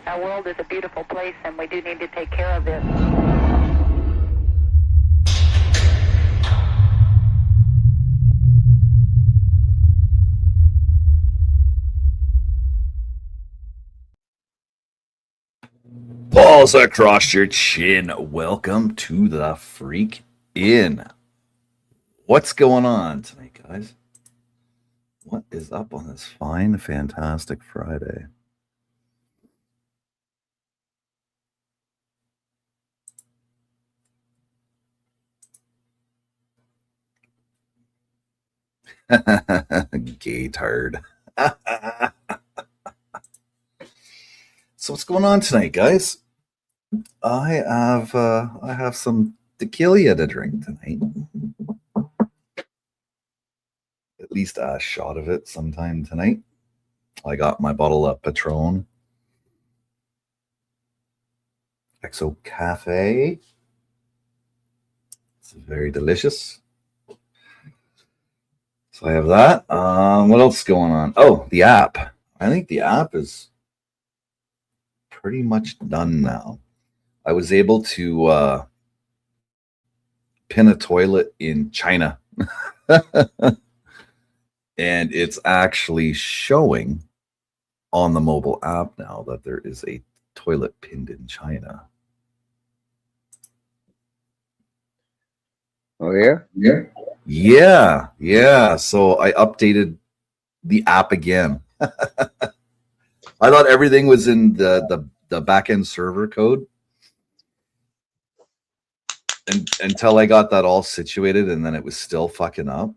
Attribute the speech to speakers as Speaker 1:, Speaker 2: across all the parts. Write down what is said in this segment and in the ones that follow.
Speaker 1: Our world is a beautiful place, and we do need to take care of it.
Speaker 2: Balls across your chin. Welcome to the Freakin. What's going on tonight, guys? What is up on this fine, fantastic Friday? Gay tired. So what's going on tonight, guys? I have some tequila to drink tonight. At least a shot of it sometime tonight. I got my bottle of Patron XO Cafe. It's very delicious. So I have that. What else is going on? Oh, the app. I think the app is pretty much done now. I was able to pin a toilet in China. And it's actually showing on the mobile app now that there is a toilet pinned in China.
Speaker 3: Oh, yeah?
Speaker 2: Yeah. So I updated the app again. I thought everything was in the back-end server code. And until I got that all situated, and then it was still fucking up.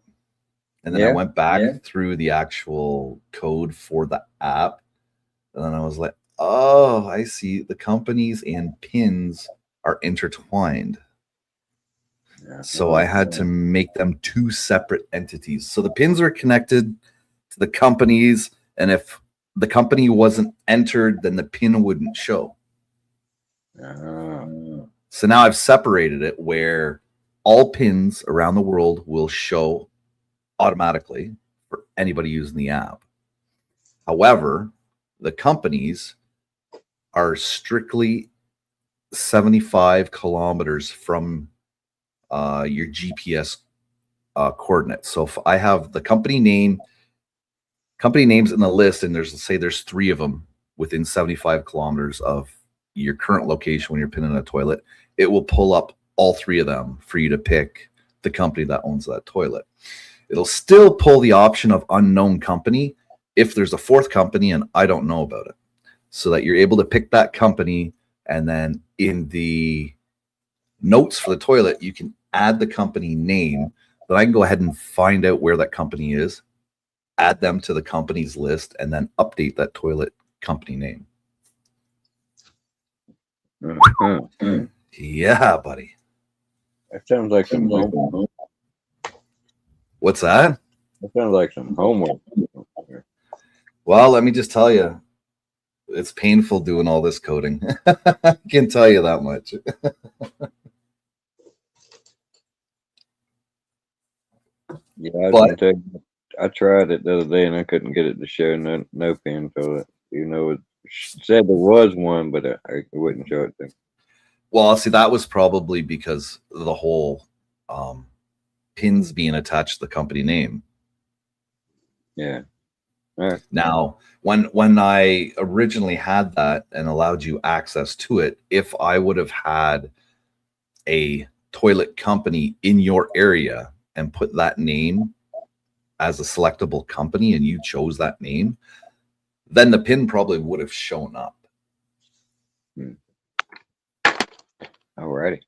Speaker 2: And then I went back through the actual code for the app. And then I was like, oh, I see. The companies and pins are intertwined. Yeah. So I had to make them two separate entities. So the pins are connected to the companies. And if the company wasn't entered, then the pin wouldn't show. So now I've separated it where all pins around the world will show automatically for anybody using the app. However, the companies are strictly 75 kilometers from your GPS coordinates. So if I have the company names in the list, and there's 3 of them within 75 kilometers of your current location when you're pinning a toilet, it will pull up all 3 of them for you to pick the company that owns that toilet. It'll still pull the option of unknown company if there's a 4th company and I don't know about it, so that you're able to pick that company, and then in the notes for the toilet, you can add the company name. Then I can go ahead and find out where that company is, add them to the company's list, and then update that toilet company name. Yeah, buddy.
Speaker 3: That sounds like some homework.
Speaker 2: What's that?
Speaker 3: That sounds like some homework.
Speaker 2: Well, let me just tell you, it's painful doing all this coding. I can tell you that much.
Speaker 3: Yeah, I tried it the other day and I couldn't get it to show no pin to it. It said there was one, but it wouldn't show it to me.
Speaker 2: Well, see, that was probably because of the whole pins being attached to the company name.
Speaker 3: Yeah. All right.
Speaker 2: Now, when I originally had that and allowed you access to it, if I would have had a toilet company in your area and put that name as a selectable company and you chose that name, then the pin probably would have shown up.
Speaker 3: Alrighty.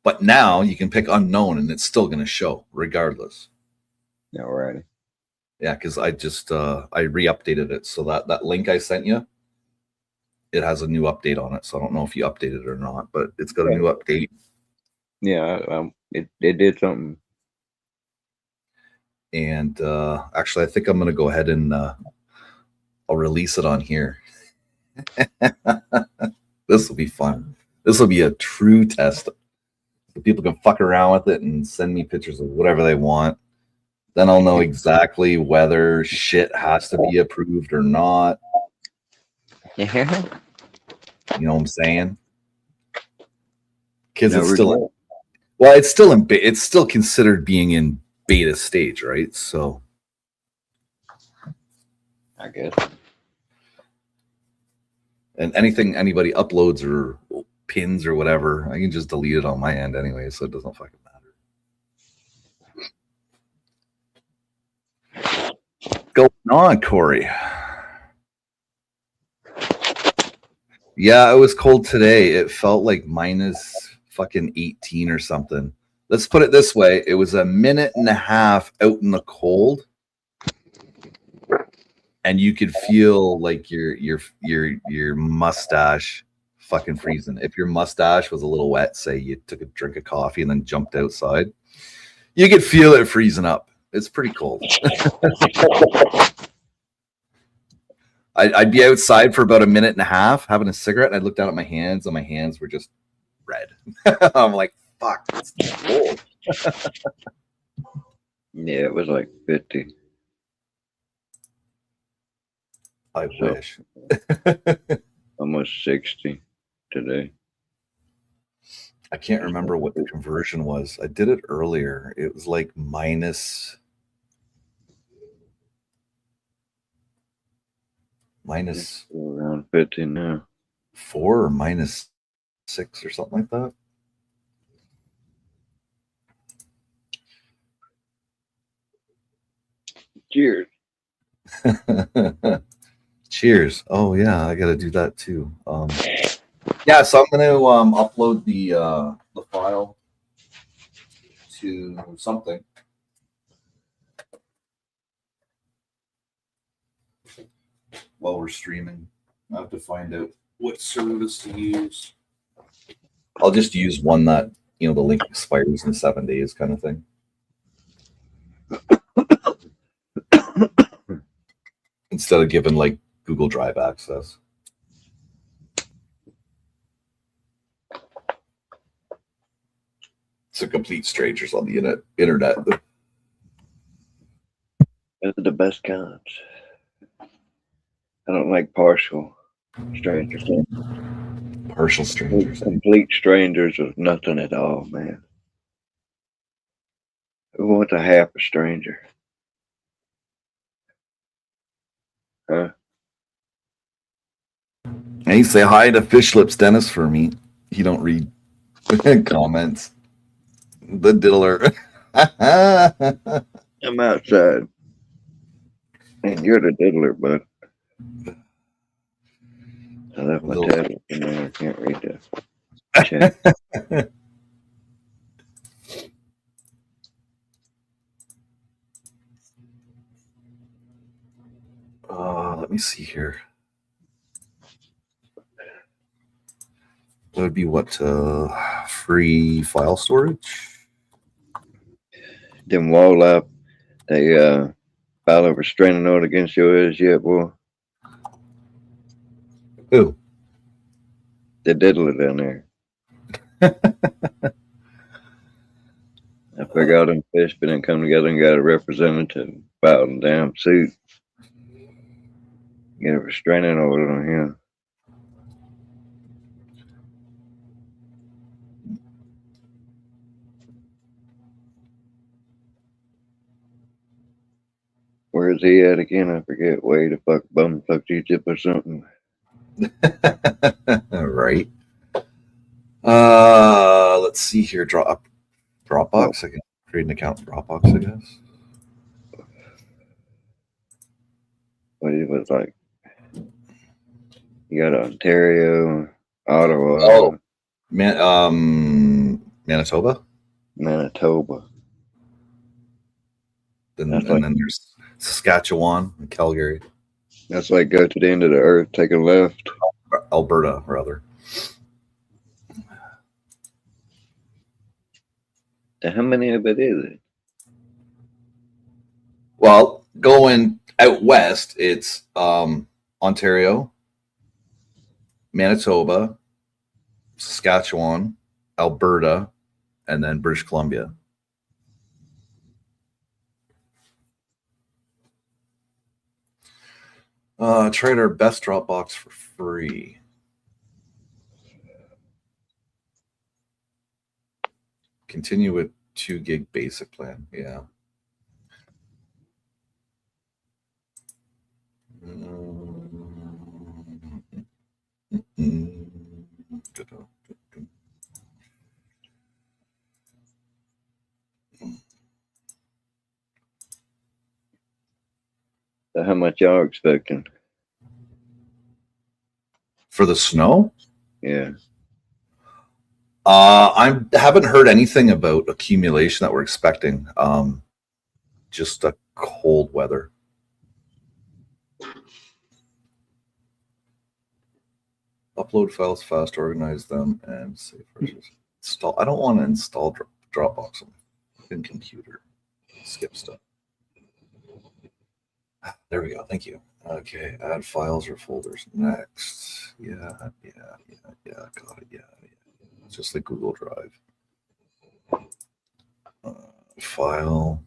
Speaker 2: But now you can pick unknown and it's still going to show regardless.
Speaker 3: Alrighty.
Speaker 2: Yeah, because I just I re-updated it, so that link I sent you, it has a new update on it. So I don't know if you updated it or not, but it's got a new update.
Speaker 3: Yeah, it did something.
Speaker 2: And actually, I think I'm going to go ahead and I'll release it on here. This will be fun. This will be a true test. People can fuck around with it and send me pictures of whatever they want. Then I'll know exactly whether shit has to be approved or not.
Speaker 3: Yeah.
Speaker 2: You know what I'm saying? Because
Speaker 3: No
Speaker 2: it's still
Speaker 3: result.
Speaker 2: well, it's still considered being in beta stage, right? So
Speaker 3: I guess.
Speaker 2: and anything anybody uploads or pins or whatever, I can just delete it on my end anyway, so it doesn't fucking matter. Going on, Corey. Yeah, it was cold today. It felt like minus fucking 18 or something. Let's put it this way. It was a minute and a half out in the cold, and you could feel like your mustache fucking freezing. If your mustache was a little wet, say you took a drink of coffee and then jumped outside, you could feel it freezing up. It's pretty cold. I'd be outside for about a minute and a half having a cigarette, and I'd look down at my hands, and my hands were just red. I'm like, fuck, it's cold.
Speaker 3: Yeah, it was like 50.
Speaker 2: I
Speaker 3: So
Speaker 2: wish.
Speaker 3: almost 60 today.
Speaker 2: I can't remember what the conversion was. I did it earlier. It was like minus
Speaker 3: Around 50 now.
Speaker 2: 4 or minus 6 or something like that.
Speaker 3: Cheers.
Speaker 2: Cheers. Oh yeah, I gotta do that too. Yeah, so I'm gonna upload the file to something. While we're streaming, I have to find out what service to use. I'll just use one that the link expires in 7 days, kind of thing. Instead of giving like Google Drive access. To complete strangers on the internet.
Speaker 3: Those are the best kinds. I don't like partial strangers.
Speaker 2: Partial strangers.
Speaker 3: Complete strangers of nothing at all, man. Who wants a half a stranger? Huh?
Speaker 2: Hey, say hi to Fish Lips Dennis for me. He don't read comments. The diddler.
Speaker 3: I'm outside. And you're the diddler, bud. I left my tablet in there. I can't read the chat.
Speaker 2: Let me see here. That would be what? Free file storage?
Speaker 3: Them wall up. They filed a restraining order against your ass yet, boy?
Speaker 2: Who?
Speaker 3: The diddler down there. I figure all them fish didn't come together and got a representative filed a damn suit. Get a restraining order on him. Where's he at again? I forget. Way the fuck bumfuck Egypt or something.
Speaker 2: Right. Let's see here. Dropbox.
Speaker 3: Oh.
Speaker 2: I can create an account in Dropbox, I guess.
Speaker 3: What it was like. You got Ontario, Ottawa.
Speaker 2: Oh, Manitoba.
Speaker 3: Manitoba.
Speaker 2: And then there's Saskatchewan and Calgary.
Speaker 3: That's like go to the end of the earth, take a left.
Speaker 2: Alberta, rather.
Speaker 3: How many of it is it?
Speaker 2: Well, going out west, it's Ontario, Manitoba, Saskatchewan, Alberta, and then British Columbia. Tried our best Dropbox for free. continue with 2 gig basic plan. Yeah.
Speaker 3: So how much y'all expecting?
Speaker 2: For the snow?
Speaker 3: Yeah.
Speaker 2: I haven't heard anything about accumulation that we're expecting. Just a cold weather. Upload files fast, organize them, and save versions. Install. I don't want to install Dropbox on my fucking computer. Skip stuff. There we go. Thank you. Okay, add files or folders. Next. Yeah. Got it. Yeah. It's just like Google Drive. File.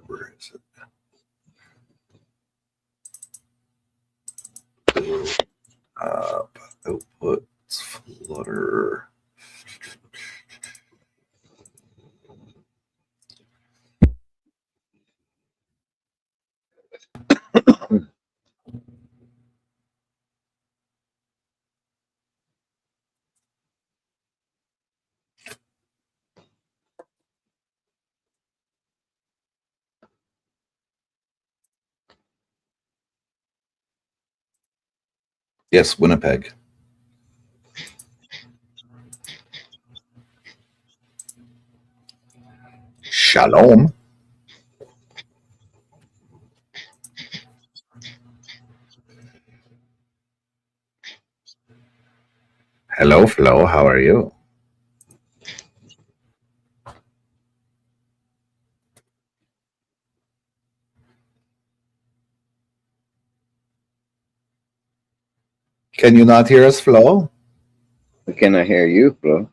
Speaker 2: Where is it? Outputs, Flutter. Yes, Winnipeg. Shalom. Hello, Flo. How are you? Can you not hear us, Flo?
Speaker 3: Can I hear you, Flo?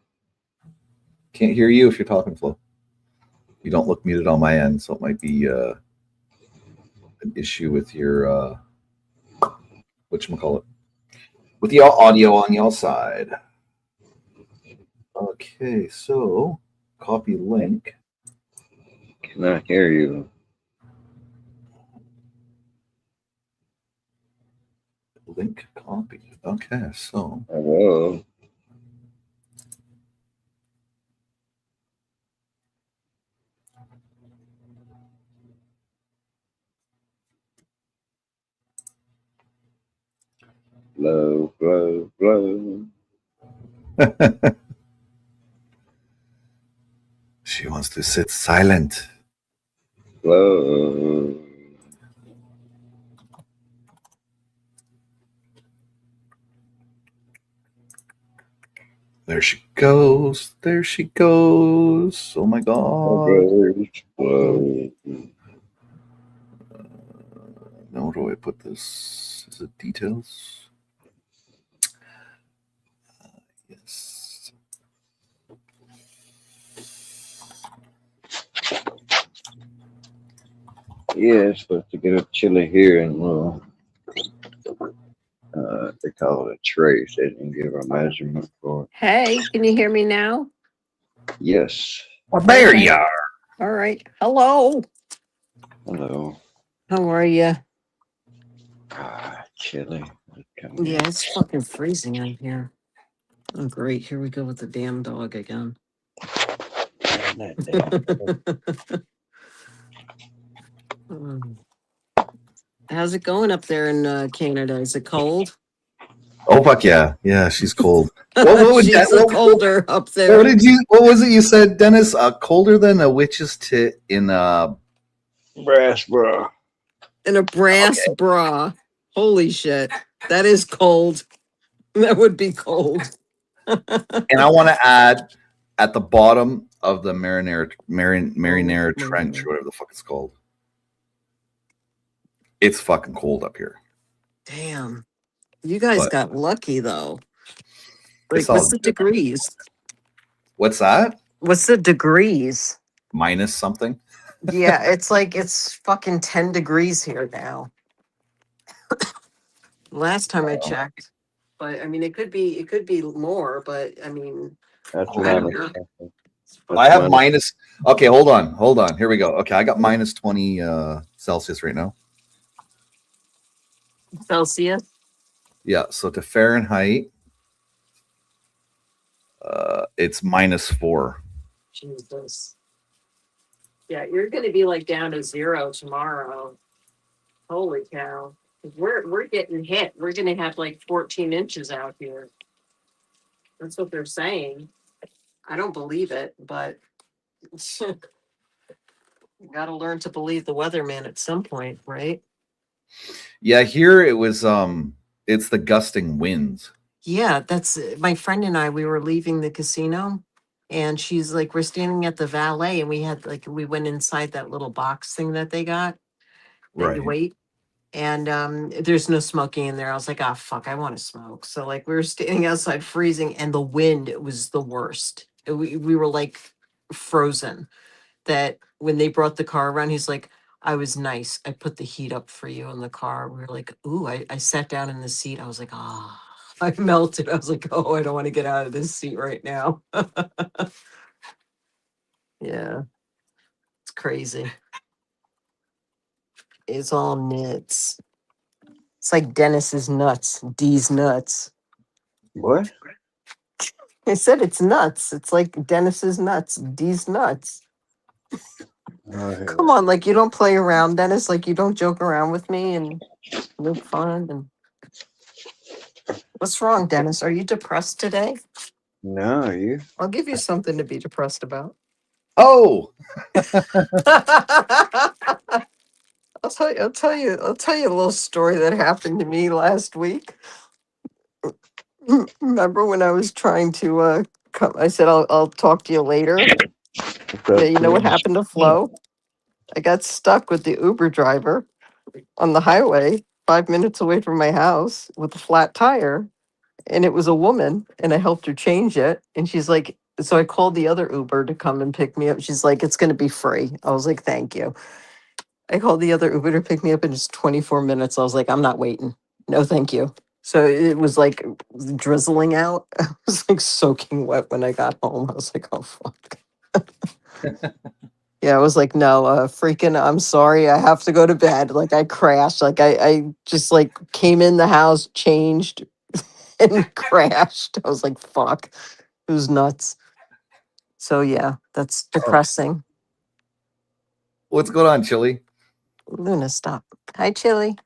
Speaker 2: Can't hear you if you're talking, Flo. You don't look muted on my end, so it might be an issue with your whatchamacallit, with your audio on your side. Okay, so copy link.
Speaker 3: Cannot hear you.
Speaker 2: Link copy. Okay, so
Speaker 3: Hello. Flow.
Speaker 2: she wants to sit silent.
Speaker 3: Flow.
Speaker 2: There she goes. There she goes. Oh my god.
Speaker 3: Flow.
Speaker 2: Now where do I put this? Is it details? Yes.
Speaker 3: Yeah, it's supposed to get up chilly here and they call it a trace. They didn't give a measurement for it.
Speaker 4: Hey, can you hear me now?
Speaker 3: Yes.
Speaker 2: Well, there
Speaker 4: Okay.
Speaker 2: you are.
Speaker 4: All right. Hello.
Speaker 3: Hello.
Speaker 4: How are you?
Speaker 3: Chilly.
Speaker 4: Yeah, it's fucking freezing in here. Oh, great. Here we go with the damn dog again. How's it going up there in Canada? Is it cold?
Speaker 2: Oh fuck yeah. Yeah, she's cold. What
Speaker 4: She's colder up there.
Speaker 2: What was it you said, Dennis? Colder than a witch's tit in
Speaker 3: brass bra.
Speaker 4: In a brass bra. Holy shit. That is cold. That would be cold.
Speaker 2: And I want to add at the bottom of the Marinara Trench, or whatever the fuck it's called. It's fucking cold up here.
Speaker 4: Damn. You guys got lucky though. Like,
Speaker 2: all
Speaker 4: what's the degrees?
Speaker 2: What's that?
Speaker 4: What's the degrees?
Speaker 2: minus something.
Speaker 4: Yeah, it's like it's fucking 10 degrees here now. Last time I checked. But I mean it could be more, but I mean
Speaker 3: That's
Speaker 2: Oh,
Speaker 4: I don't
Speaker 3: minus
Speaker 4: know.
Speaker 3: something.
Speaker 2: I have
Speaker 3: minus-
Speaker 2: minus. Okay, hold on. Here we go. Okay, I got minus 20 Celsius right now.
Speaker 4: Celsius.
Speaker 2: Yeah, so to Fahrenheit, it's -4.
Speaker 4: Jesus. Yeah, you're gonna be like down to 0 tomorrow. Holy cow. We're getting hit. We're gonna have like 14 inches out here. That's what they're saying. I don't believe it, but you gotta learn to believe the weatherman at some point, right?
Speaker 2: Yeah, here it was. It's the gusting winds.
Speaker 4: Yeah, that's my friend and I. We were leaving the casino, and she's like, we're standing at the valet, and we had like, we went inside that little box thing that they got that you
Speaker 2: Right.
Speaker 4: wait. And there's no smoking in there. I was like, oh, fuck, I want to smoke. So, like, we were standing outside freezing, and the wind, it was the worst. We were like frozen. That when they brought the car around, he's like, I was nice. I put the heat up for you in the car. We were like, ooh, I sat down in the seat. I was like, ah, I melted. I was like, oh, I don't want to get out of this seat right now. Yeah, it's crazy. It's all nuts. It's like Dennis's nuts, D's nuts.
Speaker 3: What?
Speaker 4: I said it's nuts. It's like Dennis's nuts, D's nuts.
Speaker 3: Oh,
Speaker 4: Come on, like you don't play around, Dennis. Like you don't joke around with me and make fun. And what's wrong, Dennis? Are you depressed today?
Speaker 3: no, you.
Speaker 4: I'll give you something to be depressed about.
Speaker 2: Oh,
Speaker 4: I'll tell you a little story that happened to me last week. Remember when I was trying to come? I said I'll talk to you later.
Speaker 3: What's
Speaker 4: Yeah,
Speaker 3: up,
Speaker 4: you know what
Speaker 3: Chris?
Speaker 4: happened to Flo? I got stuck with the Uber driver on the highway 5 minutes away from my house with a flat tire. And it was a woman, and I helped her change it. And she's like, so I called the other Uber to come and pick me up. She's like, it's going to be free. I was like, thank you. I called the other Uber to pick me up in just 24 minutes. I was like, I'm not waiting. No, thank you. So it was like drizzling out. I was like soaking wet when I got home. I was like, oh, fuck. Yeah, I was like, no, freaking, I'm sorry. I have to go to bed. Like I crashed. Like I just like came in the house, changed and crashed. I was like, fuck. It was nuts. So yeah, that's depressing.
Speaker 2: what's going on, Chili?
Speaker 4: Luna, stop. Hi, Chili.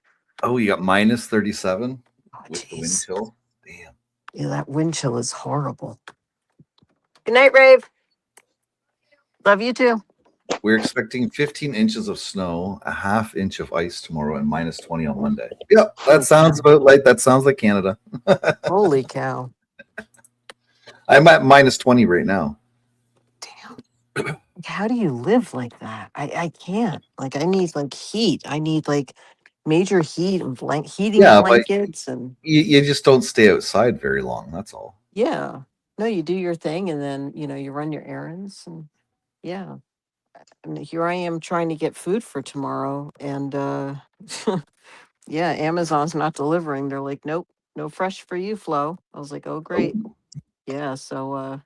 Speaker 2: Oh, you got -37
Speaker 4: Oh,
Speaker 2: with the wind
Speaker 4: jeez.
Speaker 2: chill. Damn.
Speaker 4: Yeah, that wind chill is horrible. Good night, Rave. Love you too.
Speaker 2: We're expecting 15 inches of snow, a ½ inch of ice tomorrow, and -20 on Monday. Yep, that sounds about like that. Sounds like Canada.
Speaker 4: Holy cow.
Speaker 2: I'm at -20 right now.
Speaker 4: Damn. How do you live like that? I can't. Like I need like heat. I need like major heat and heating
Speaker 2: Yeah, but
Speaker 4: blankets and
Speaker 2: you just don't stay outside very long. That's all.
Speaker 4: yeah. No, you do your thing and then you run your errands and yeah. And here I am trying to get food for tomorrow and yeah, Amazon's not delivering. They're like, nope, no fresh for you, Flo. I was like, oh great. Yeah, so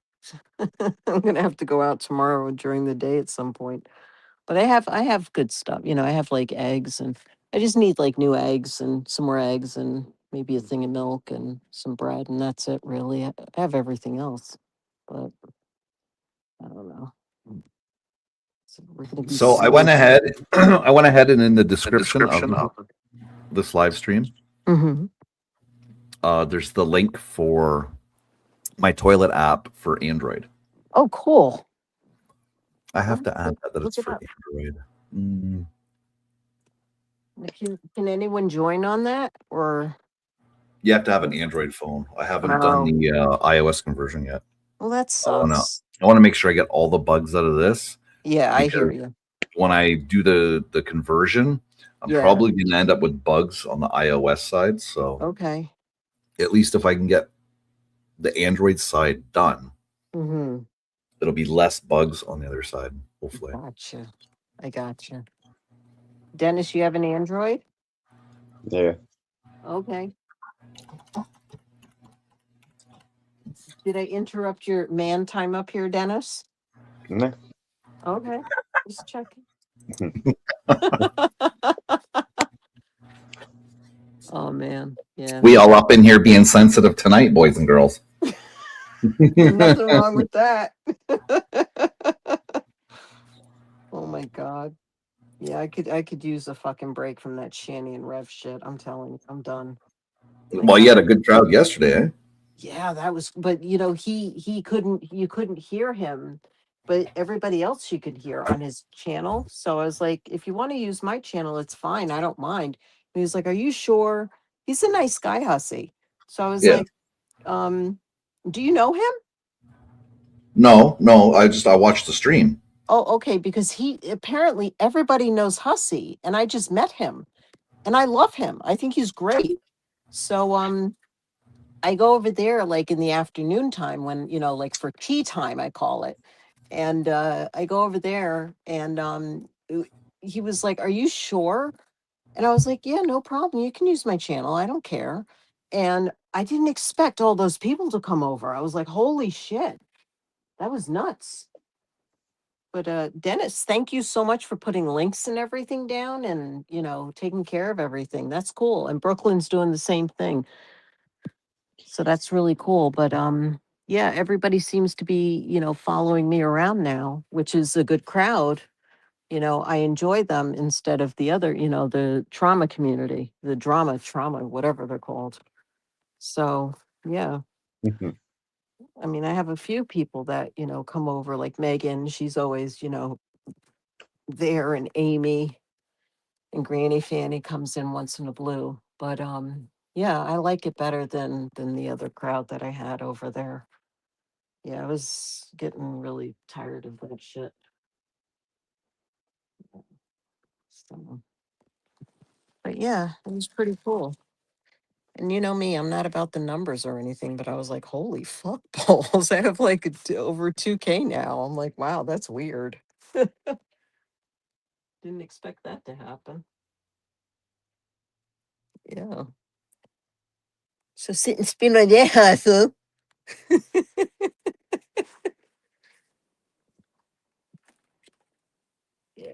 Speaker 4: I'm gonna have to go out tomorrow during the day at some point. But I have good stuff. I have like eggs and I just need like new eggs and some more eggs and maybe a thing of milk and some bread and that's it really. I have everything else. But I don't know. So we're gonna be
Speaker 2: So I went ahead. I went ahead and in the
Speaker 5: The
Speaker 2: description of
Speaker 5: description of
Speaker 2: this live stream,
Speaker 4: Mm-hmm.
Speaker 2: there's the link for my toilet app for Android.
Speaker 4: Oh, cool.
Speaker 2: I have to add that
Speaker 4: Look
Speaker 2: it's
Speaker 4: it
Speaker 2: for
Speaker 4: up.
Speaker 2: Android. Mm,
Speaker 4: Can anyone join on that or?
Speaker 2: you have to have an Android phone. I haven't done
Speaker 4: Oh,
Speaker 2: the iOS conversion yet.
Speaker 4: well, that
Speaker 2: I wanna
Speaker 4: sucks.
Speaker 2: I want to make sure I get all the bugs out of this
Speaker 4: Yeah, I hear
Speaker 2: because
Speaker 4: you.
Speaker 2: when I do the conversion, I'm
Speaker 4: Yeah.
Speaker 2: probably going to end up with bugs on the iOS side. So
Speaker 4: Okay.
Speaker 2: at least if I can get the Android side done,
Speaker 4: Mm-hmm.
Speaker 2: it'll be less bugs on the other side. hopefully.
Speaker 4: Gotcha. I gotcha. Dennis, you have an Android?
Speaker 3: Yeah.
Speaker 4: Okay. Did I interrupt your man time up here, Dennis?
Speaker 3: No.
Speaker 4: Okay. Just checking. Oh man. Yeah.
Speaker 2: We all up in here being sensitive tonight, boys and girls.
Speaker 4: Nothing wrong with that. Oh my god. Yeah, I could use a fucking break from that Shanny and Rev shit. I'm telling you, I'm done.
Speaker 2: Well, you had a good crowd yesterday, eh?
Speaker 4: Yeah, that was, but he couldn't, you couldn't hear him, but everybody else you could hear on his channel. So I was like, if you want to use my channel, it's fine. I don't mind. And he was like, are you sure? He's a nice guy, Hussy. So I was
Speaker 2: Yeah.
Speaker 4: like, do you know him?
Speaker 2: No, I watched the stream.
Speaker 4: Oh, okay, because he apparently everybody knows Hussy, and I just met him, and I love him. I think he's great. So I go over there like in the afternoon time when, like for tea time, I call it. And I go over there and he was like, are you sure? And I was like, yeah, no problem. You can use my channel. I don't care. And I didn't expect all those people to come over. I was like, holy shit, that was nuts. But Dennis, thank you so much for putting links and everything down and, taking care of everything. That's cool. And Brooklyn's doing the same thing. So that's really cool. But yeah, everybody seems to be, following me around now, which is a good crowd. I enjoy them instead of the other, the trauma community, the trauma, whatever they're called. So yeah. I mean, I have a few people that, come over, like Megan, she's always, there, and Amy and Granny Fanny comes in once in a blue. But yeah, I like it better than the other crowd that I had over there. Yeah, I was getting really tired of that shit. So, but yeah, it was pretty cool. And you know me, I'm not about the numbers or anything, but I was like, holy fuck balls. I have like over 2K now. I'm like, wow, that's weird. Didn't expect that to happen. Yeah. So sit and spin on that hustle. Yeah.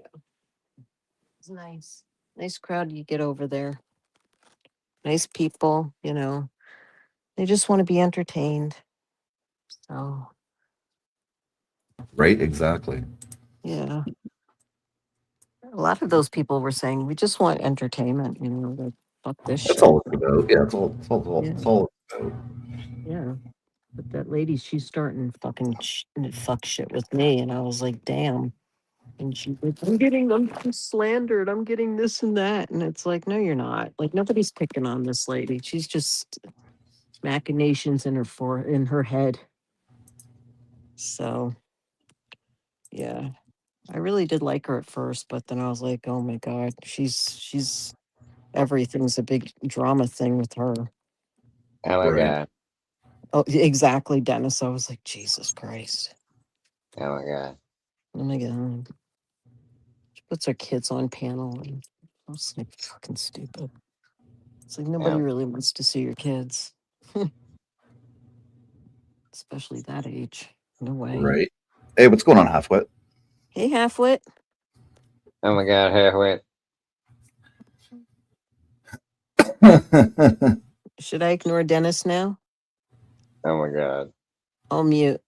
Speaker 4: It's nice. Nice crowd you get over there. Nice people, They just want to be entertained. So
Speaker 2: Right? Exactly.
Speaker 4: yeah. A lot of those people were saying we just want entertainment, like fuck this
Speaker 2: That's
Speaker 4: shit.
Speaker 2: all it's about. Yeah,
Speaker 4: Yeah.
Speaker 2: it's all it's about.
Speaker 4: Yeah. But that lady, she's starting fucking fuck shit with me. And I was like, damn. And she's like, I'm slandered. I'm getting this and that. And it's like, no, you're not. Like nobody's picking on this lady. She's just machinations in her head. So yeah. I really did like her at first, but then I was like, oh my God, she's everything's a big drama thing with her.
Speaker 3: Oh my
Speaker 2: Right.
Speaker 3: god.
Speaker 4: Oh, exactly, Dennis. I was like, Jesus Christ.
Speaker 3: Oh my god.
Speaker 4: Oh my God. She puts her kids on panel and I was like, fucking stupid. It's like nobody
Speaker 3: Yeah.
Speaker 4: really wants to see your kids. Especially that age. No way.
Speaker 2: Right. Hey, what's going on, Halfwit?
Speaker 4: Hey, Halfwit.
Speaker 3: Oh my god, halfway.
Speaker 4: Should I ignore Dennis now?
Speaker 3: Oh my god.
Speaker 4: I'll mute.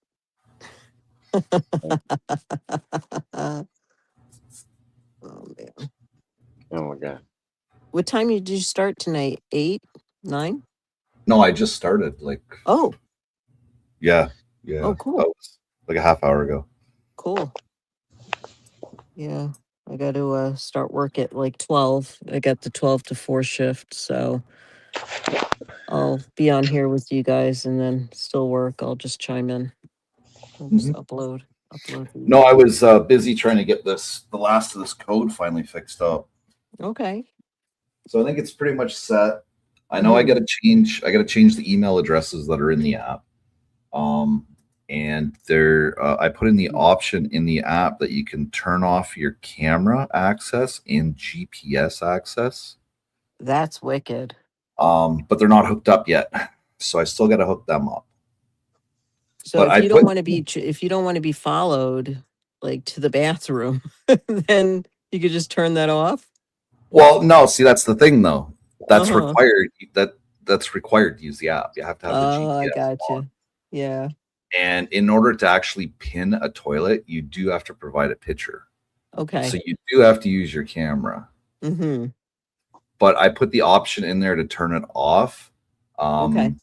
Speaker 4: Oh man.
Speaker 3: Oh my god.
Speaker 4: What time did you start tonight? 8, 9?
Speaker 2: No, I just started. Like,
Speaker 4: Oh,
Speaker 2: yeah.
Speaker 4: oh, cool.
Speaker 2: That was like a half hour ago.
Speaker 4: Cool. Yeah. I got to start work at like 12. I got the 12 to 4 shift. So I'll be on here with you guys and then still work. I'll just chime in. I'll just upload.
Speaker 2: No, I was busy trying to get the last of this code finally fixed up.
Speaker 4: Okay.
Speaker 2: So I think it's pretty much set. I know I got to change the email addresses that are in the app. and I put in the option in the app that you can turn off your camera access and GPS access.
Speaker 4: That's wicked.
Speaker 2: But they're not hooked up yet, so I still got to hook them up.
Speaker 4: So
Speaker 2: But
Speaker 4: if you don't want to be if you don't want to be followed like to the bathroom, then you could just turn that off.
Speaker 2: Well, no, see, that's the thing though. That's
Speaker 4: Uh-huh.
Speaker 2: required. That's required to use the app. You have to have the
Speaker 4: Oh, I
Speaker 2: GPS
Speaker 4: got
Speaker 2: on.
Speaker 4: you. Yeah.
Speaker 2: And in order to actually pin a toilet, you do have to provide a picture.
Speaker 4: Okay.
Speaker 2: So you do have to use your camera.
Speaker 4: Mm-hmm.
Speaker 2: But I put the option in there to turn it off.
Speaker 4: Okay.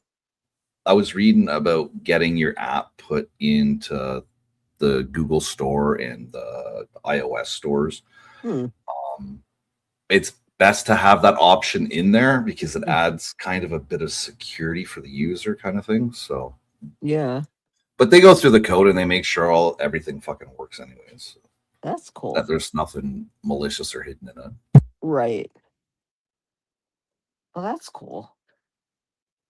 Speaker 2: I was reading about getting your app put into the Google Store and the iOS stores. It's best to have that option in there because it adds kind of a bit of security for the user kind of thing. So
Speaker 4: yeah.
Speaker 2: But they go through the code and they make sure everything fucking works anyways.
Speaker 4: That's cool.
Speaker 2: That there's nothing malicious or hidden in it.
Speaker 4: Right. Well, that's cool.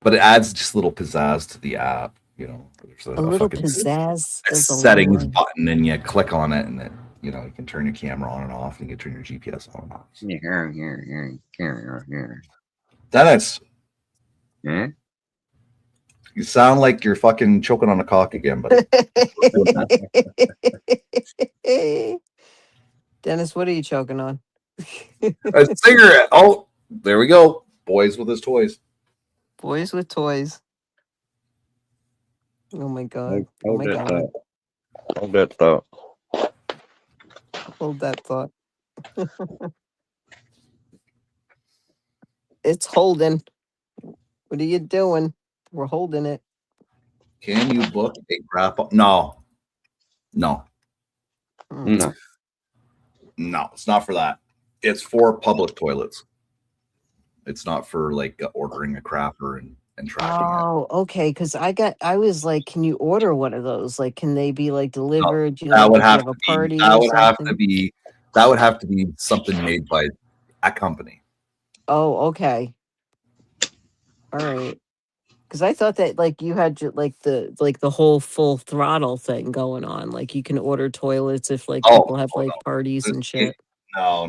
Speaker 2: But it adds just a little pizzazz to the app, you know. There's
Speaker 4: a little pizzazz.
Speaker 2: a settings button, and you click on it, and you can turn your camera on and off, and you can turn your GPS on and off. Dennis.
Speaker 3: Yeah?
Speaker 2: You sound like you're fucking choking on a cock again, buddy.
Speaker 4: Dennis, what are you choking on?
Speaker 2: A cigarette. Oh, there we go. Boys with his toys.
Speaker 4: Boys with toys. Oh my god.
Speaker 3: Hold that thought.
Speaker 4: Hold that thought. It's holding. What are you doing? We're holding it.
Speaker 2: Can you book a wrap up? No.
Speaker 3: No.
Speaker 2: No, it's not for that. It's for public toilets. It's not for like ordering a crapper and tracking it.
Speaker 4: Oh, okay. Because I was like, can you order one of those? Like, can they be like delivered?
Speaker 2: No, that would have to
Speaker 4: a party.
Speaker 2: That would have to be something made by a company.
Speaker 4: Oh, okay. All right. Because I thought that like you had like the whole full throttle thing going on. Like you can order toilets if like people have like parties and shit.
Speaker 2: No.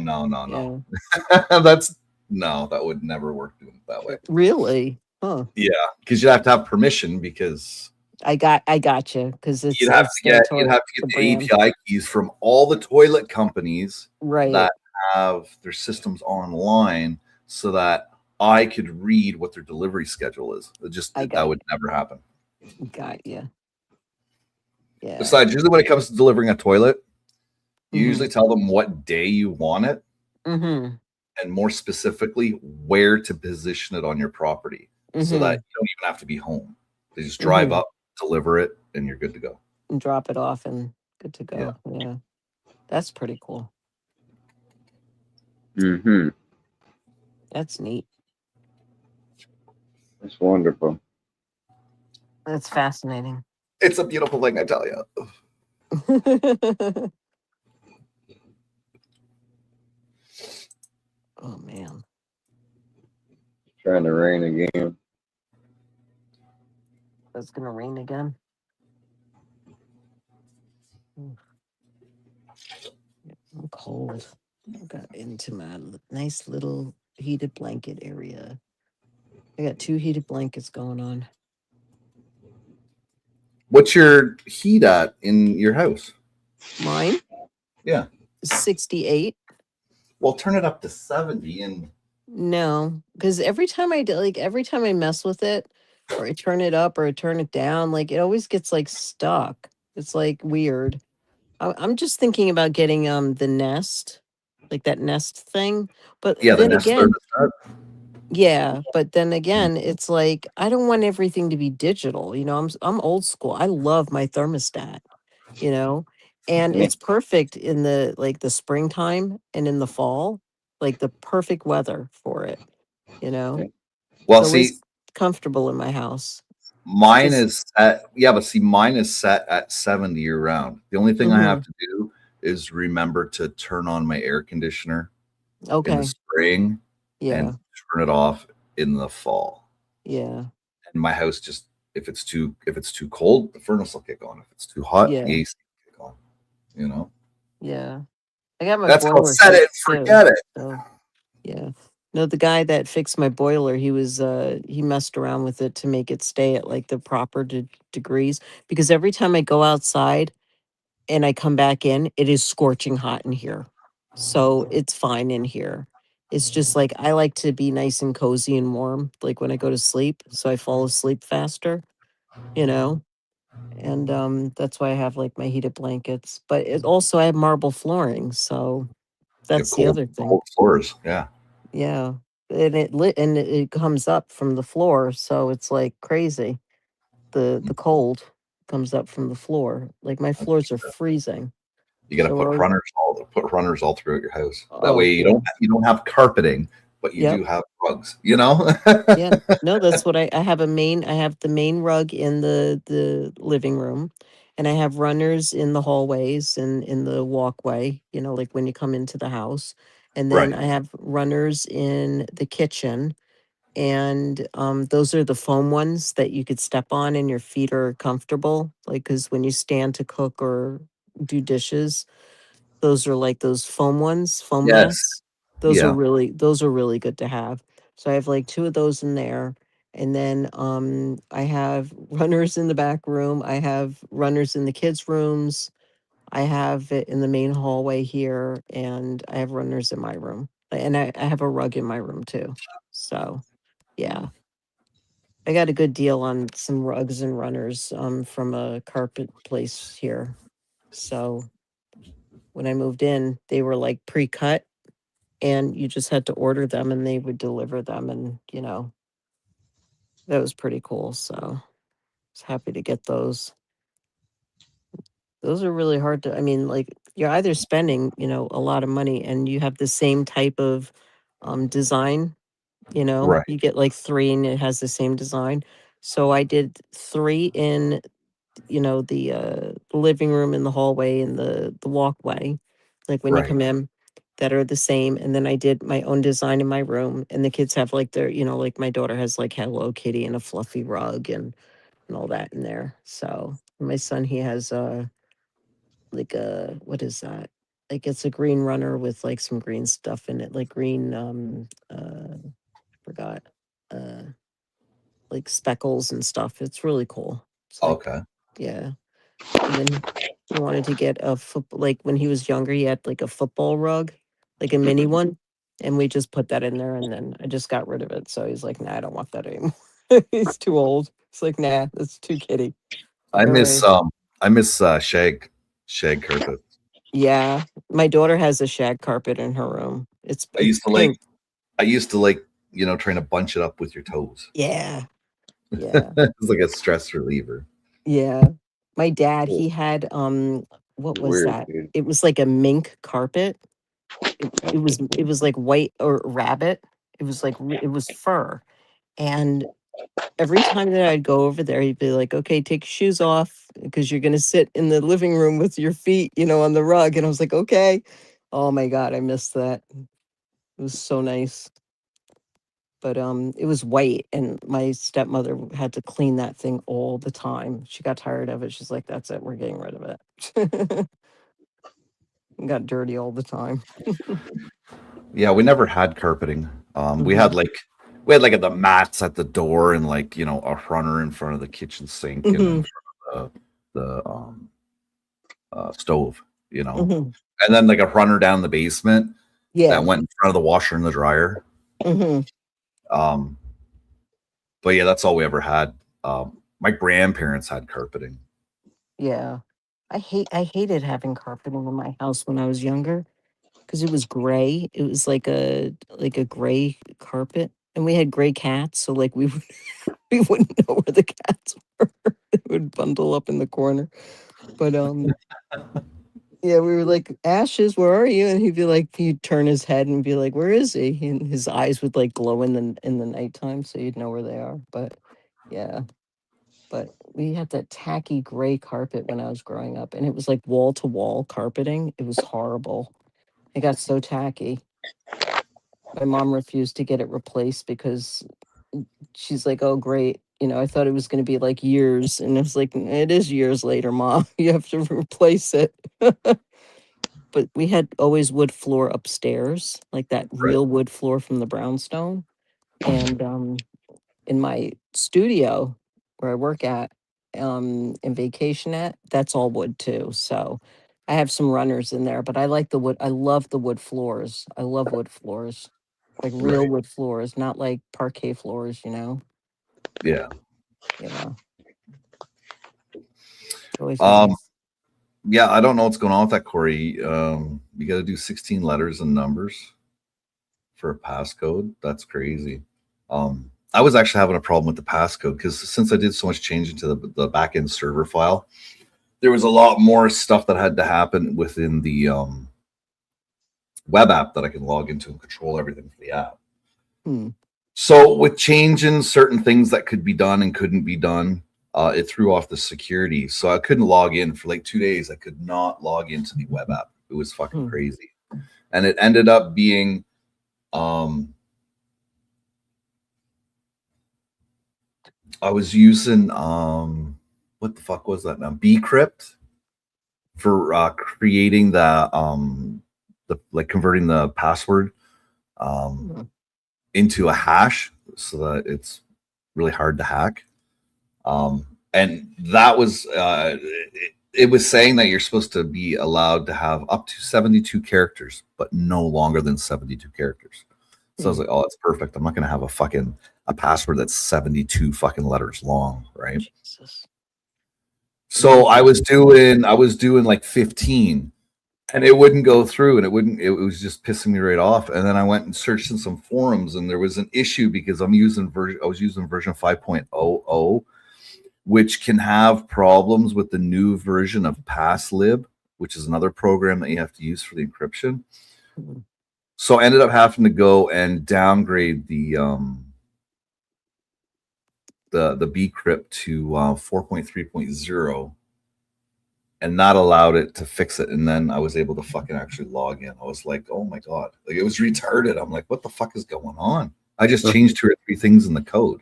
Speaker 2: That would never work doing it that way.
Speaker 4: Really? Huh.
Speaker 2: Yeah, because you'd have to have permission because
Speaker 4: I got you because it's
Speaker 2: you'd have to get the API keys from all the toilet companies that have their systems online so that I could read what their delivery schedule is. That would never happen.
Speaker 4: Got you. Yeah.
Speaker 2: Besides, usually when it comes to delivering a toilet, you usually tell them what day you want it, and more specifically, where to position it on your property, so that you don't even have to be home. They just drive up, deliver it, and you're good to go.
Speaker 4: And drop it off, and good to go. Yeah. That's pretty cool. That's neat.
Speaker 3: That's wonderful.
Speaker 4: That's fascinating.
Speaker 2: It's a beautiful thing, I tell you.
Speaker 4: Oh man.
Speaker 3: Trying to rain again.
Speaker 4: It's gonna rain again. I'm cold. I got into my nice little heated blanket area. I got 2 heated blankets going on.
Speaker 2: What's your heat at in your house?
Speaker 4: Mine?
Speaker 2: Yeah.
Speaker 4: 68.
Speaker 2: Well, turn it up to 70 and
Speaker 4: no, because every time I mess with it, or I turn it up or I turn it down, like it always gets like stuck. It's like weird. I'm just thinking about getting the Nest, like that Nest thing. But then again, but then again, it's like I don't want everything to be digital. I'm old school. I love my thermostat. And it's perfect in the springtime and in the fall, like the perfect weather for it.
Speaker 2: Well,
Speaker 4: so
Speaker 2: see,
Speaker 4: it's comfortable in my house.
Speaker 2: Mine is mine is set at 70 year round. The only thing I have to do is remember to turn on my air conditioner in the spring and turn it off in the fall.
Speaker 4: Yeah.
Speaker 2: And my house If it's too cold, the furnace will kick on. If it's too hot,
Speaker 4: Yeah.
Speaker 2: the AC will kick on. You know,
Speaker 4: Yeah. I got my
Speaker 2: that's called
Speaker 4: boiler
Speaker 2: set it and
Speaker 4: fixed too.
Speaker 2: forget it.
Speaker 4: So yeah. No, the guy that fixed my boiler, he messed around with it to make it stay at like the proper degrees because every time I go outside and I come back in, it is scorching hot in here. So it's fine in here. It's just like I like to be nice and cozy and warm, like when I go to sleep, so I fall asleep faster, you know? And that's why I have like my heated blankets. But it also I have marble flooring, so
Speaker 2: You have
Speaker 4: that's the other thing.
Speaker 2: cold floors. Yeah.
Speaker 4: Yeah. And it comes up from the floor, so it's like crazy. The cold comes up from the floor. Like my floors are freezing.
Speaker 2: You got to
Speaker 4: So we're always,
Speaker 2: put runners all throughout your house. That
Speaker 4: oh
Speaker 2: way
Speaker 4: yeah.
Speaker 2: you don't have carpeting, but you
Speaker 4: Yep.
Speaker 2: do have rugs. You know.
Speaker 4: Yeah. No, that's what I have I have the main rug in the living room and I have runners in the hallways and in the walkway, like when you come into the house. And then
Speaker 2: Right.
Speaker 4: I have runners in the kitchen and those are the foam ones that you could step on and your feet are comfortable like cuz when you stand to cook or do dishes, those are like those foam
Speaker 2: Yes.
Speaker 4: mats.
Speaker 2: Yeah.
Speaker 4: Those are really good to have. So I have like two of those in there. And then I have runners in the back room. I have runners in the kids' rooms. I have it in the main hallway here, and I have runners in my room. And I have a rug in my room too. So yeah. I got a good deal on some rugs and runners from a carpet place here. So when I moved in, they were like pre-cut and you just had to order them and they would deliver them and that was pretty cool. So I was happy to get those. Those are really hard to I mean, like you're either spending, a lot of money and you have the same type of design,
Speaker 2: Right.
Speaker 4: you get like three and it has the same design. So I did three in the living room in the hallway and the walkway, like when you
Speaker 2: Right.
Speaker 4: come in, that are the same. And then I did my own design in my room, and the kids have like like my daughter has like Hello Kitty and a fluffy rug and all that in there. So my son, he has like a what is that? Like it's a green runner with like some green stuff in it, like green forgot uh like speckles and stuff. It's really cool. It's like
Speaker 2: Okay.
Speaker 4: yeah. And then he wanted to get a foot like, when he was younger, he had, like, a football rug, like a mini one, and we just put that in there, and then I just got rid of it, so he's like, "Nah, I don't want that anymore." He's too old. He's like, "Nah, that's too kiddie."
Speaker 2: I
Speaker 4: Like,
Speaker 2: miss
Speaker 4: "Alright."
Speaker 2: shag carpet.
Speaker 4: Yeah. My daughter has a shag carpet in her room. It's
Speaker 2: I
Speaker 4: it's
Speaker 2: used to like
Speaker 4: pink.
Speaker 2: trying to bunch it up with your toes.
Speaker 4: Yeah. Yeah.
Speaker 2: It's like a stress reliever.
Speaker 4: Yeah. My dad,
Speaker 3: Cool.
Speaker 4: he had, what was
Speaker 3: Weird,
Speaker 4: that?
Speaker 3: dude.
Speaker 4: It was like a mink carpet. It was like white or rabbit. It was like it was fur. And every time that I'd go over there, he'd be like, "Okay, take your shoes off because you're gonna sit in the living room with your feet, on the rug." And I was like, "Okay." Oh my god, I missed that. It was so nice. But it was white, and my stepmother had to clean that thing all the time. She got tired of it. She's like, "That's it. We're getting rid of it." It got dirty all the time.
Speaker 2: Yeah, we never had carpeting.
Speaker 4: Hmm.
Speaker 2: We had like the mats at the door and like a runner in front of the kitchen sink and
Speaker 4: Hmm.
Speaker 2: in front of the stove,
Speaker 4: Hmm.
Speaker 2: and then like a runner down the basement that
Speaker 4: Yeah.
Speaker 2: went in front of the washer and the dryer.
Speaker 4: Hmm.
Speaker 2: Um, but yeah, that's all we ever had. My grandparents had carpeting.
Speaker 4: Yeah. I hated having carpeting in my house when I was younger because it was gray. It was like a gray carpet. And we had gray cats, so like we wouldn't know where the cats were. They would bundle up in the corner. But yeah, we were like, "Ashes, where are you?" And he'd turn his head and be like, "Where is he?" And his eyes would like glow in the nighttime, so you'd know where they are. But yeah. But we had that tacky gray carpet when I was growing up, and it was like wall to wall carpeting. It was horrible. It got so tacky. My mom refused to get it replaced because she's like, "Oh, great. I thought it was going to be like years, and it's like it is years later, Mom. You have to replace it. But we had always wood floor upstairs, like that
Speaker 2: Right.
Speaker 4: real wood floor from the brownstone. And in my studio where I work at, and vacation at, that's all wood too. So I have some runners in there, but I like the wood. I love the wood floors. I love wood floors, like real
Speaker 2: Right.
Speaker 4: wood floors, not like parquet floors,
Speaker 2: Yeah.
Speaker 4: Yeah. It's always
Speaker 2: Um.
Speaker 4: nice.
Speaker 2: Yeah. I don't know what's going on with that, Corey. You got to do 16 letters and numbers for a passcode. That's crazy. I was actually having a problem with the passcode because since I did so much change into the backend server file, there was a lot more stuff that had to happen within the web app that I can log into and control everything for the app.
Speaker 4: Hmm.
Speaker 2: So with changing certain things that could be done and couldn't be done, it threw off the security. So I couldn't log in for like 2 days. I could not log into the web app. It was fucking
Speaker 4: Hmm.
Speaker 2: crazy. And it ended up being I was using what the fuck was that now? Bcrypt for creating the like converting the password
Speaker 4: Hmm.
Speaker 2: into a hash so that it's really hard to hack. And that was it was saying that you're supposed to be allowed to have up to 72 characters, but no longer than 72 characters. So I was like, oh, it's perfect. I'm not going to have a password that's 72 fucking letters long, right?
Speaker 4: Jesus.
Speaker 2: So I was doing like 15 and it wouldn't go through and it was just pissing me right off. And then I went and searched in some forums and there was an issue because I was using version 5.00, which can have problems with the new version of passlib, which is another program that you have to use for the encryption.
Speaker 4: Mhm.
Speaker 2: So I ended up having to go and downgrade the bcrypt to 4.3.0, and that allowed it to fix it. And then I was able to fucking actually log in. I was like, oh my god, like it was retarded. I'm like, what the fuck is going on? I just changed 2 or 3 things in the code,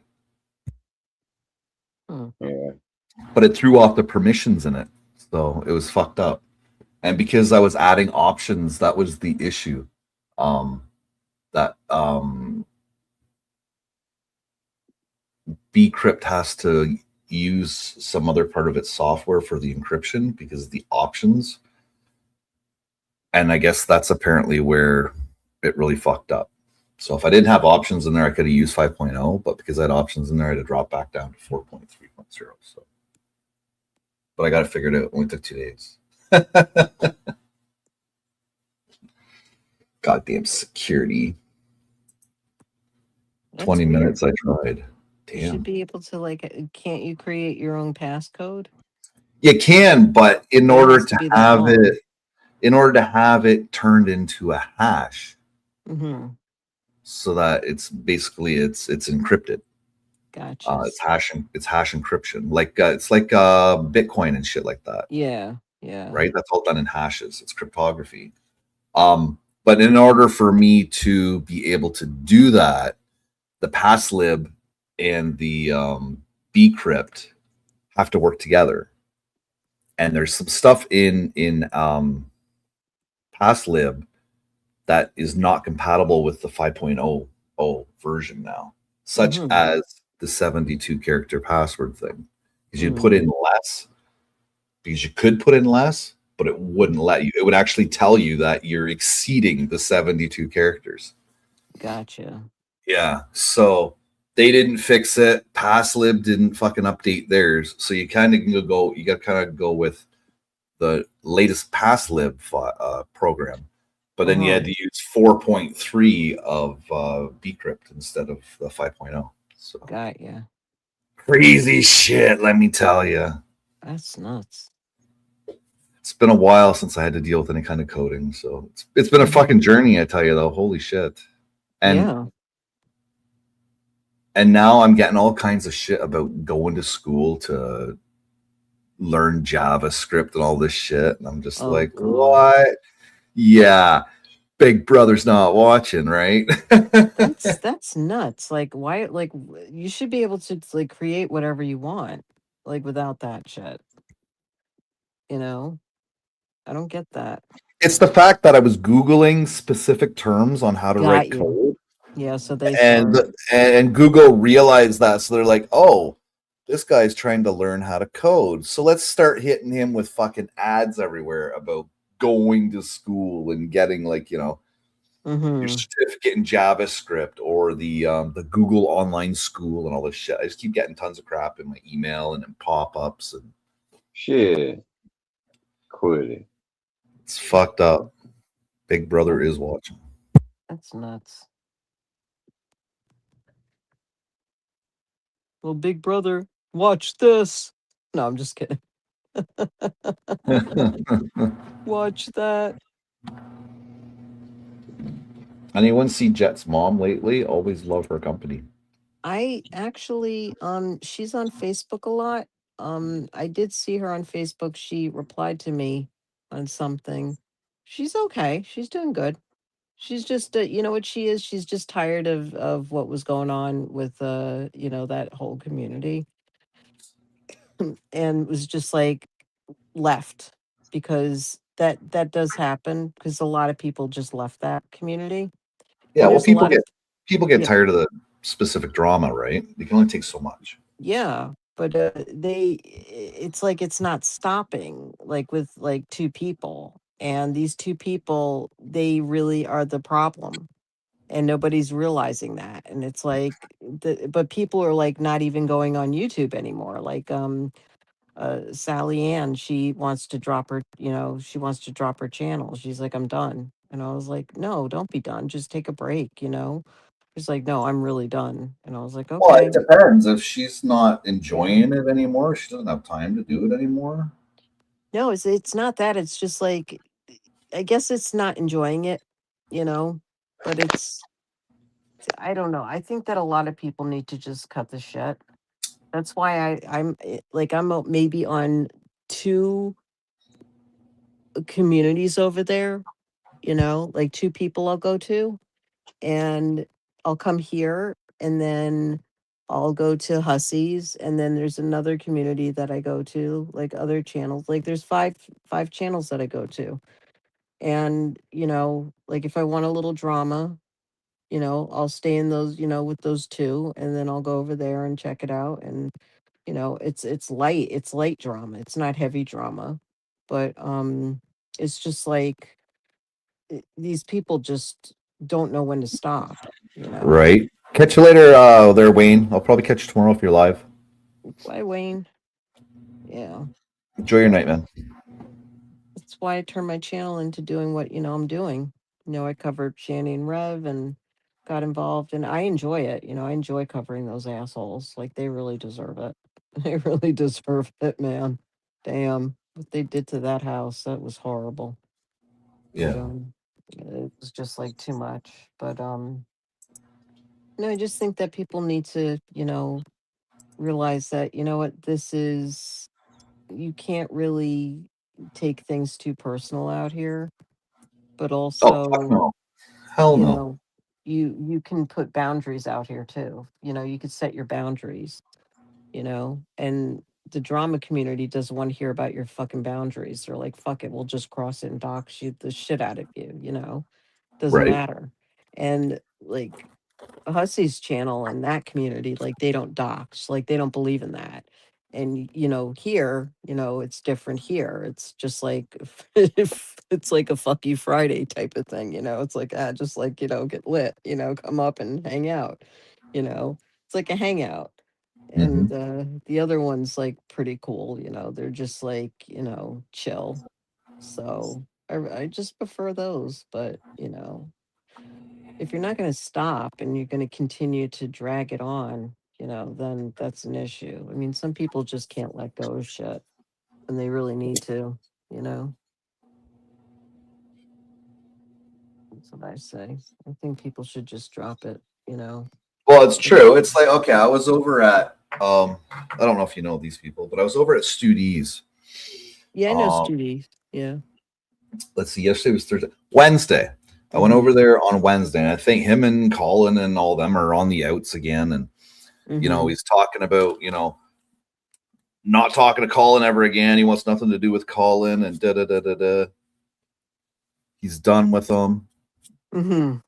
Speaker 3: Yeah.
Speaker 2: but it threw off the permissions in it, so it was fucked up. And because I was adding options, that was the issue. That bcrypt has to use some other part of its software for the encryption because of the options. And I guess that's apparently where it really fucked up. So if I didn't have options in there, I could have used 5.0, but because I had options in there, I had to drop back down to 4.3.0. So, but I got it figured out. It only took 2 days. Goddamn security.
Speaker 4: That's
Speaker 2: 20
Speaker 4: weird.
Speaker 2: minutes I tried.
Speaker 4: You should
Speaker 2: Damn.
Speaker 4: be able to can't you create your own passcode?
Speaker 2: You can, but in
Speaker 4: But it
Speaker 2: order
Speaker 4: has to
Speaker 2: to
Speaker 4: be that
Speaker 2: have
Speaker 4: long.
Speaker 2: it turned into a hash
Speaker 4: Mm-hmm.
Speaker 2: so that it's basically it's encrypted.
Speaker 4: Gotcha.
Speaker 2: It's hash encryption. Like it's like Bitcoin and shit like that,
Speaker 4: Yeah. Yeah.
Speaker 2: right? That's all done in hashes. It's cryptography. But in order for me to be able to do that, the passlib and the bcrypt have to work together. And there's some stuff in passlib that is not compatible with the 5.0 version now, such
Speaker 4: Mhm.
Speaker 2: as the 72 character password thing. Because you'd
Speaker 4: Mm.
Speaker 2: put in less, because you could put in less, but it wouldn't let you. It would actually tell you that you're exceeding the 72 characters.
Speaker 4: Gotcha.
Speaker 2: Yeah. So they didn't fix it. Passlib didn't fucking update theirs. So you kind of you got to kind of go with the latest passlib program. But then you had to use 4.3 of bcrypt instead of the 5.0. So
Speaker 4: Got ya.
Speaker 2: crazy shit, let me tell you.
Speaker 4: That's nuts.
Speaker 2: It's been a while since I had to deal with any kind of coding. So it's been a fucking journey, I tell you though. Holy shit. And
Speaker 4: Yeah.
Speaker 2: and now I'm getting all kinds of shit about going to school to learn JavaScript and all this shit. And I'm just
Speaker 4: Oh,
Speaker 2: like,
Speaker 4: God.
Speaker 2: what? Yeah. Big Brother's not watching, right?
Speaker 4: That's nuts. Like why like you should be able to like create whatever you want like without that shit, you know? I don't get that.
Speaker 2: It's the fact that I was Googling specific terms on how to
Speaker 4: Got
Speaker 2: write
Speaker 4: you.
Speaker 2: code,
Speaker 4: Yeah, so they
Speaker 2: and
Speaker 4: start.
Speaker 2: and Google realized that, so they're like, "Oh, this guy's trying to learn how to code, so let's start hitting him with fucking ads everywhere about going to school and getting like your
Speaker 4: Mm-hmm.
Speaker 2: certificate in JavaScript or the Google Online School and all this shit." I just keep getting tons of crap in my email and in pop-ups, and
Speaker 3: Shit. Quit it.
Speaker 2: it's fucked up. Big Brother is watching.
Speaker 4: That's nuts. Well, Big Brother, watch this. No, I'm just kidding. Watch that.
Speaker 2: Anyone see Jet's mom lately? Always love her company.
Speaker 4: I actually she's on Facebook a lot. I did see her on Facebook. She replied to me on something. She's okay. She's doing good. She's just you know what she is? She's just tired of what was going on with you know, that whole community, and was just like left, because that does happen, because a lot of people just left that community,
Speaker 2: Yeah,
Speaker 4: and
Speaker 2: well,
Speaker 4: there's a lot of
Speaker 2: people get
Speaker 4: yeah.
Speaker 2: tired of the specific drama, right? You can only take so much.
Speaker 4: Yeah, but it's like it's not stopping, like with like two people, and these two people, they really are the problem, and nobody's realizing that. And it's like but people are like not even going on YouTube anymore. Like Sally Ann, she wants to drop her, you know, she wants to drop her channel. She's like, I'm done. And I was like, no, don't be done. Just take a break, you know? She's like, no, I'm really done. And I was like,
Speaker 2: Well, it
Speaker 4: okay.
Speaker 2: depends. If she's not enjoying it anymore, she doesn't have time to do it anymore.
Speaker 4: No, it's not that. It's just like I guess it's not enjoying it, you know, but I don't know. I think that a lot of people need to just cut the shit. That's why like maybe on two communities over there, you know, like two people I'll go to, and I'll come here, and then I'll go to Hussey's, and then there's another community that I go to, like other channels. Like there's five channels that I go to. And, you know, like if I want a little drama, you know, I'll stay in those, you know, with those two, and then I'll go over there and check it out. And, you know, it's light drama. It's not heavy drama. But it's just like these people just don't know when to stop, you know.
Speaker 2: Right. Catch you later, there, Wayne. I'll probably catch you tomorrow if you're live.
Speaker 4: Bye, Wayne. Yeah.
Speaker 2: Enjoy your night, man.
Speaker 4: That's why I turned my channel into doing what, you know, I'm doing. You know, I covered Shanny and Rev and got involved, and I enjoy it. You know, I enjoy covering those assholes. Like they really deserve it. They really deserve it, man. Damn. What they did to that house, that was horrible. But
Speaker 2: Yeah.
Speaker 4: it was just like too much. But no, I just think that people need to, you know, realize that, you know what, this is, you can't really take things too personal out here, but
Speaker 2: Oh, fuck
Speaker 4: also,
Speaker 2: no. Hell
Speaker 4: you
Speaker 2: no.
Speaker 4: know, you can put boundaries out here too. You know, you could set your boundaries, you know, and the drama community doesn't want to hear about your fucking boundaries. They're like, fuck it, we'll just cross it and dox you the shit out of you, you know. Doesn't
Speaker 2: Right.
Speaker 4: matter. And like Hussey's channel and that community, like they don't dox, like they don't believe in that. And you know, here, you know, it's different here. It's just like if it's like a fuck you Friday type of thing, you know. It's like just like, you know, get lit, you know, come up and hang out, you know. It's like a hangout.
Speaker 2: Mm-hmm.
Speaker 4: And the other one's like pretty cool, you know. They're just like, you know, chill. So I just prefer those, but you know, if you're not going to stop and you're going to continue to drag it on, you know, then that's an issue. I mean, some people just can't let go of shit, and they really need to, you know. That's what I say. I think people should just drop it, you know.
Speaker 2: Well, it's true. It's like, okay, I was over at I don't know if you know these people, but I was over at Stu D's.
Speaker 4: Yeah, I know
Speaker 2: Um,
Speaker 4: Studi. Yeah.
Speaker 2: let's see, yesterday was Thursday. Wednesday. I went
Speaker 4: Mhm.
Speaker 2: over there on Wednesday, and I think him and Colin and all them are on the outs again. And
Speaker 4: Mhm.
Speaker 2: he's talking about not talking to Colin ever again. He wants nothing to do with Colin, and da da da da da. He's done with them.
Speaker 4: Mhm.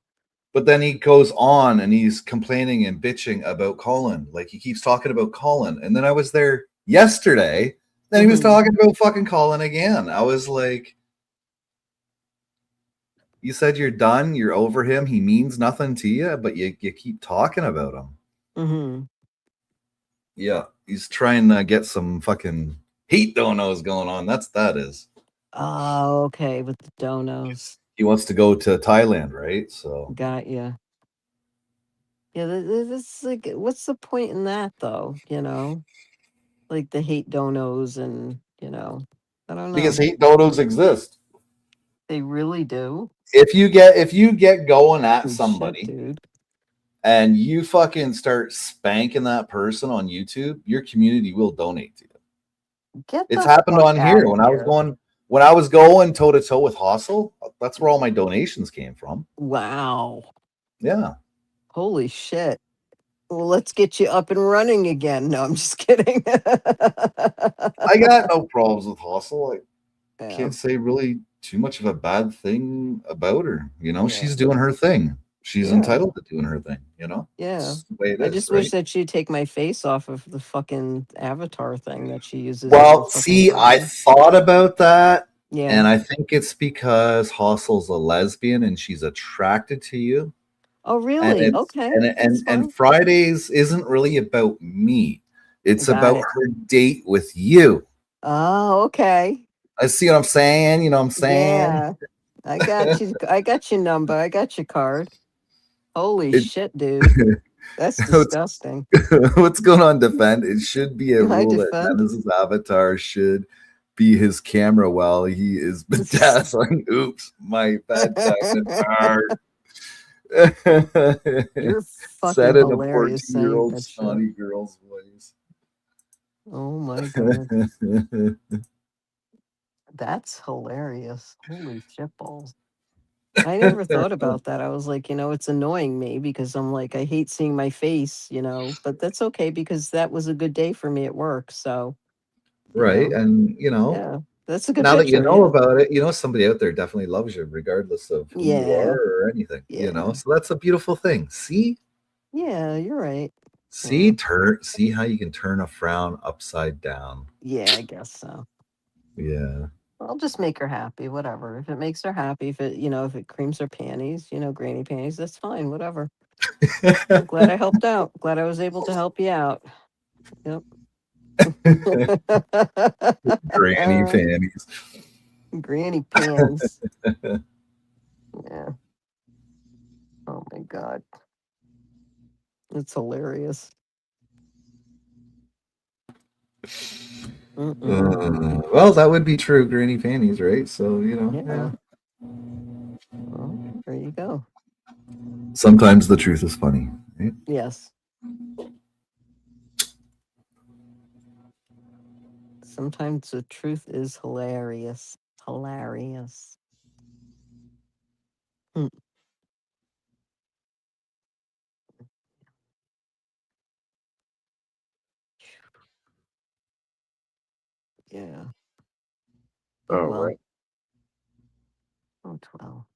Speaker 2: But then he goes on and he's complaining and bitching about Colin. Like he keeps talking about Colin. And then I was there yesterday. Then he was
Speaker 4: Mhm.
Speaker 2: talking about fucking Colin again. I was like, you said you're done. You're over him. He means nothing to you, but you keep talking about him.
Speaker 4: Mhm.
Speaker 2: Yeah. He's trying to get some fucking heat donos going on. That is.
Speaker 4: Oh, okay, with the donos.
Speaker 2: He wants to go to Thailand, right? So
Speaker 4: Got you. Yeah, this is like, what's the point in that though? Like the hate donos, and I don't
Speaker 2: because
Speaker 4: know.
Speaker 2: heat donos exist.
Speaker 4: They really do.
Speaker 2: If you get going at
Speaker 4: Holy shit,
Speaker 2: somebody
Speaker 4: dude.
Speaker 2: and you fucking start spanking that person on YouTube, your community will donate to you.
Speaker 4: Get
Speaker 2: It's
Speaker 4: the
Speaker 2: happened
Speaker 4: fuck
Speaker 2: on
Speaker 4: out
Speaker 2: here
Speaker 4: of here.
Speaker 2: when I was going toe to toe with Hostel. That's where all my donations came from.
Speaker 4: Wow.
Speaker 2: Yeah,
Speaker 4: Holy shit. Well, let's get you up and running again. No, I'm just kidding.
Speaker 2: I got no problems with Hostel. I
Speaker 4: Yeah.
Speaker 2: can't say really too much of a bad thing about her.
Speaker 4: Yeah.
Speaker 2: She's doing her thing. She's
Speaker 4: Yeah.
Speaker 2: entited to doing her thing.
Speaker 4: Yeah.
Speaker 2: It's the way it
Speaker 4: I
Speaker 2: is,
Speaker 4: just wish
Speaker 2: right?
Speaker 4: that she'd take my face off of the fucking avatar thing that she uses all the
Speaker 2: Well,
Speaker 4: fucking
Speaker 2: see, I
Speaker 4: time.
Speaker 2: thought about that,
Speaker 4: Yeah.
Speaker 2: and I think it's because Hostle's a lesbian and she's attracted to you.
Speaker 4: Oh,
Speaker 2: And
Speaker 4: really?
Speaker 2: it's
Speaker 4: Okay.
Speaker 2: and
Speaker 4: That's
Speaker 2: and
Speaker 4: fine.
Speaker 2: and Fridays isn't really about me. It's
Speaker 4: Got
Speaker 2: about
Speaker 4: it.
Speaker 2: her date with you.
Speaker 4: Oh, okay.
Speaker 2: I see what I'm saying. You know what I'm saying?
Speaker 4: Yeah. I got you. I got your number. I got your card. Holy
Speaker 2: It,
Speaker 4: shit, dude. That's
Speaker 2: what's,
Speaker 4: disgusting.
Speaker 2: what's going on, Defend? It should be a
Speaker 4: I
Speaker 2: rule that
Speaker 4: defend.
Speaker 2: Dennis's avatar should be his camera while he is bedazzling. Oops, my bad diamond.
Speaker 4: You're
Speaker 2: Said
Speaker 4: fucking
Speaker 2: in a
Speaker 4: hilarious saying
Speaker 2: 14-year-old
Speaker 4: that shit.
Speaker 2: snotty girl's voice.
Speaker 4: Oh my god. That's hilarious. Holy shitballs. I never thought about that. I was like, it's annoying me because I'm like, I hate seeing my face, but that's okay because that was a good day for me at work. So,
Speaker 2: Right. And,
Speaker 4: yeah, that's a good
Speaker 2: now that you
Speaker 4: picture.
Speaker 2: know
Speaker 4: Yeah.
Speaker 2: about it, somebody out there definitely loves you, regardless of who you
Speaker 4: Yeah.
Speaker 2: are or anything,
Speaker 4: Yeah.
Speaker 2: So that's a beautiful thing.
Speaker 4: Yeah. You're right. Yeah.
Speaker 2: See how you can turn a frown upside down.
Speaker 4: Yeah. I guess so.
Speaker 2: Yeah.
Speaker 4: I'll just make her happy, whatever. If it makes her happy, if it creams her panties, granny panties, that's fine, whatever. I'm glad I helped out. Glad I was able to help you out. Yep.
Speaker 2: Granny panties.
Speaker 4: Granny pants. Yeah. Oh my god. It's hilarious. Mm-mm.
Speaker 2: Well, that would be true, granny panties, right? So, yeah.
Speaker 4: Yeah. Well, there you go.
Speaker 2: Sometimes the truth is funny, right?
Speaker 4: Yes. Sometimes the truth is hilarious. Hilarious. Hmm. Yeah. Oh
Speaker 3: All
Speaker 4: well.
Speaker 3: right.
Speaker 4: Oh well.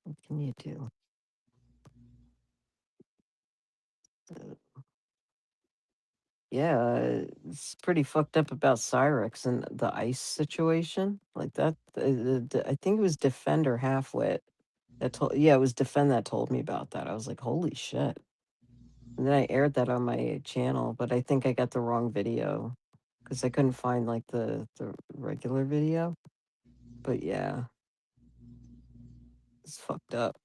Speaker 4: What can you do? Uh, yeah, it's pretty fucked up about Cyrex and the ice situation. Like that, I think it was Defender Halfwit that told. Yeah, it was Defend that told me about that. I was like, holy shit. And then I aired that on my channel, but I think I got the wrong video because I couldn't find like the regular video. But yeah, it's fucked up.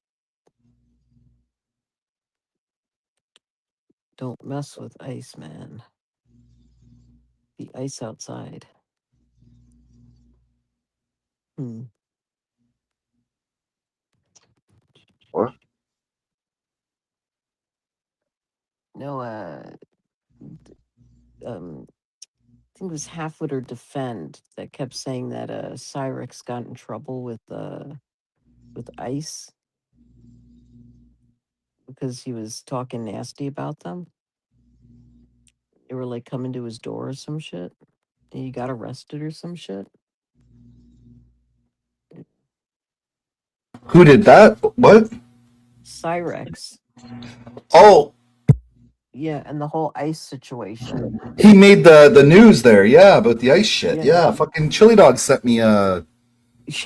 Speaker 4: Don't mess with ice, man. The ice outside. Hmm.
Speaker 3: What?
Speaker 4: No, I think it was Halfwit or Defend that kept saying that Cyrex got in trouble with with ice because he was talking nasty about them. They were like coming to his door or some shit. And he got arrested or some shit.
Speaker 2: Who did that? What?
Speaker 4: Cyrex.
Speaker 2: Oh,
Speaker 4: Yeah, and the whole ice situation.
Speaker 2: he made the news there. Yeah, about the ice shit.
Speaker 4: Yeah.
Speaker 2: Yeah, fucking Chili Dog sent me a.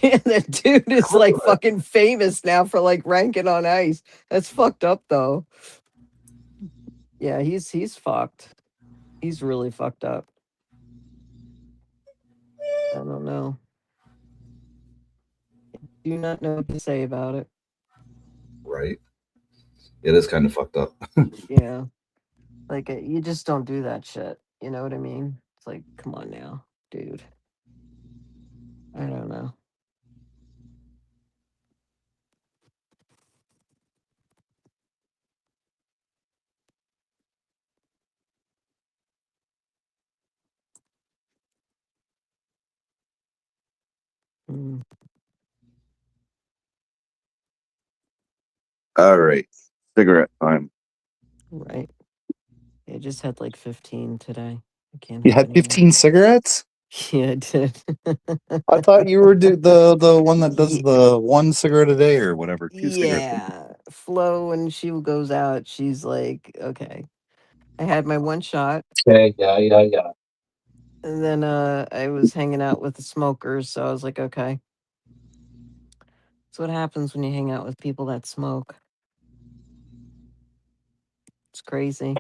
Speaker 4: Yeah, that dude is like fucking famous now for like ranking on ice. That's fucked up though. Yeah, he's fucked. He's really fucked up. I don't know. Do not know what to say about it.
Speaker 2: Right. It is kind of fucked up.
Speaker 4: Yeah. Like you just don't do that shit. You know what I mean? It's like, come on now, dude. I don't know. Mm,
Speaker 2: All right. Cigarette time.
Speaker 4: right. I just had like 15 today. I can't
Speaker 5: You
Speaker 4: have
Speaker 5: had
Speaker 4: any more.
Speaker 5: 15 cigarettes?
Speaker 4: Yeah, I did.
Speaker 5: I thought you were the one that does
Speaker 4: Ye-
Speaker 5: the 1 cigarette a day or whatever, 2 cigarettes.
Speaker 4: Yeah. Flo, when she goes out, she's like, okay. I had my one shot.
Speaker 5: Okay, yeah.
Speaker 4: And then I was hanging out with the smokers, so I was like, okay. That's what happens when you hang out with people that smoke. It's crazy.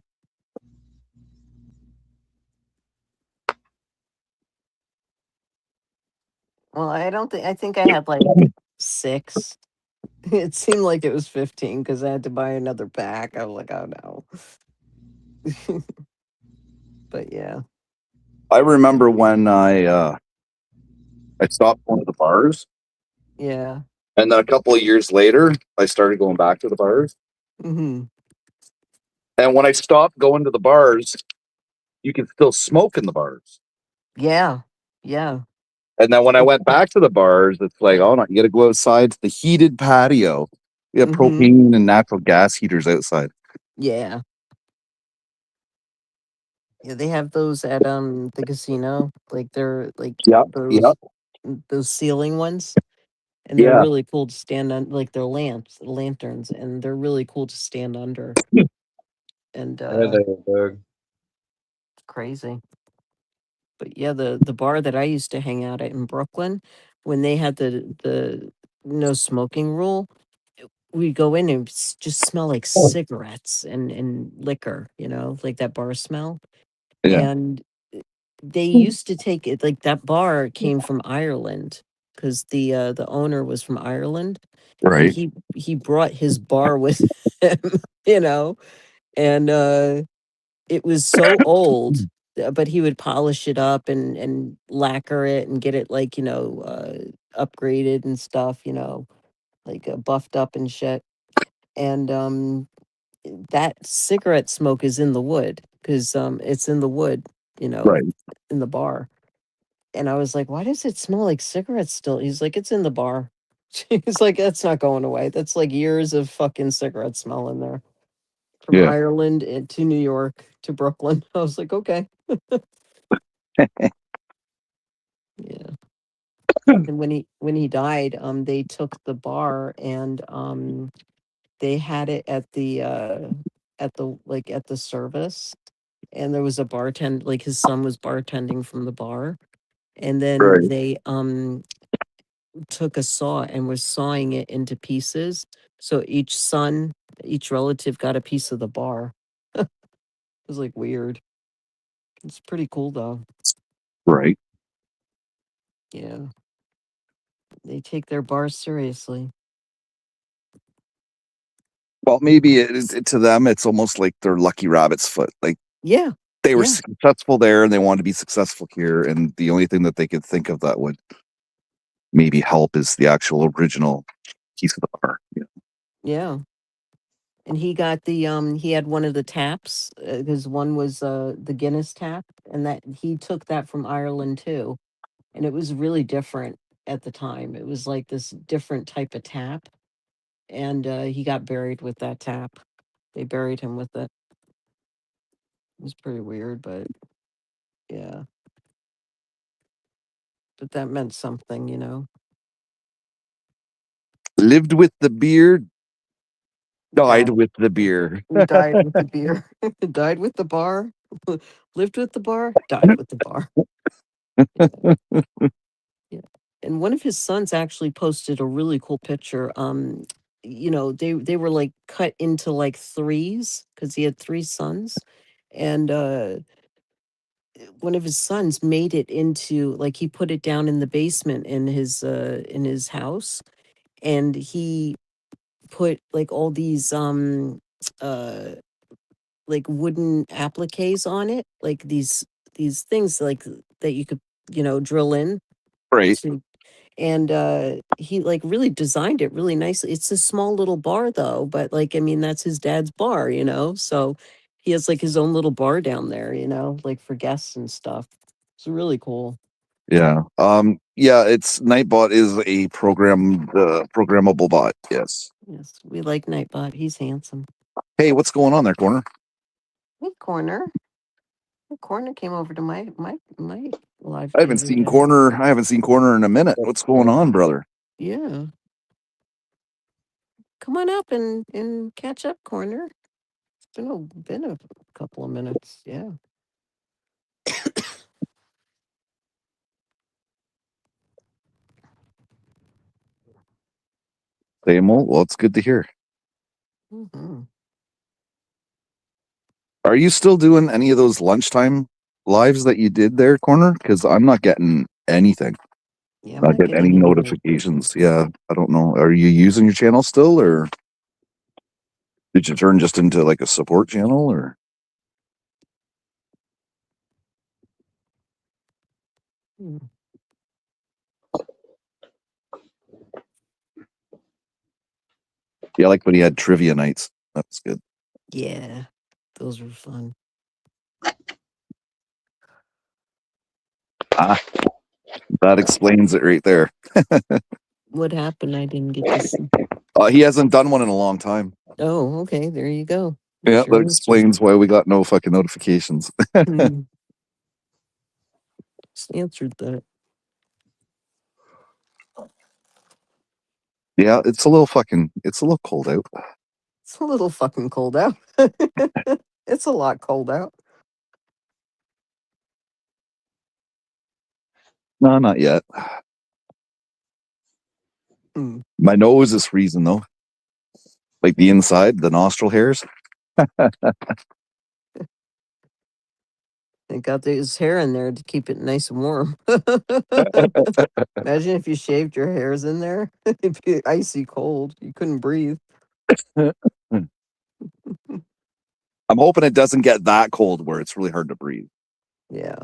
Speaker 4: Well, I think I had like 6. It seemed like it was 15 because I had to buy another pack. I was like, oh no. But yeah.
Speaker 5: I remember when I stopped going to the bars,
Speaker 4: Yeah.
Speaker 5: and then a couple of years later, I started going back to the bars.
Speaker 4: Hmm.
Speaker 5: And when I stopped going to the bars, you could still smoke in the bars.
Speaker 4: Yeah. Yeah.
Speaker 5: And then when I went back to the bars, it's like, oh no, you got to go outside to the heated patio. We have
Speaker 4: Hmm.
Speaker 5: propane and natural gas heaters outside.
Speaker 4: Yeah. Yeah, they have those at the casino. Like they're like
Speaker 5: Yep.
Speaker 4: those ceiling ones. And they're
Speaker 5: Yeah.
Speaker 4: really cool to stand on, like they're lanterns, and they're really cool to stand under. And
Speaker 3: Dog.
Speaker 4: it's crazy. But yeah, the bar that I used to hang out at in Brooklyn, when they had the no smoking rule, we'd go in and just smell like cigarettes and liquor, like that bar smell.
Speaker 5: Yeah.
Speaker 4: And they used to take it like that bar came from Ireland because the owner was from Ireland, and
Speaker 5: Right.
Speaker 4: he brought his bar with him, you know, and it was so old, but he would polish it up and lacquer it and get it like upgraded and stuff, like buffed up and shit. And that cigarette smoke is in the wood because it's in the wood,
Speaker 5: Right.
Speaker 4: in the bar. And I was like, why does it smell like cigarettes still? He's like, it's in the bar. He's like, that's not going away. That's like years of fucking cigarette smell in there from
Speaker 5: Yeah.
Speaker 4: Ireland to New York to Brooklyn. I was like, okay. Yeah. And when he died, they took the bar and they had it at the service, and there was a bartend like his son was bartending from the bar, and then
Speaker 5: Right.
Speaker 4: they took a saw and was sawing it into pieces. So each relative got a piece of the bar. It was like weird. It's pretty cool though.
Speaker 5: Right.
Speaker 4: Yeah. They take their bars seriously.
Speaker 5: Well, maybe to them, it's almost like their lucky rabbit's foot. Like
Speaker 4: Yeah.
Speaker 5: they were
Speaker 4: Yeah.
Speaker 5: successful there and they wanted to be successful here. And the only thing that they could think of that would maybe help is the actual original piece of the bar. Yeah.
Speaker 4: Yeah. And he had one of the taps because one was the Guinness tap, and that he took that from Ireland too, and it was really different. at the time. It was like this different type of tap, and he got buried with that tap. They buried him with it. It was pretty weird, but yeah. But that meant something, you know.
Speaker 5: Lived with the beer, died
Speaker 4: Yeah.
Speaker 5: with the beer.
Speaker 4: Died with the beer. Died with the bar. Lived with the bar. Died with the bar. Yeah. Yeah. And one of his sons actually posted a really cool picture. You know, they were like cut into like threes because he had three sons. And one of his sons made it into like he put it down in the basement in his house, and he put like all these uh like wooden appliques on it, like these things like that you could, you know, drill in
Speaker 5: Right.
Speaker 4: to, and he like really designed it really nicely. It's a small little bar though, but like I mean that's his dad's bar, you know. So he has like his own little bar down there, you know, like for guests and stuff. It's really cool.
Speaker 5: Yeah. Yeah, it's Nightbot is a programmable bot. Yes.
Speaker 4: Yes, we like Nightbot. He's handsome.
Speaker 5: Hey, what's going on there, Corner?
Speaker 4: Hey, Corner. Corner came over to my live
Speaker 5: I haven't
Speaker 4: the other
Speaker 5: seen
Speaker 4: day.
Speaker 5: Corner. I haven't seen Corner in a minute. What's going on, brother?
Speaker 4: Yeah. Come on up and catch up, Corner. It's been a couple of minutes. Yeah.
Speaker 5: Same old. Well, it's good to hear.
Speaker 4: Mm-hmm.
Speaker 5: Are you still doing any of those lunchtime lives that you did there, Corner? Because I'm not getting anything.
Speaker 4: Yeah, I'm
Speaker 5: Not
Speaker 4: not
Speaker 5: getting any
Speaker 4: getting it either.
Speaker 5: notifications. Yeah, I don't know. Are you using your channel still, or did you turn just into like a support channel, or?
Speaker 4: Hmm.
Speaker 5: Yeah, like when he had trivia nights. That was good.
Speaker 4: Yeah, those were fun.
Speaker 5: Ah, that explains it right there.
Speaker 4: What happened? I didn't get to see.
Speaker 5: He hasn't done one in a long time.
Speaker 4: Oh, okay. There you go.
Speaker 5: Yeah,
Speaker 4: There's your
Speaker 5: that
Speaker 4: answer.
Speaker 5: explains why we got no fucking notifications.
Speaker 4: Hmm. Just answered that.
Speaker 5: Yeah, it's a little cold out.
Speaker 4: It's a little fucking cold out. It's a lot cold out.
Speaker 5: No, not yet.
Speaker 4: Hmm.
Speaker 5: My nose is freezing though. Like the inside, the nostril hairs.
Speaker 4: It got his hair in there to keep it nice and warm. Imagine if you shaved your hairs in there. It'd be icy cold. You couldn't breathe.
Speaker 5: I'm hoping it doesn't get that cold where it's really hard to breathe.
Speaker 4: Yeah.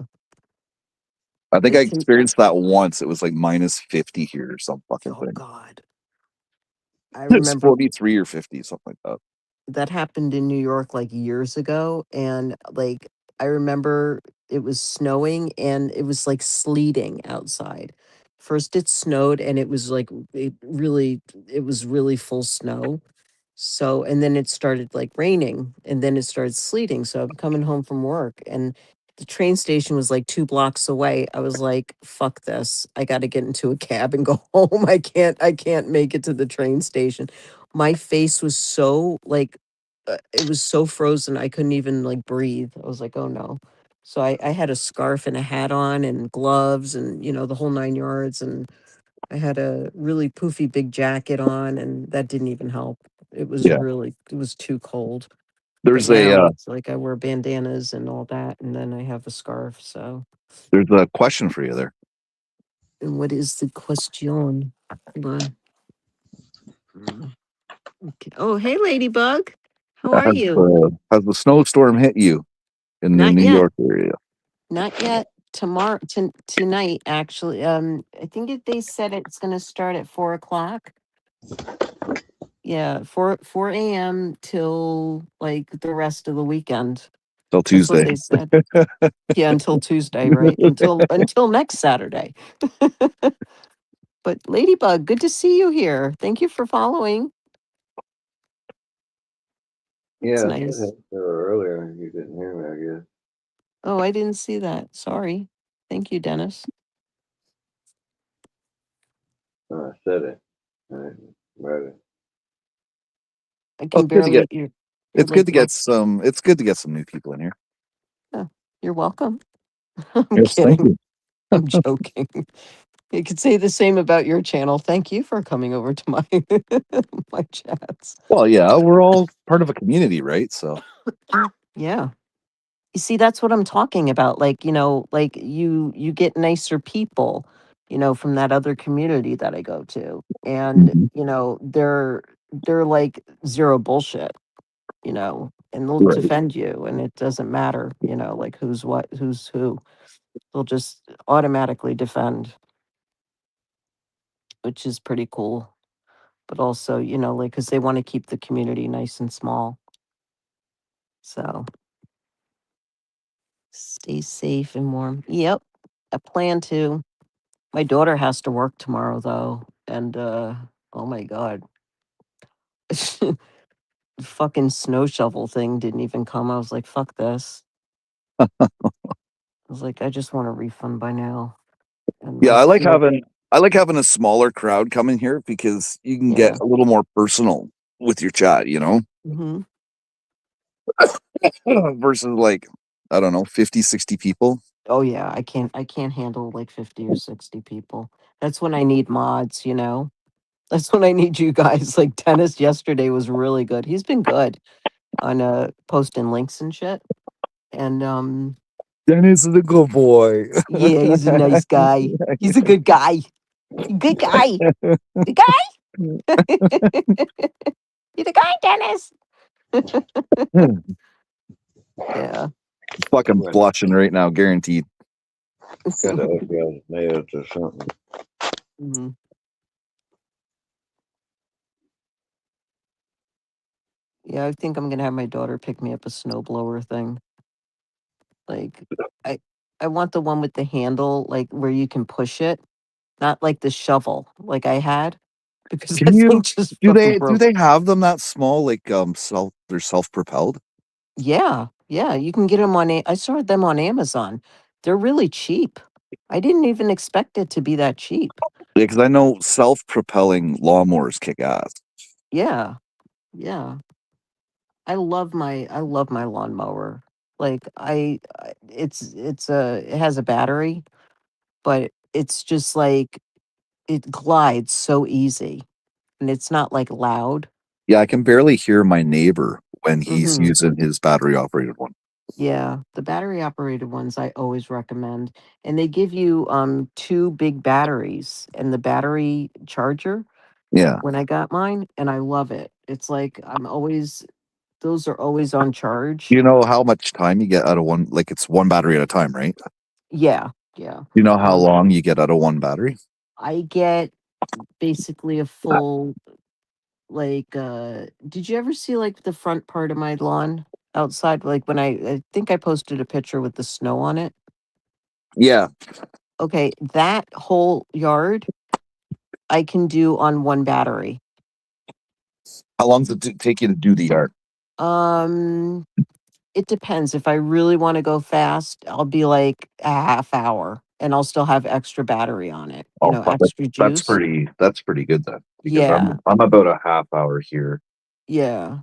Speaker 5: I think I
Speaker 4: It can,
Speaker 5: experienced that once. It was like minus 50 here or some fucking
Speaker 4: oh
Speaker 5: thing.
Speaker 4: God. I
Speaker 5: It's
Speaker 4: remember
Speaker 5: 43 or 50, something like that.
Speaker 4: that happened in New York like years ago. And like, I remember it was snowing and it was like sleeting outside. First it snowed and it was like, it was really full snow. So, and then it started like raining and then it started sleeting. So I'm coming home from work and the train station was like 2 blocks away. I was like, fuck this. I got to get into a cab and go home. I can't make it to the train station. My face was so like, it was so frozen. I couldn't even like breathe. I was like, oh no. So I had a scarf and a hat on and gloves and, you know, the whole 9 yards. And I had a really poofy big jacket on, and that didn't even help.
Speaker 5: Yeah.
Speaker 4: It was too cold. But
Speaker 5: There's
Speaker 4: now
Speaker 5: a
Speaker 4: it's like I wear bandanas and all that, and then I have a scarf. So,
Speaker 5: there's a question for you there.
Speaker 4: and what is the question? Hold on. Mm, okay. Oh, hey, Ladybug. How are you?
Speaker 5: Has the snowstorm hit you in the
Speaker 4: Not
Speaker 5: New
Speaker 4: yet.
Speaker 5: York area?
Speaker 4: Not yet. Tonight, actually. I think they said it's going to start at 4 o'clock. Yeah, 4 a.m. till like the rest of the weekend.
Speaker 5: Till
Speaker 4: That's what
Speaker 5: Tuesday.
Speaker 4: they said. Yeah, until Tuesday, right? Until next Saturday. But Ladybug, good to see you here. Thank you for following. It's
Speaker 3: Yeah, I said
Speaker 4: nice.
Speaker 3: hello earlier and you didn't hear me, I guess.
Speaker 4: Oh, I didn't see that. Sorry. Thank you, Dennis.
Speaker 3: I said it. I didn't write it.
Speaker 4: I
Speaker 5: Well,
Speaker 4: can
Speaker 5: it's good to
Speaker 4: barely.
Speaker 5: get.
Speaker 4: You're
Speaker 5: It's good
Speaker 4: like
Speaker 5: to
Speaker 4: my.
Speaker 5: get some. It's good to get some new people in here.
Speaker 4: Oh, you're welcome. I'm
Speaker 5: Yes, thank
Speaker 4: kidding.
Speaker 5: you.
Speaker 4: I'm joking. You could say the same about your channel. Thank you for coming over to my my chats.
Speaker 5: Well, yeah, we're all part of a community, right? So
Speaker 4: Yeah. You see, that's what I'm talking about. Like, like you get nicer people, from that other community that I go to. And,
Speaker 5: Mhm.
Speaker 4: they're like zero bullshit, and they'll
Speaker 5: Right.
Speaker 4: defend you and it doesn't matter, like who's who. They'll just automatically defend, which is pretty cool. But also, like, because they want to keep the community nice and small. So stay safe and warm. Yep. I plan to. My daughter has to work tomorrow though, and oh my god. Fucking snow shovel thing didn't even come. I was like, fuck this. I was like, I just want a refund by now. And
Speaker 5: Yeah,
Speaker 4: my snow
Speaker 5: I like having a smaller crowd coming here because you can get
Speaker 4: yeah.
Speaker 5: a little more personal with your chat,
Speaker 4: Hmm.
Speaker 5: versus like I don't know, 50, 60 people.
Speaker 4: Oh yeah, I can't handle like 50 or 60 people. That's when I need mods. That's when I need you guys. Like Dennis yesterday was really good. He's been good on posting links and shit. And
Speaker 5: Dennis is a good boy.
Speaker 4: yeah, he's a nice guy. He's a good guy. Good guy. Good guy. You're the guy, Dennis. Yeah.
Speaker 5: Fucking
Speaker 3: When
Speaker 5: blushing right now, guaranteed.
Speaker 3: gotta hope you guys nails or something.
Speaker 4: Mhm. Yeah, I think I'm gonna have my daughter pick me up a snowblower thing. Like, I I want the one with the handle, like where you can push it, not like the shovel like I had, because
Speaker 5: Can
Speaker 4: that thing
Speaker 5: you
Speaker 4: just
Speaker 5: do
Speaker 4: fucking
Speaker 5: they do
Speaker 4: broke.
Speaker 5: they have them that small, like they're self-propelled?
Speaker 4: Yeah, yeah, you can get them on. I saw them on Amazon. They're really cheap. I didn't even expect it to be that cheap.
Speaker 5: Because I know self-propelling lawnmowers kick ass.
Speaker 4: Yeah, yeah. I love my lawnmower. Like it has a battery, but it's just like it glides so easy and it's not like loud.
Speaker 5: Yeah, I can barely hear my neighbor when he's
Speaker 4: Hmm.
Speaker 5: using his battery operated one.
Speaker 4: Yeah, the battery operated ones I always recommend. And they give you two big batteries and the battery charger
Speaker 5: Yeah.
Speaker 4: when I got mine, and I love it. It's like those are always on charge.
Speaker 5: You know how much time you get out of one, like it's one battery at a time, right?
Speaker 4: Yeah, yeah.
Speaker 5: You know how
Speaker 4: Um
Speaker 5: long you get out of one battery?
Speaker 4: I get basically a full, like, did you ever see like the front part of my lawn outside? Like when I think I posted a picture with the snow on it.
Speaker 5: Yeah.
Speaker 4: Okay, that whole yard I can do on one battery.
Speaker 5: How long does it take you to do the yard?
Speaker 4: Um, it depends. If I really want to go fast, I'll be like a half hour and I'll still have extra battery on it,
Speaker 5: Oh, fuck,
Speaker 4: extra juice.
Speaker 5: that's pretty good then. Because
Speaker 4: Yeah,
Speaker 5: I'm about a half hour here.
Speaker 4: yeah.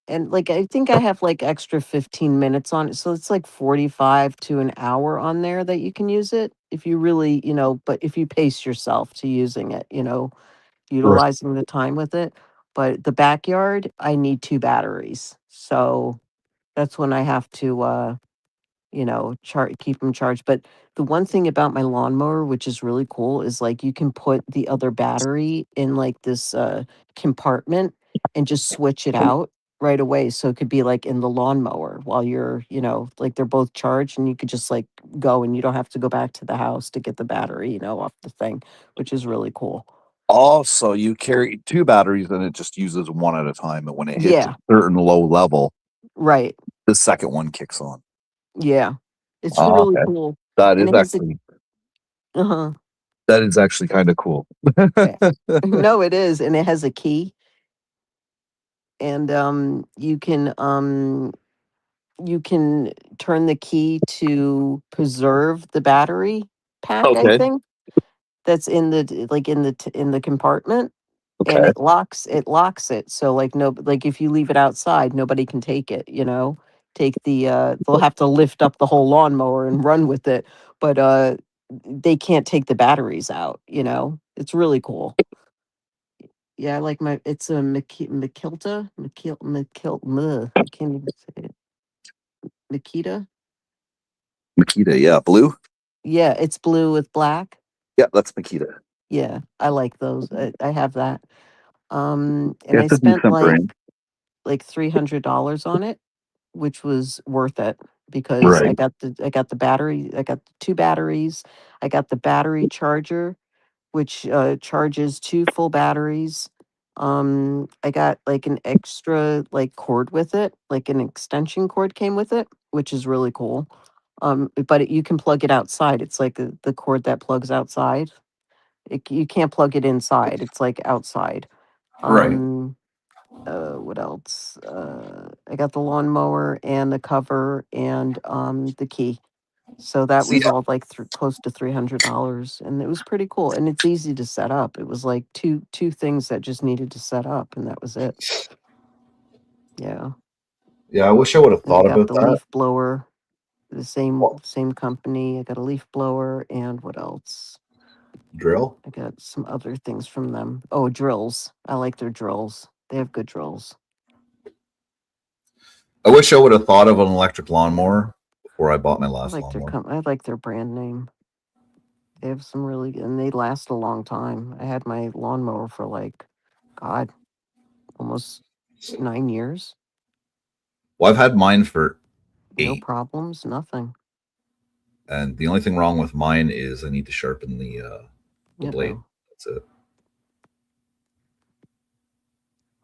Speaker 4: And like I think I have like extra 15 minutes on it. So it's like 45 to an hour on there that you can use it if you really, but if you pace yourself to using it,
Speaker 5: Right.
Speaker 4: utilizing the time with it. But the backyard, I need two batteries. So that's when I have to keep them charged. But the one thing about my lawnmower, which is really cool, is like you can put the other battery in like this compartment and just switch it out right away. So it could be like in the lawnmower while you're, like they're both charged and you could just like go and you don't have to go back to the house to get the battery, off the thing, which is really cool.
Speaker 5: Also, you carry two batteries and it just uses one at a time. And when it hits a
Speaker 4: Yeah,
Speaker 5: certain low level,
Speaker 4: right.
Speaker 5: the second one kicks on.
Speaker 4: Yeah. It's
Speaker 5: Oh,
Speaker 4: really
Speaker 5: okay.
Speaker 4: cool.
Speaker 5: That
Speaker 4: And
Speaker 5: is
Speaker 4: it has a
Speaker 5: actually
Speaker 4: uh-huh.
Speaker 5: That is actually kind of cool.
Speaker 4: No, it is, and it has a key, and you can turn the key to preserve the battery pack. I
Speaker 5: Okay.
Speaker 4: think that's in the like in the compartment, and
Speaker 5: Okay.
Speaker 4: it locks it. So like no, like if you leave it outside, nobody can take it. Take the they'll have to lift up the whole lawnmower and run with it, but they can't take the batteries out. It's really cool. Yeah, I like it's a Makilta, I can't even say it. Makita.
Speaker 5: Makita, yeah. Blue?
Speaker 4: Yeah, it's blue with black.
Speaker 5: Yeah, that's Makita.
Speaker 4: Yeah, I like those. I have that. And
Speaker 5: Yeah,
Speaker 4: I
Speaker 5: it's a
Speaker 4: spent
Speaker 5: decent brand.
Speaker 4: like $300 on it, which was worth it because
Speaker 5: Right.
Speaker 4: I got the battery, I got two batteries, I got the battery charger, which charges two full batteries. I got like an extra like cord with it, like an extension cord came with it, which is really cool. But you can plug it outside. It's like the cord that plugs outside. You can't plug it inside. It's like outside.
Speaker 2: Right.
Speaker 4: What else? I got the lawnmower and the cover and the key. So that
Speaker 2: See,
Speaker 4: was all like close to $300, and it was pretty cool. And it's easy to set up. It was like two things that just needed to set up, and that was it. Yeah.
Speaker 2: yeah, I wish I would have
Speaker 4: And I
Speaker 2: thought
Speaker 4: got
Speaker 2: about
Speaker 4: the
Speaker 2: that.
Speaker 4: leaf blower, the
Speaker 2: Well,
Speaker 4: same company. I got a leaf blower, and what else?
Speaker 2: drill.
Speaker 4: I got some other things from them. Oh, drills. I like their drills. They have good drills.
Speaker 2: I wish I would have thought of an electric lawnmower before I bought my last lawnmower.
Speaker 4: I like their brand name. They have some really and they last a long time. I had my lawnmower for like, God, almost 9 years.
Speaker 2: Well, I've had mine for
Speaker 4: No
Speaker 2: 8,
Speaker 4: problems, nothing.
Speaker 2: and the only thing wrong with mine is I need to sharpen the
Speaker 4: You
Speaker 2: blade.
Speaker 4: know.
Speaker 2: That's it.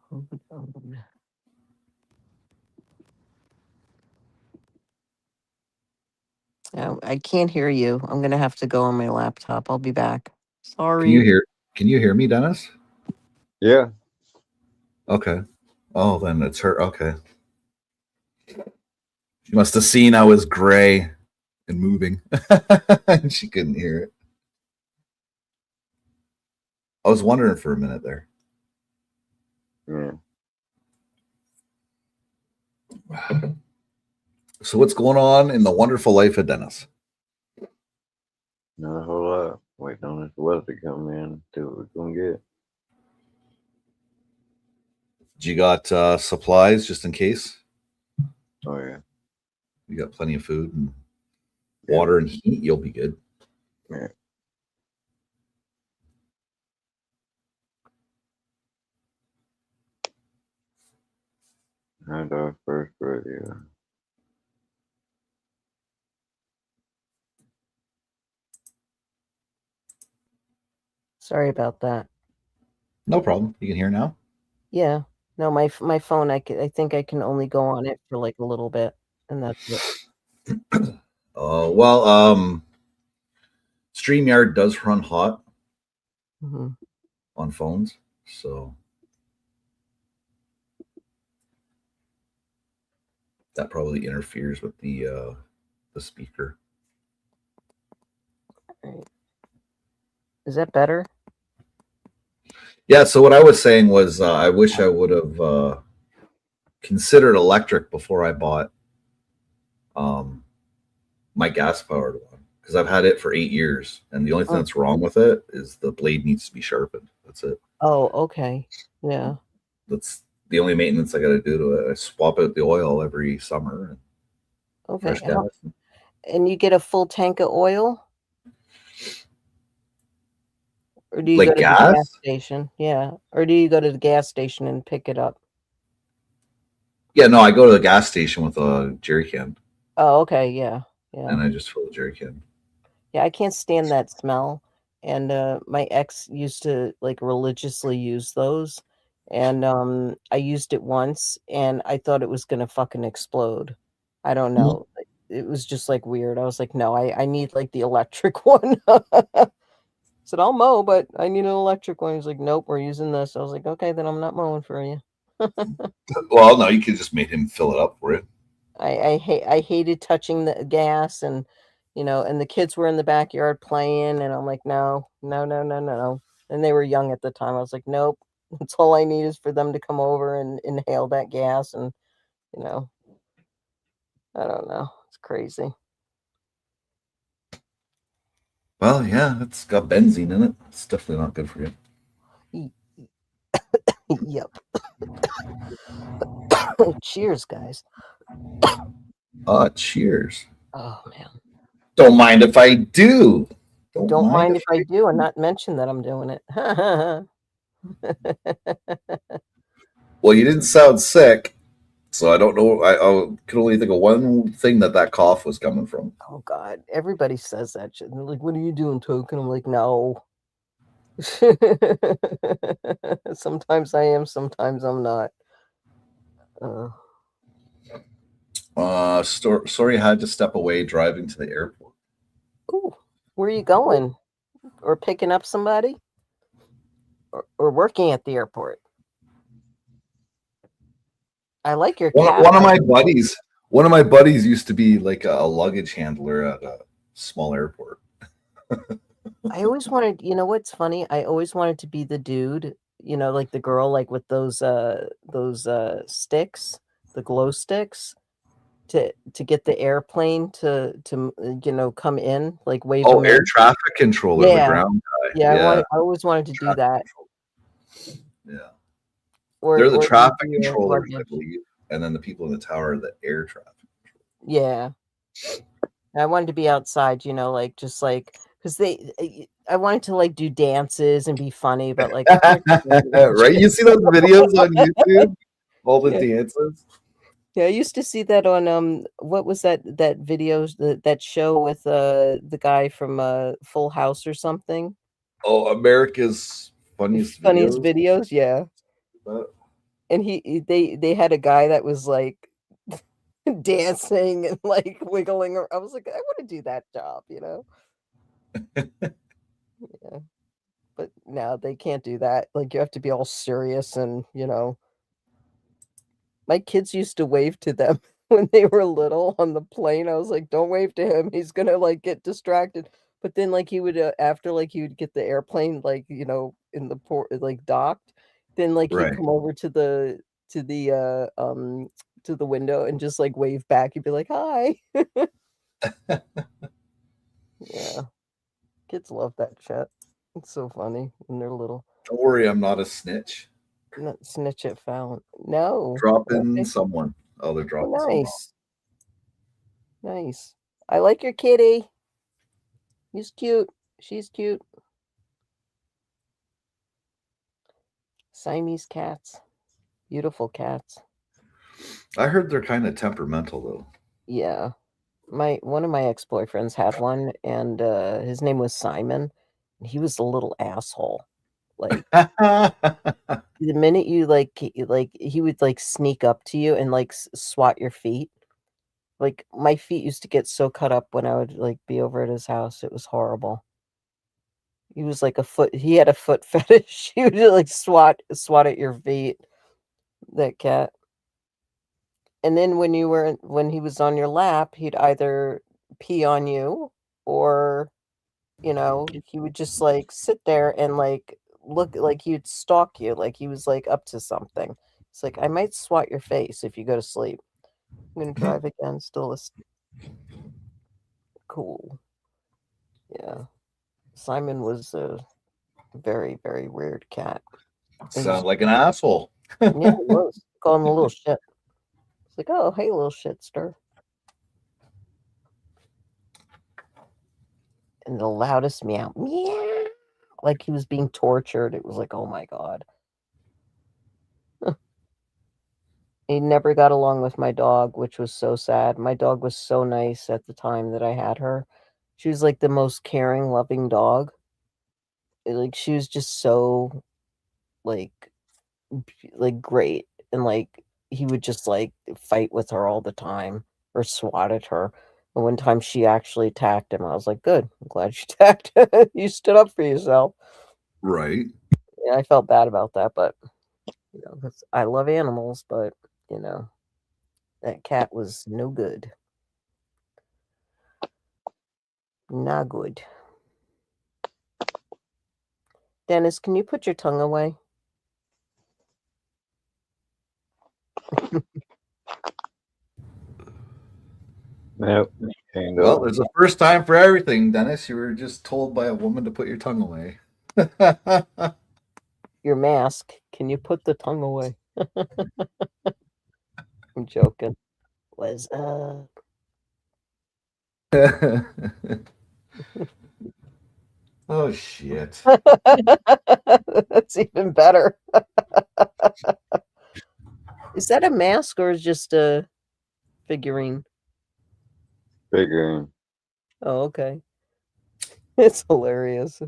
Speaker 4: Hold on. I can't hear you. I'm gonna have to go on my laptop. I'll be back.
Speaker 2: Can you
Speaker 4: Sorry.
Speaker 2: hear? Can you hear me, Dennis?
Speaker 3: Yeah.
Speaker 2: Okay. Oh, then it's her. Okay. She must have seen I was gray and moving, and she couldn't hear it. I was wondering for a minute there.
Speaker 3: Yeah.
Speaker 2: So, what's going on in the wonderful life of Dennis?
Speaker 3: Not a whole lot. Waiting on this weather to come in. See what we're gonna get.
Speaker 2: You got supplies just in case?
Speaker 3: Oh yeah.
Speaker 2: You got plenty of food and
Speaker 3: Yeah.
Speaker 2: water and heat. You'll be good.
Speaker 3: Yeah. Had our first rodeo.
Speaker 4: Sorry about that.
Speaker 2: No problem. You can hear now.
Speaker 4: Yeah. No, my phone. I think I can only go on it for like a little bit, and that's it.
Speaker 2: Well, StreamYard does run hot
Speaker 4: Hmm.
Speaker 2: on phones, so that probably interferes with the speaker.
Speaker 4: Right. Is that better?
Speaker 2: Yeah. So what I was saying was, I wish I would have considered electric before I bought um, my gas powered one because I've had it for 8 years, and the only thing
Speaker 4: Oh.
Speaker 2: that's wrong with it is the blade needs to be sharpened. That's it.
Speaker 4: Oh, okay. Yeah.
Speaker 2: That's the only maintenance I got to do to it. I swap out the oil every summer and
Speaker 4: Okay.
Speaker 2: fresh gas.
Speaker 4: And you get a full tank of oil, or do you go
Speaker 2: Like
Speaker 4: to the gas
Speaker 2: gas?
Speaker 4: station? Yeah. Or do you go to the gas station and pick it up?
Speaker 2: Yeah, no, I go to the gas station with a jerry can
Speaker 4: Oh, okay. Yeah. Yeah.
Speaker 2: and I just fill the jerry can.
Speaker 4: Yeah, I can't stand that smell. And my ex used to like religiously use those. And I used it once and I thought it was gonna fucking explode. I don't know. It was just like weird. I was like, no, I need like the electric one. said, I'll mow, but I need an electric one. He's like, nope, we're using this. I was like, okay, then I'm not mowing for you.
Speaker 2: Well, no, you could just made him fill it up for you.
Speaker 4: I hated touching the gas, and and the kids were in the backyard playing, and I'm like, no, no, no, no, no, no. And they were young at the time. I was like, nope. That's all I need is for them to come over and inhale that gas, and I don't know. It's crazy.
Speaker 2: Well, yeah, it's got benzene in it. It's definitely not good for you.
Speaker 4: Yep. Cheers, guys.
Speaker 2: Cheers.
Speaker 4: Oh man.
Speaker 2: Don't mind if I do.
Speaker 4: Don't mind if I do and not mention that I'm doing it.
Speaker 2: Well, you didn't sound sick, so I don't know. I can only think of one thing that cough was coming from.
Speaker 4: Oh God, everybody says that shit. And they're like, "What are you doing, Token?" I'm like, "No." Sometimes I am, sometimes I'm not.
Speaker 2: Sorry, I had to step away driving to the airport.
Speaker 4: Ooh, where are you going? Or picking up somebody? Or working at the airport? I like your cat.
Speaker 2: One of my buddies. One of my buddies used to be like a luggage handler at a small airport.
Speaker 4: I always wanted, what's funny? I always wanted to be the dude, like the girl, like with those sticks, the glow sticks, to get the airplane to come in, like wave them
Speaker 2: air
Speaker 4: in.
Speaker 2: traffic controller, the ground guy.
Speaker 4: Yeah, I always wanted to do that.
Speaker 2: Yeah.
Speaker 4: Or
Speaker 2: they're the traffic
Speaker 4: the,
Speaker 2: controllers, I believe, and then the people in the tower are the air traffic.
Speaker 4: Yeah. I wanted to be outside, like just like because I wanted to like do dances and be funny, but like
Speaker 2: right? You see those videos on YouTube, all the dances.
Speaker 4: Yeah, I used to see that on what was that video, that show with the guy from Full House or something?
Speaker 2: Oh, America's Funniest
Speaker 4: Videos, yeah.
Speaker 2: But
Speaker 4: And they had a guy that was like dancing and like wiggling. I was like, I want to do that job, Yeah. But no, they can't do that. Like you have to be all serious and, my kids used to wave to them when they were little on the plane. I was like, don't wave to him. He's going to like get distracted. But then like he would after like he would get the airplane like, in the port like docked, then like he'd come over to the to the to the window and just like wave back. He'd be like, "Hi." Yeah. Kids love that shit. It's so funny when they're little.
Speaker 2: don't worry, I'm not a snitch.
Speaker 4: Not snitch at Fallon. No.
Speaker 2: Dropping someone. Oh, they're dropping someone.
Speaker 4: Nice. Nice. I like your kitty. He's cute. She's cute. Siamese cats. Beautiful cats.
Speaker 2: I heard they're kind of temperamental though.
Speaker 4: Yeah. One of my ex-boyfriends had one, and his name was Simon, and he was a little asshole. Like the minute you he would like sneak up to you and like swat your feet. Like my feet used to get so cut up when I would like be over at his house. It was horrible. He was like he had a foot fetish. He would like swat at your feet. That cat. And then when he was on your lap, he'd either pee on you or, he would just like sit there and like look like he'd stalk you, like he was like up to something. It's like, I might swat your face if you go to sleep. I'm gonna drive again, still cool. Yeah. Simon was a very, very weird cat.
Speaker 2: Sound like an asshole.
Speaker 4: Yeah, he was. Call him a little shit. It's like, oh, hey, little shitster. And the loudest meow. Meow. Like he was being tortured. It was like, oh my God. He never got along with my dog, which was so sad. My dog was so nice at the time that I had her. She was like the most caring, loving dog. Like she was just so like great. And like he would just like fight with her all the time or swat at her. And one time she actually attacked him. I was like, good. I'm glad you attacked. You stood up for yourself.
Speaker 2: Right.
Speaker 4: Yeah, I felt bad about that, but 'cause I love animals, but that cat was no good. Not good. Dennis, can you put your tongue away?
Speaker 3: Nope. Can't do
Speaker 2: Well,
Speaker 3: it.
Speaker 2: there's a first time for everything, Dennis. You were just told by a woman to put your tongue away.
Speaker 4: Your mask. Can you put the tongue away? I'm joking. Was
Speaker 2: Oh shit.
Speaker 4: That's even better. Is that a mask or is just a figurine?
Speaker 3: Figuring.
Speaker 4: Oh, okay. It's hilarious.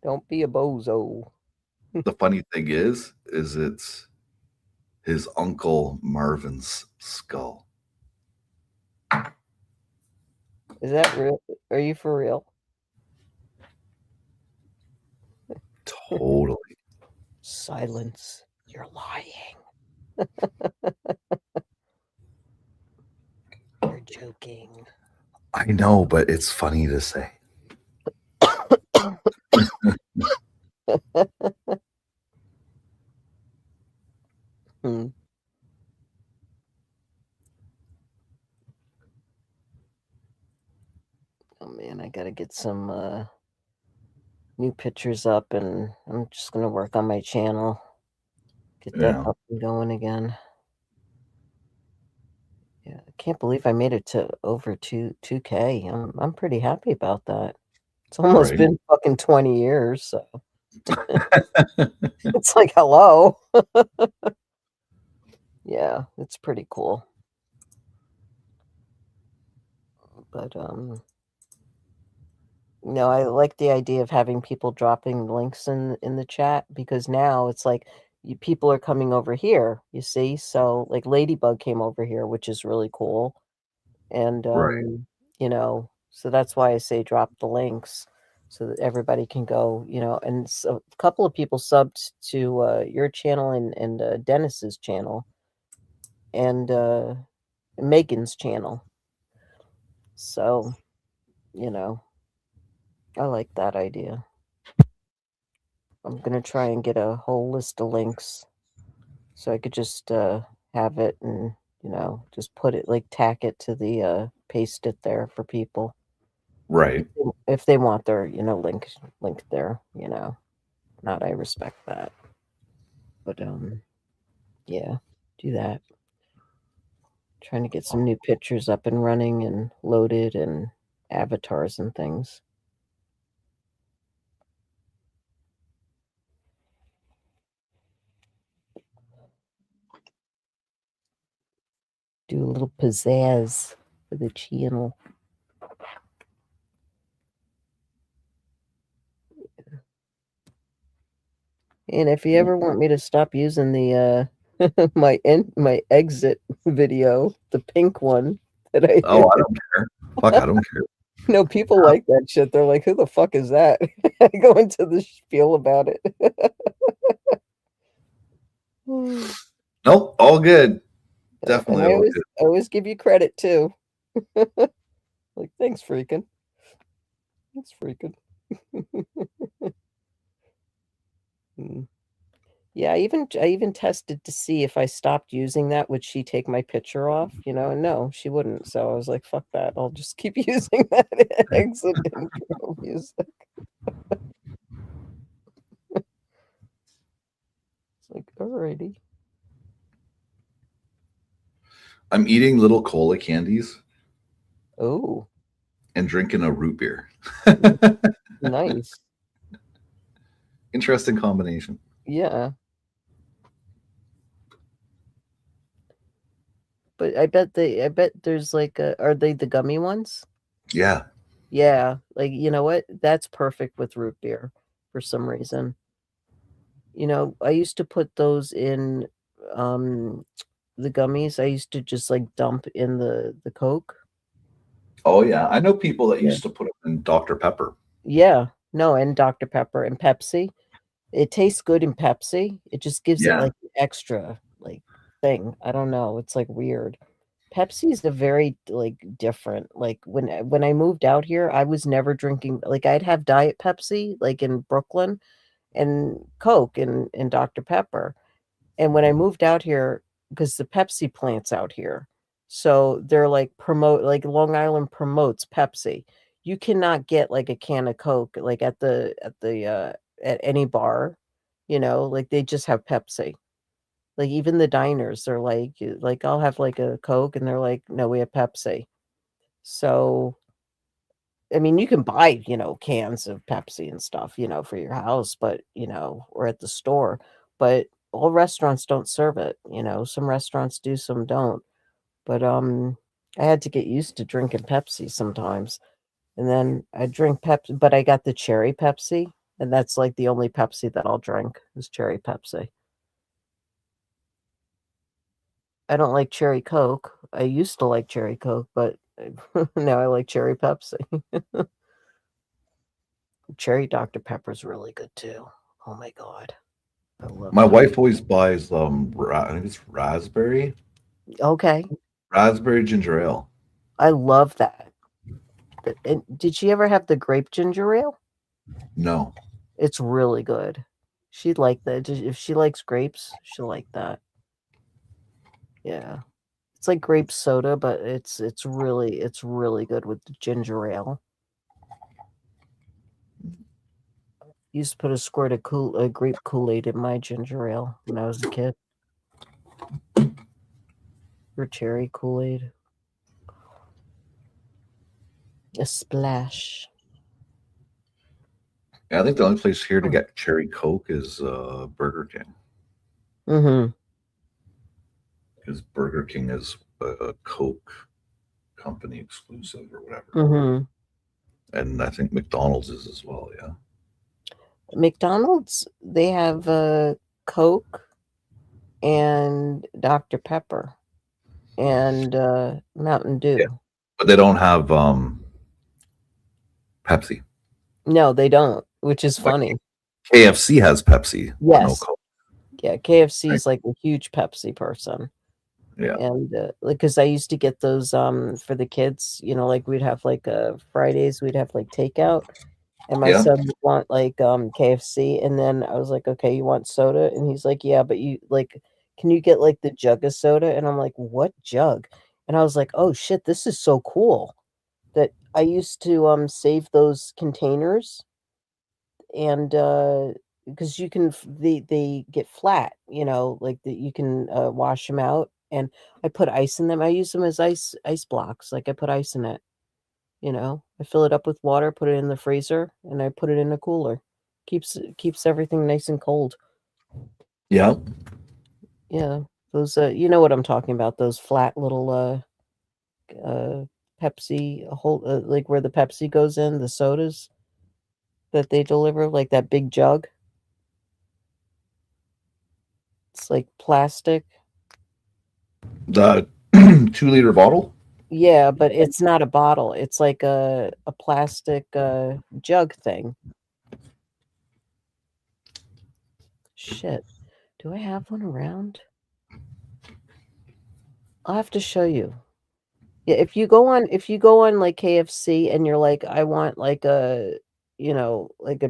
Speaker 4: Don't be a bozo.
Speaker 2: The funny thing is it's his uncle Marvin's skull.
Speaker 4: Is that real? Are you for real?
Speaker 2: Totally.
Speaker 4: Silence. You're lying. You're joking.
Speaker 2: I know, but it's funny to say.
Speaker 4: Hmm. Oh man, I gotta get some new pictures up, and I'm just gonna work on my channel. Get that
Speaker 2: Yeah.
Speaker 4: up and going again. Yeah, I can't believe I made it to over 2K. I'm pretty happy about that. It's almost
Speaker 2: Right.
Speaker 4: been fucking 20 years, so it's like hello. Yeah, it's pretty cool. But I like the idea of having people dropping links in the chat, because now it's like people are coming over here, you see? So like Ladybug came over here, which is really cool. And
Speaker 2: Right.
Speaker 4: so that's why I say drop the links so that everybody can go, and so a couple of people subbed to your channel and Dennis's channel and Megan's channel. So, I like that idea. I'm gonna try and get a whole list of links so I could just have it and just put it, like, tack it to the paste it there for people
Speaker 2: Right.
Speaker 4: if they want their link there. Not, I respect that, but yeah, do that. Trying to get some new pictures up and running and loaded and avatars and things. Do a little pizzazz for the channel. And if you ever want me to stop using the my exit video, the pink one that I
Speaker 2: Oh, I don't care. Fuck, I don't care.
Speaker 4: no, people like that shit. They're like, who the fuck is that? I go into the spiel about it.
Speaker 2: Nope, all good.
Speaker 4: And
Speaker 2: Definitely
Speaker 4: I
Speaker 2: all
Speaker 4: always
Speaker 2: good.
Speaker 4: I always give you credit too. Like, thanks, Freakin. Thanks, Freakin. Mm. Yeah, I even tested to see if I stopped using that, would she take my picture off? And no, she wouldn't. So I was like, fuck that. I'll just keep using that exit intro music. It's like, alrighty.
Speaker 2: I'm eating little cola candies
Speaker 4: Oh,
Speaker 2: and drinking a root beer.
Speaker 4: nice.
Speaker 2: Interesting combination.
Speaker 4: Yeah. But I bet there's like are they the gummy ones?
Speaker 2: Yeah.
Speaker 4: Yeah, like, you know what? That's perfect with root beer for some reason. I used to put those in gummies I used to just like dump in the Coke.
Speaker 2: Oh yeah, I know people that
Speaker 4: Yeah.
Speaker 2: used to put them in Dr. Pepper.
Speaker 4: Yeah, no, and Dr. Pepper and Pepsi. It tastes good in Pepsi. It just gives it
Speaker 2: Yeah.
Speaker 4: like an extra like thing. I don't know. It's like weird. Pepsi is a very like different. Like when I moved out here, I was never drinking like I'd have Diet Pepsi like in Brooklyn and Coke and Dr. Pepper. And when I moved out here, because the Pepsi plant's out here, so they're like promote like Long Island promotes Pepsi. You cannot get like a can of Coke like at any bar, like they just have Pepsi. Like even the diners, they're like I'll have like a Coke, and they're like, no, we have Pepsi. So I mean, you can buy, cans of Pepsi and stuff, for your house, but, or at the store, but all restaurants don't serve it, some restaurants do, some don't. But I had to get used to drinking Pepsi sometimes. And then I drink Pepsi, but I got the cherry Pepsi, and that's like the only Pepsi that I'll drink is cherry Pepsi. I don't like cherry Coke. I used to like cherry Coke, but now I like cherry Pepsi. Cherry Dr. Pepper is really good too. Oh my god, I love
Speaker 2: My
Speaker 4: that.
Speaker 2: wife always buys I think it's
Speaker 4: Okay,
Speaker 2: raspberry ginger ale.
Speaker 4: I love that. And did she ever have the grape ginger ale?
Speaker 2: No.
Speaker 4: It's really good. She'd like that. If she likes grapes, she'll like that. Yeah, it's like grape soda, but it's really good with the ginger ale. Used to put a squirt of grape Kool-Aid in my ginger ale when I was a kid. Or cherry Kool-Aid. A splash.
Speaker 2: Yeah, I think the only place here to get cherry Coke is Burger King.
Speaker 4: Mm-hmm.
Speaker 2: Because Burger King is a Coke company exclusive or whatever.
Speaker 4: Mm-hmm.
Speaker 2: And I think McDonald's is as well, yeah.
Speaker 4: McDonald's, they have Coke and Dr. Pepper and Mountain Dew.
Speaker 2: Yeah. But they don't have Pepsi.
Speaker 4: No, they don't, which is
Speaker 2: Like
Speaker 4: funny.
Speaker 2: KFC has Pepsi, but no
Speaker 4: Yes.
Speaker 2: Coke.
Speaker 4: Yeah, KFC is like a huge Pepsi person.
Speaker 2: Yeah.
Speaker 4: And like, because I used to get those for the kids, like we'd have like Fridays, we'd have like takeout. And my
Speaker 2: Yeah.
Speaker 4: son would want like KFC, and then I was like, okay, you want soda? And he's like, yeah, but you like, can you get like the jug of soda? And I'm like, what jug? And I was like, oh shit, this is so cool that I used to save those containers, and because you can they get flat, like that you can wash them out, and I put ice in them. I use them as ice blocks. Like I put ice in it. I fill it up with water, put it in the freezer, and I put it in a cooler. Keeps everything nice and cold.
Speaker 2: Yeah.
Speaker 4: Yeah, those you know what I'm talking about? Those flat little Pepsi whole like where the Pepsi goes in, the sodas that they deliver, like that big jug. It's like plastic.
Speaker 2: The 2-liter bottle?
Speaker 4: Yeah, but it's not a bottle. It's like a plastic jug thing. Shit. Do I have one around? I'll have to show you. Yeah, if you go on like KFC and you're like, I want like like a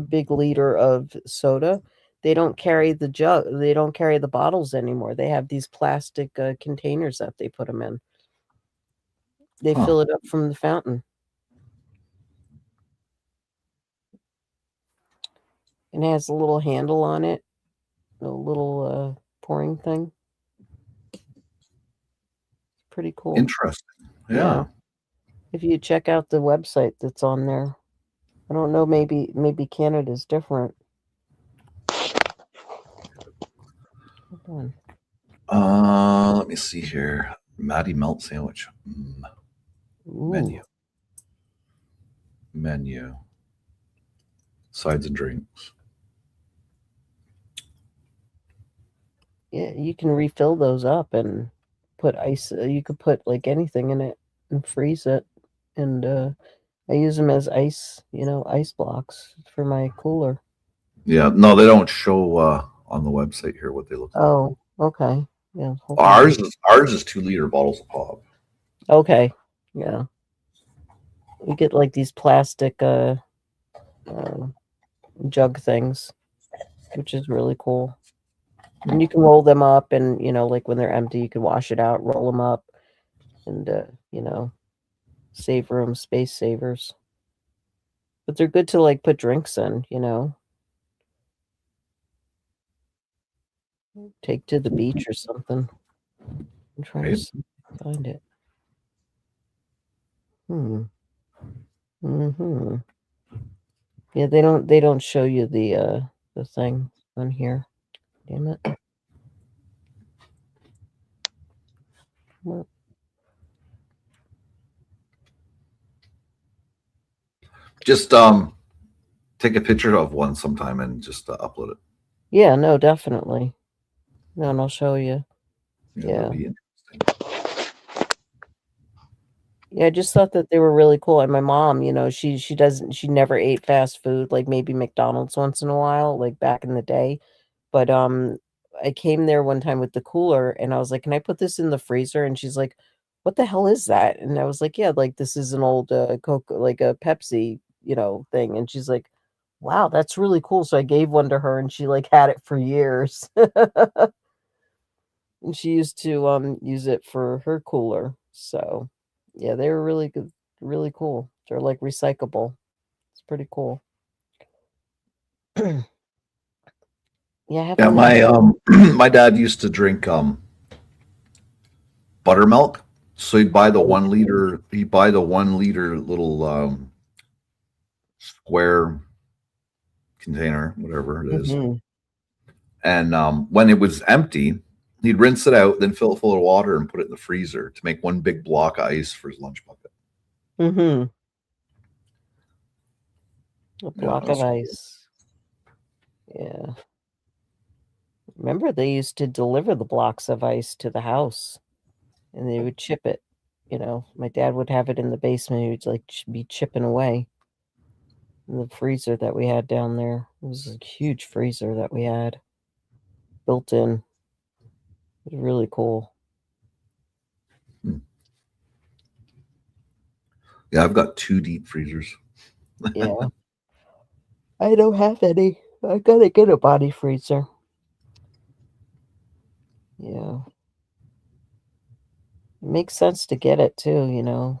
Speaker 4: big liter of soda, they don't carry the jug. They don't carry the bottles anymore. They have these plastic containers that they put them in. They
Speaker 2: Huh.
Speaker 4: fill it up from the fountain. And it has a little handle on it, a little pouring thing. Pretty cool.
Speaker 2: Interesting. Yeah.
Speaker 4: If you check out the website that's on there. I don't know, maybe Canada's different. Hold on.
Speaker 2: Let me see here. Matty Melt sandwich. Menu.
Speaker 4: Ooh.
Speaker 2: Menu. Sides and drinks.
Speaker 4: Yeah, you can refill those up and put ice. You could put like anything in it and freeze it. And I use them as ice, ice blocks for my cooler.
Speaker 2: Yeah, no, they don't show on the website here what they look like.
Speaker 4: Oh, okay. Yeah.
Speaker 2: Ours is 2 liter bottles of pop.
Speaker 4: Okay. Yeah. We get like these plastic jug things, which is really cool. And you can roll them up, and like when they're empty, you can wash it out, roll them up, and save room, space savers. But they're good to like put drinks in. Take to the beach or something. I'm trying
Speaker 2: Right.
Speaker 4: to find it. Mm-hmm. Yeah, they don't show you the thing on here. Damn it. Well,
Speaker 2: Just take a picture of one sometime and just upload it.
Speaker 4: yeah, no, definitely. No, and I'll show you. Yeah.
Speaker 2: That'd be interesting.
Speaker 4: Yeah, I just thought that they were really cool. And my mom, she never ate fast food, like maybe McDonald's once in a while, like back in the day. But I came there one time with the cooler and I was like, "Can I put this in the freezer?" And she's like, "What the hell is that?" And I was like, "Yeah, like this is an old Coke, like a Pepsi, thing." And she's like, "Wow, that's really cool." So I gave one to her and she like had it for years. And she used to use it for her cooler. So yeah, they were really good, really cool. They're like recyclable. It's pretty cool. Yeah, I have
Speaker 2: Yeah,
Speaker 4: to
Speaker 2: my my dad used to drink buttermilk. So he'd buy the 1 liter. He'd buy the 1 liter little square container, whatever it is.
Speaker 4: Mhm.
Speaker 2: And when it was empty, he'd rinse it out, then fill it full of water and put it in the freezer to make one big block of ice for his lunch bucket.
Speaker 4: Mhm. A
Speaker 2: Yeah,
Speaker 4: block of ice. Yeah. Remember they used to deliver the blocks of ice to the house and they would chip it. My dad would have it in the basement. He would like be chipping away in the freezer that we had down there. It was a huge freezer that we had built in. It was really cool.
Speaker 2: Yeah, I've got 2 deep freezers.
Speaker 4: Yeah. I don't have any. I gotta get a body freezer. Yeah. It makes sense to get it too.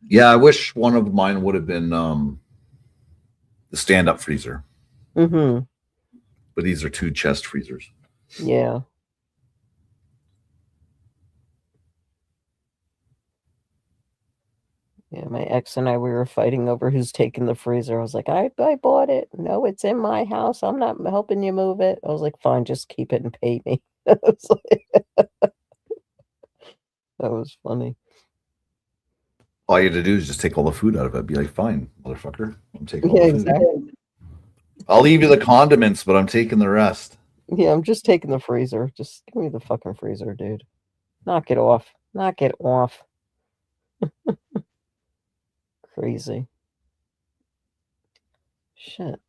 Speaker 2: Yeah, I wish one of mine would have been the stand-up freezer,
Speaker 4: Mm-hmm.
Speaker 2: but these are 2 chest freezers.
Speaker 4: Yeah. Yeah, my ex and I, we were fighting over who's taking the freezer. I was like, I bought it. No, it's in my house. I'm not helping you move it. I was like, fine, just keep it and pay me. That was funny.
Speaker 2: All you had to do is just take all the food out of it. Be like, fine, motherfucker, I'm taking all
Speaker 4: Yeah,
Speaker 2: the food.
Speaker 4: exactly.
Speaker 2: I'll leave you the condiments, but I'm taking the rest.
Speaker 4: Yeah, I'm just taking the freezer. Just give me the fucking freezer, dude. Knock it off. Knock it off. Crazy. Shit.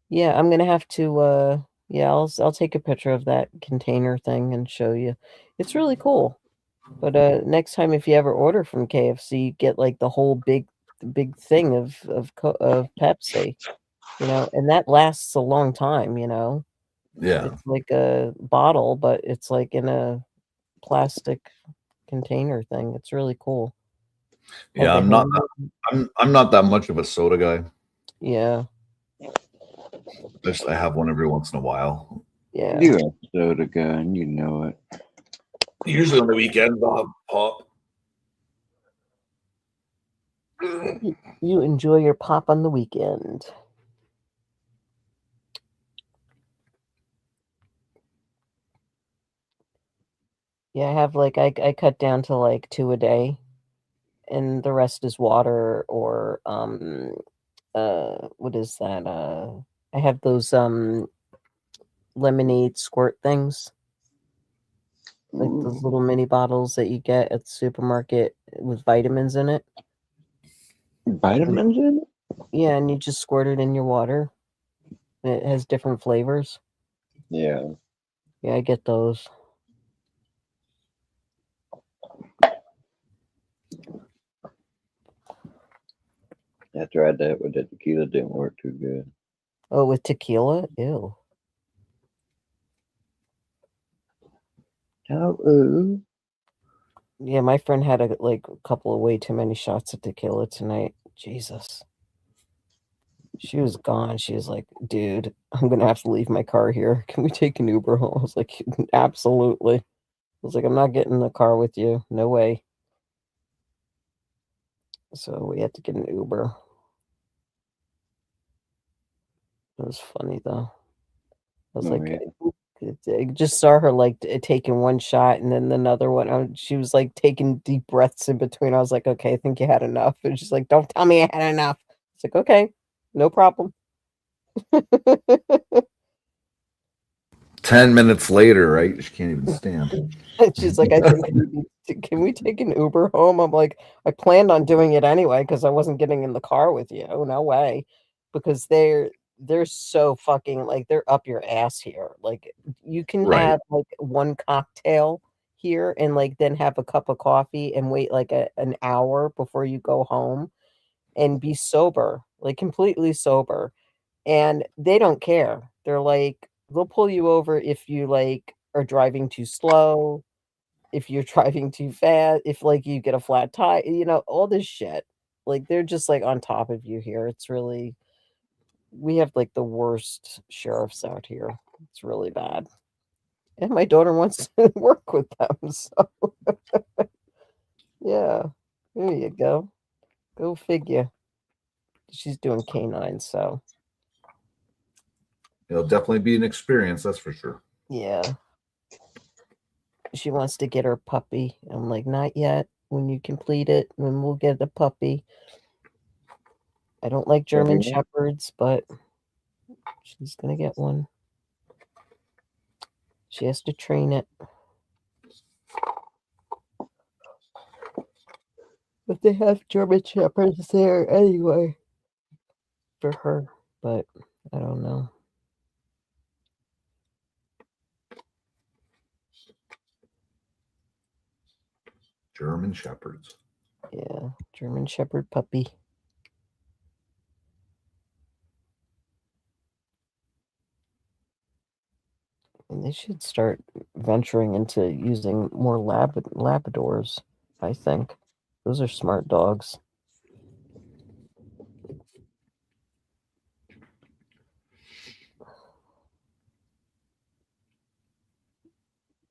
Speaker 4: Yeah, I'm gonna have to yeah, I'll take a picture of that container thing and show you. It's really cool. But next time if you ever order from KFC, get like the whole big thing of Pepsi, and that lasts a long time.
Speaker 2: Yeah,
Speaker 4: It's like a bottle, but it's like in a plastic container thing. It's really cool. How
Speaker 2: yeah.
Speaker 4: they
Speaker 2: I'm not.
Speaker 4: handle
Speaker 2: I'm not that much of a soda guy.
Speaker 4: Yeah,
Speaker 2: I have one every once in a while.
Speaker 4: yeah.
Speaker 3: You a soda gun, you know it.
Speaker 2: Usually on the weekend, I'll have pop.
Speaker 4: You enjoy your pop on the weekend. Yeah, I have like I cut down to like 2 a day, and the rest is water or what is that? I have those lemonade squirt things, like those little mini bottles that you get at the supermarket with vitamins in it.
Speaker 3: Vitamins in it?
Speaker 4: Yeah, and you just squirt it in your water. And it has different flavors.
Speaker 3: Yeah.
Speaker 4: Yeah, I get those.
Speaker 3: I tried that, but the tequila didn't work too good.
Speaker 4: Oh, with tequila? Ew.
Speaker 3: Oh,
Speaker 4: Yeah, my friend had a couple of way too many shots of tequila tonight. Jesus. She was gone. She was like, dude, I'm gonna have to leave my car here. Can we take an Uber home? I was like, absolutely. I was like, I'm not getting in the car with you. No way. So we had to get an Uber. It was funny though. I was
Speaker 3: oh,
Speaker 4: like,
Speaker 3: yeah.
Speaker 4: I just saw her like taking one shot and then another one. She was like taking deep breaths in between. I was like, okay, I think you had enough. And she's like, don't tell me I had enough. It's like, okay, no problem.
Speaker 2: 10 minutes later, right? She can't even stand.
Speaker 4: She's like, I think can we take an Uber home? I'm like, I planned on doing it anyway because I wasn't getting in the car with you. No way. Because they're so fucking like they're up your ass here. Like you can
Speaker 2: Right.
Speaker 4: have like one cocktail here and like then have a cup of coffee and wait like an hour before you go home and be sober, like completely sober. And they don't care. They're like, they'll pull you over if you like are driving too slow, if you're driving too fast, if like you get a flat tire, all this shit. Like they're just like on top of you here. It's really we have like the worst sheriffs out here. It's really bad. And my daughter wants to work with them. So yeah. There you go. Go figure. She's doing canine, so
Speaker 2: It'll definitely be an experience, that's for sure.
Speaker 4: yeah. She wants to get her puppy. I'm like, not yet. When you complete it, then we'll get a puppy. I don't like German
Speaker 3: Yeah.
Speaker 4: shepherds, but she's gonna get one. She has to train it. But they have German shepherds there anyway for her. But I don't know.
Speaker 2: German shepherds.
Speaker 4: Yeah, German shepherd puppy. And they should start venturing into using more Labradors, I think. Those are smart dogs.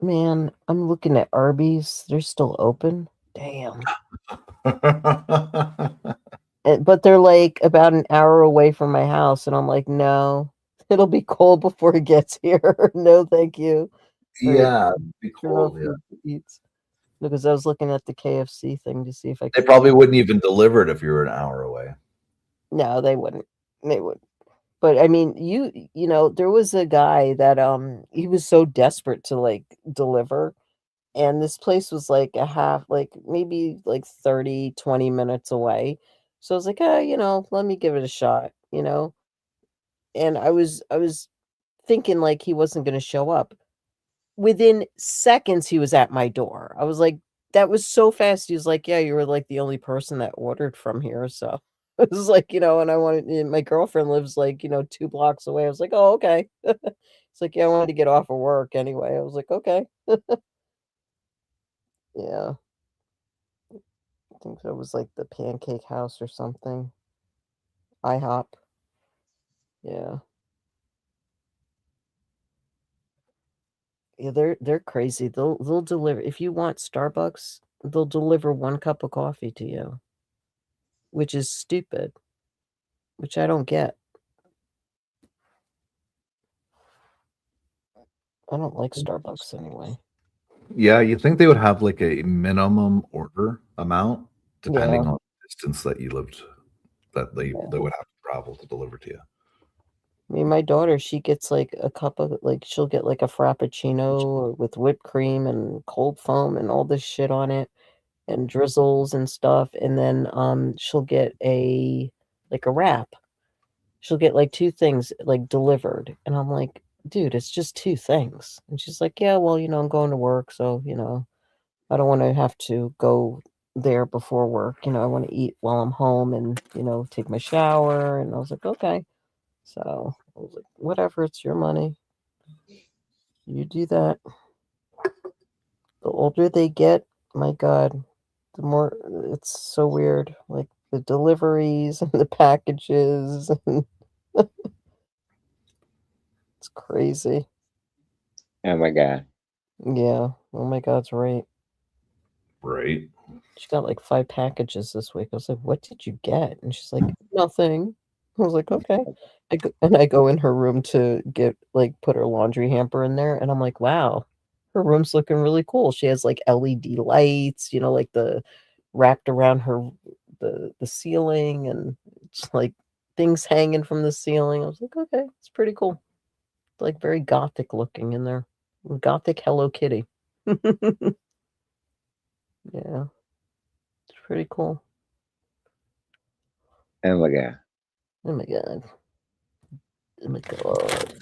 Speaker 4: Man, I'm looking at Arby's. They're still open. Damn. But they're like about an hour away from my house, and I'm like, no, it'll be cold before it gets here. No, thank you.
Speaker 2: Yeah, it'd be
Speaker 4: No
Speaker 2: cold. Yeah.
Speaker 4: food to eat. Because I was looking at the KFC thing to see if I
Speaker 2: They
Speaker 4: could.
Speaker 2: probably wouldn't even deliver it if you were an hour away.
Speaker 4: No, they wouldn't. They wouldn't. But I mean, there was a guy that he was so desperate to like deliver, and this place was like a half, like maybe like 30-20 minutes away. So I was like, let me give it a shot. And I was thinking like he wasn't going to show up. Within seconds, he was at my door. I was like, that was so fast. He was like, yeah, you were like the only person that ordered from here. So it was like, and and my girlfriend lives like, 2 blocks away. I was like, oh, okay. It's like, yeah, I wanted to get off of work anyway. I was like, okay. Yeah. I think that was like the Pancake House or something. IHOP. Yeah. Yeah, they're crazy. They'll deliver if you want Starbucks, they'll deliver 1 cup of coffee to you, which is stupid, which I don't get. I don't like Starbucks anyway.
Speaker 2: Yeah, you think they would have like a minimum order amount depending
Speaker 4: Yeah.
Speaker 2: on the distance that you lived, that they would have to travel to deliver to you.
Speaker 4: I mean, my daughter, she gets like a cup of like she'll get like a frappuccino with whipped cream and cold foam and all this shit on it and drizzles and stuff, and then she'll get a wrap. She'll get like 2 things like delivered, and I'm like, dude, it's just 2 things. And she's like, yeah, well, I'm going to work, so I don't want to have to go there before work. I want to eat while I'm home and take my shower. And I was like, okay. So I was like, whatever, it's your money. You do that. The older they get, my God, the more it's so weird. Like the deliveries and the packages. And it's crazy.
Speaker 3: Oh my God.
Speaker 4: Yeah. Oh my God, it's right.
Speaker 2: Right.
Speaker 4: She got like 5 packages this week. I was like, what did you get? And she's like, nothing. I was like, okay. I go in her room to put her laundry hamper in there, and I'm like, wow, her room's looking really cool. She has like LED lights, like the wrapped around her the ceiling, and it's like things hanging from the ceiling. I was like, okay, it's pretty cool. It's like very gothic looking in there. Gothic Hello Kitty. Yeah, it's pretty cool.
Speaker 3: Oh my God.
Speaker 4: Oh my God. Oh my God.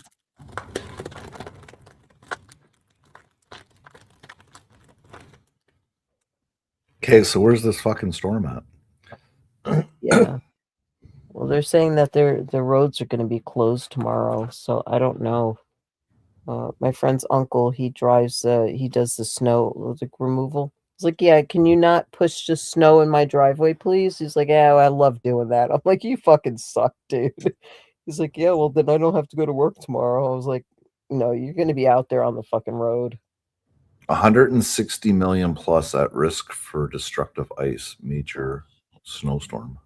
Speaker 2: Okay, so where's this fucking storm at?
Speaker 4: Yeah. Well, they're saying that the roads are going to be closed tomorrow, so I don't know. My friend's uncle, he does the snow removal. He's like, yeah, can you not push the snow in my driveway, please? He's like, yeah, I love doing that. I'm like, you fucking suck, dude. He's like, yeah, well, then I don't have to go to work tomorrow. I was like, no, you're going to be out there on the fucking road.
Speaker 2: 160 million plus at risk for destructive ice, major snowstorm.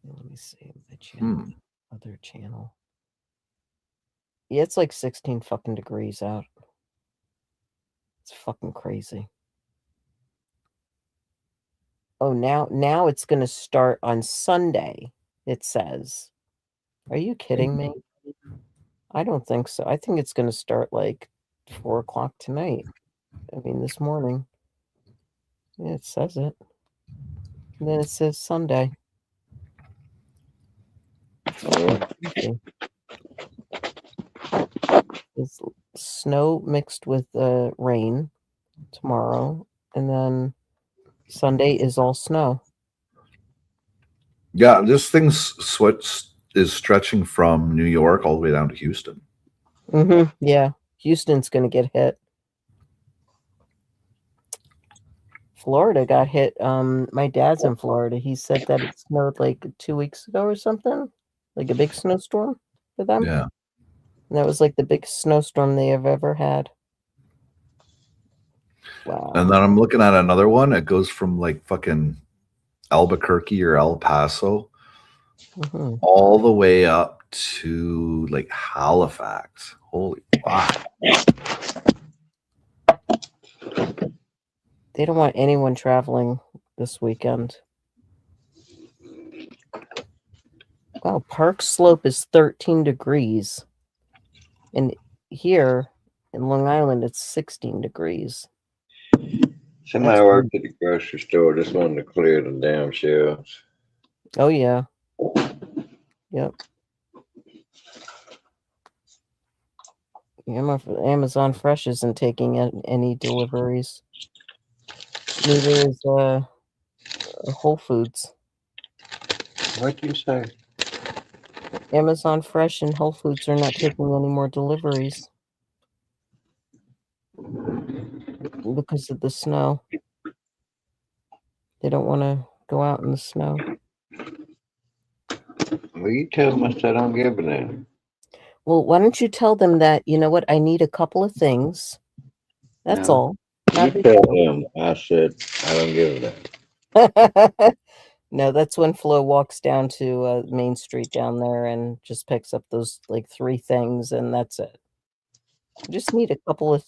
Speaker 4: Let me see the channel. Other channel. Yeah, it's like 16 fucking degrees out. It's fucking crazy. Oh, now it's going to start on Sunday, it says. Are you kidding me? I don't think so. I think it's going to start like 4 o'clock tonight. I mean, this morning. Yeah, it says it. And then it says Sunday. It's crazy. It's snow mixed with rain tomorrow. And then Sunday is all snow.
Speaker 2: Yeah, this thing's is stretching from New York all the way down to Houston.
Speaker 4: Mm-hmm. Yeah, Houston's going to get hit. Florida got hit. My dad's in Florida. He said that it snowed like 2 weeks ago or something, like a big snowstorm for them.
Speaker 2: Yeah.
Speaker 4: And that was like the biggest snowstorm they have ever had. Wow.
Speaker 2: And then I'm looking at another one. It goes from like fucking Albuquerque or El Paso all the way up to like Halifax. Holy fuck.
Speaker 4: They don't want anyone traveling this weekend. Wow, Park Slope is 13 degrees. And here in Long Island, it's 16 degrees.
Speaker 3: Somebody worked at the grocery store just wanted to clear the damn shelves.
Speaker 4: Oh, yeah. Yep. Amazon Fresh isn't taking any deliveries. Neither is Whole Foods.
Speaker 3: What'd you say?
Speaker 4: Amazon Fresh and Whole Foods are not taking any more deliveries because of the snow. They don't want to go out in the snow.
Speaker 3: Well, you tell them I said I don't give a damn.
Speaker 4: Well, why don't you tell them that, you know what, I need a couple of things. That's all.
Speaker 3: You tell them I said I don't give a damn.
Speaker 4: No, that's when Flo walks down to Main Street down there and just picks up those like 3 things, and that's it. I just need a couple of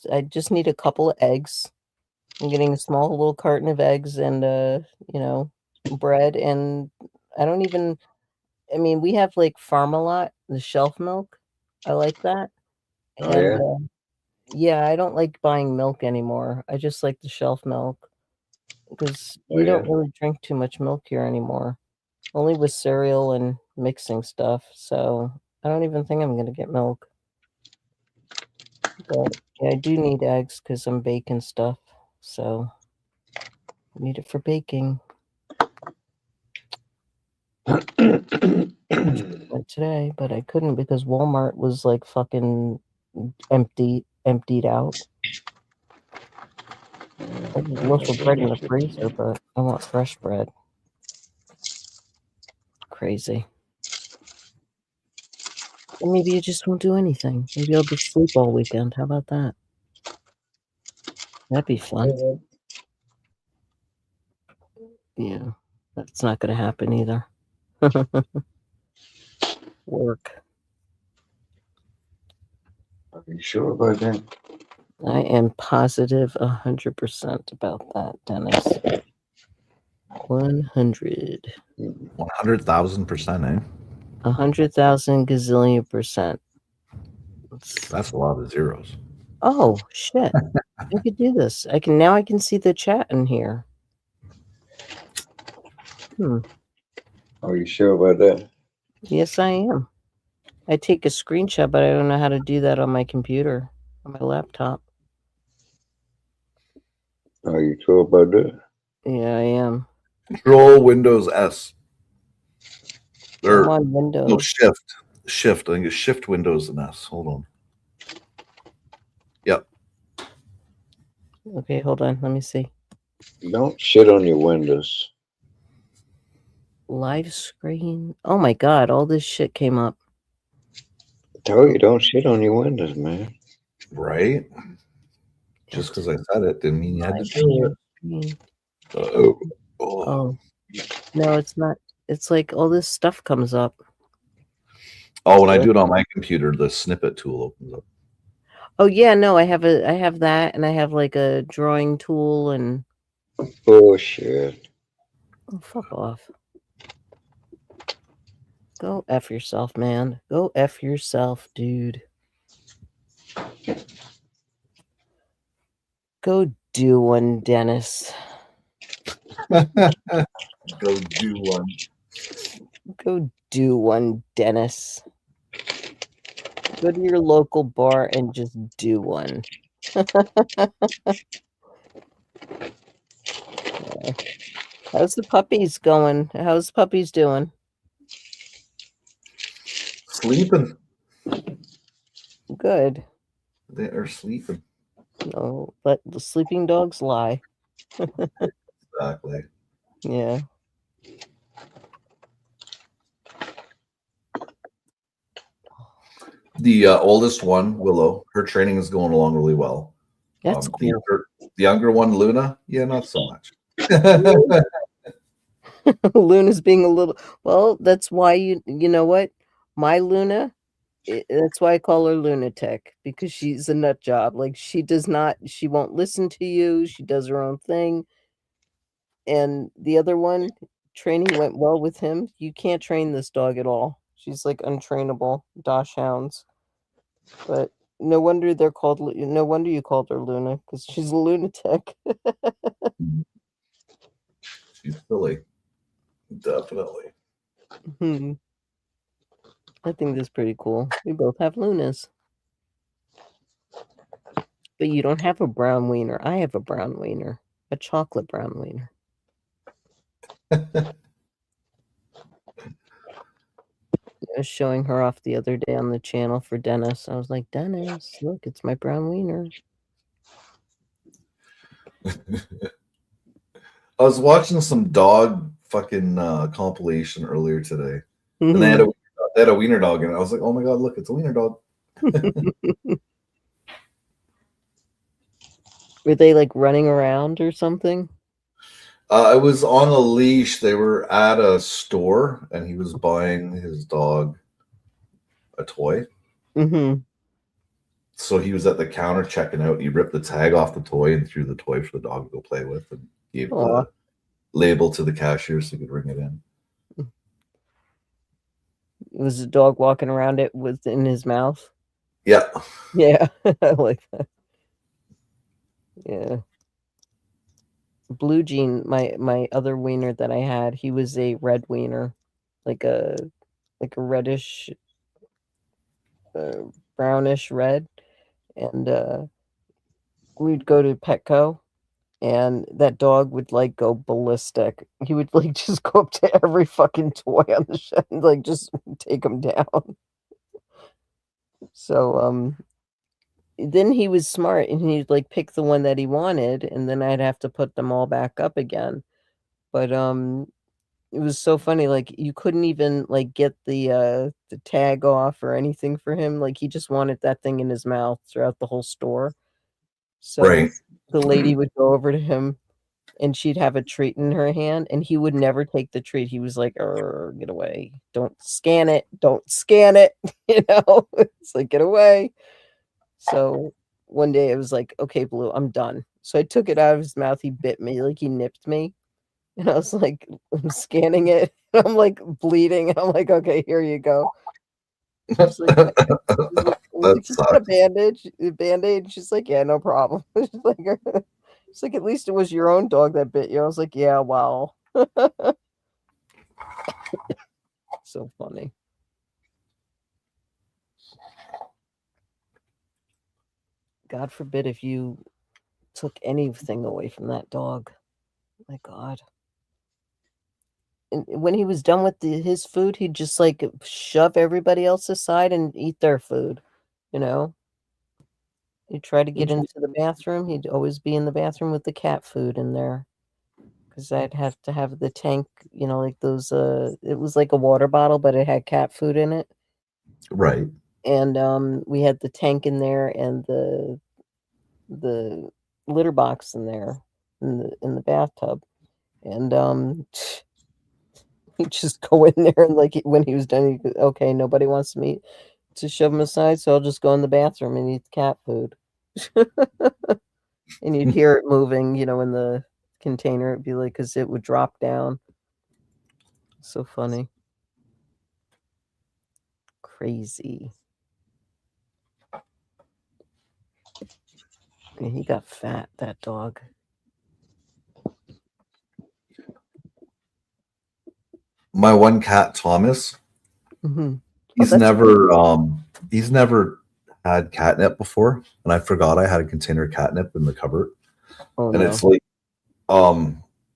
Speaker 4: eggs. I'm getting a small little carton of eggs and bread, and I mean, we have like Farmalot, the shelf milk. I like that.
Speaker 3: Oh,
Speaker 4: And
Speaker 3: yeah?
Speaker 4: yeah, I don't like buying milk anymore. I just like the shelf milk because
Speaker 3: Oh,
Speaker 4: we
Speaker 3: yeah?
Speaker 4: don't really drink too much milk here anymore. Only with cereal and mixing stuff. So I don't even think I'm gonna get milk. But yeah, I do need eggs because I'm baking stuff. So I need it for baking. Went today, but I couldn't because Walmart was like fucking emptied out. I have a loaf of bread in the freezer, but I want fresh bread. Crazy. Or maybe I just won't do anything. Maybe I'll just sleep all weekend. How about that? That'd be fun. Yeah, that's not going to happen either. Work.
Speaker 3: Are you sure about that?
Speaker 4: I am positive 100% about that, Dennis. 100.
Speaker 2: 100,000%, eh?
Speaker 4: 100,000 gazillion percent.
Speaker 2: That's a lot of zeros.
Speaker 4: Oh shit! I could do this. I can see the chat in here.
Speaker 3: Are you sure about that?
Speaker 4: Yes, I am. I take a screenshot, but I don't know how to do that on my computer, on my laptop.
Speaker 3: Are you sure about that?
Speaker 4: Yeah, I am.
Speaker 2: Control Windows S.
Speaker 4: I'm on Windows.
Speaker 2: No, Shift. Shift. I think it's Shift Windows and S. Hold on. Yep.
Speaker 4: Okay, hold on. Let me see.
Speaker 3: Don't shit on your windows.
Speaker 4: Live screen. Oh my god, all this shit came up.
Speaker 3: I told you, don't shit on your windows, man.
Speaker 2: Right? Just because I said it didn't mean you had to
Speaker 4: Live
Speaker 2: do
Speaker 4: screen.
Speaker 2: it.
Speaker 4: Oh. No, it's not. It's like all this stuff comes up.
Speaker 2: Oh, when I do it on my computer, the snippet tool opens up.
Speaker 4: Oh yeah, no, I have that, and I have like a drawing tool and
Speaker 3: Bullshit.
Speaker 4: oh, fuck off. Go F yourself, man. Go F yourself, dude. Go do one, Dennis.
Speaker 2: Go do one.
Speaker 4: Go do one, Dennis. Go to your local bar and just do one. Yeah. How's the puppies going? How's the puppies doing?
Speaker 2: Sleeping.
Speaker 4: Good.
Speaker 2: They are sleeping.
Speaker 4: No, but the sleeping dogs lie.
Speaker 2: Exactly.
Speaker 4: Yeah.
Speaker 2: The oldest one, Willow, her training is going along really well.
Speaker 4: That's cool.
Speaker 2: The younger one, Luna, yeah, not so much.
Speaker 4: Luna's being a little well, that's why you know what? My Luna, that's why I call her lunatic, because she's a nut job. Like she won't listen to you, she does her own thing. And the other one, training went well with him. You can't train this dog at all. She's like untrainable, Dosh hounds. But no wonder no wonder you called her Luna, because she's a lunatic.
Speaker 2: She's silly. Definitely.
Speaker 4: I think that's pretty cool. We both have Lunas. But you don't have a brown wiener. I have a brown wiener. A chocolate brown wiener. I was showing her off the other day on the channel for Dennis. I was like, Dennis, look, it's my brown wiener.
Speaker 2: I was watching some dog fucking compilation earlier today. And they had a wiener dog in it. I was like, oh my god, look, it's a wiener dog.
Speaker 4: Were they like running around or something?
Speaker 2: I was on a leash. They were at a store and he was buying his dog a toy.
Speaker 4: Mm-hmm.
Speaker 2: So he was at the counter checking out. He ripped the tag off the toy and threw the toy for the dog to go play with and gave the label to the cashier so he could ring it in.
Speaker 4: was a dog walking around it with in his mouth.
Speaker 2: Yeah.
Speaker 4: Yeah, I like that. Yeah. Blue Jean, my other wiener that I had, he was a red wiener, like a reddish, brownish red, and we'd go to Petco, and that dog would like go ballistic. He would like just go up to every fucking toy on the shelf, and, like just take them down. So then he was smart, and he'd like pick the one that he wanted, and then I'd have to put them all back up again. But it was so funny, like, you couldn't even, like, get the tag off or anything for him, like, he just wanted that thing in his mouth throughout the whole store. So,
Speaker 2: Right.
Speaker 4: the lady would go over to him, and she'd have a treat in her hand, and he would never take the treat. He was like, get away. Don't scan it. Don't scan it." You know? It's like, "Get away." So, one day, I was like, "Okay, Blue, I'm done." So, I took it out of his mouth, he bit me, like, he nipped me. And I was like, I'm scanning it. I'm like bleeding. And I'm like, okay, here you go. She's like, I was
Speaker 2: That
Speaker 4: like, "You got a
Speaker 2: sucks.
Speaker 4: bandage? A band-aid?" She's like, "Yeah, no problem." She's like, "At least it was your own dog that bit you." I was like, "Yeah, well." So funny. God forbid if you took anything away from that dog. My God. And when he was done with his food, he'd just like shove everybody else aside and eat their food, you know? He'd try to get into the bathroom. He'd always be in the bathroom with the cat food in there. Because I'd have to have the tank, like those, it was like a water bottle, but it had cat food in it.
Speaker 2: Right.
Speaker 4: And we had the tank in there and the litter box in there in the bathtub. And he'd just go in there and like when he was done, he'd go, okay, nobody wants me to shove him aside, so I'll just go in the bathroom and eat cat food. And you'd hear it moving, in the container. It'd be like, because it would drop down. So funny. Crazy. Yeah, he got fat, that dog.
Speaker 2: My one cat, Thomas,
Speaker 4: Mm-hmm.
Speaker 2: he's never had catnip before, and I forgot I had a container of catnip in the cupboard.
Speaker 4: Oh,
Speaker 2: And
Speaker 4: no.
Speaker 2: it's like,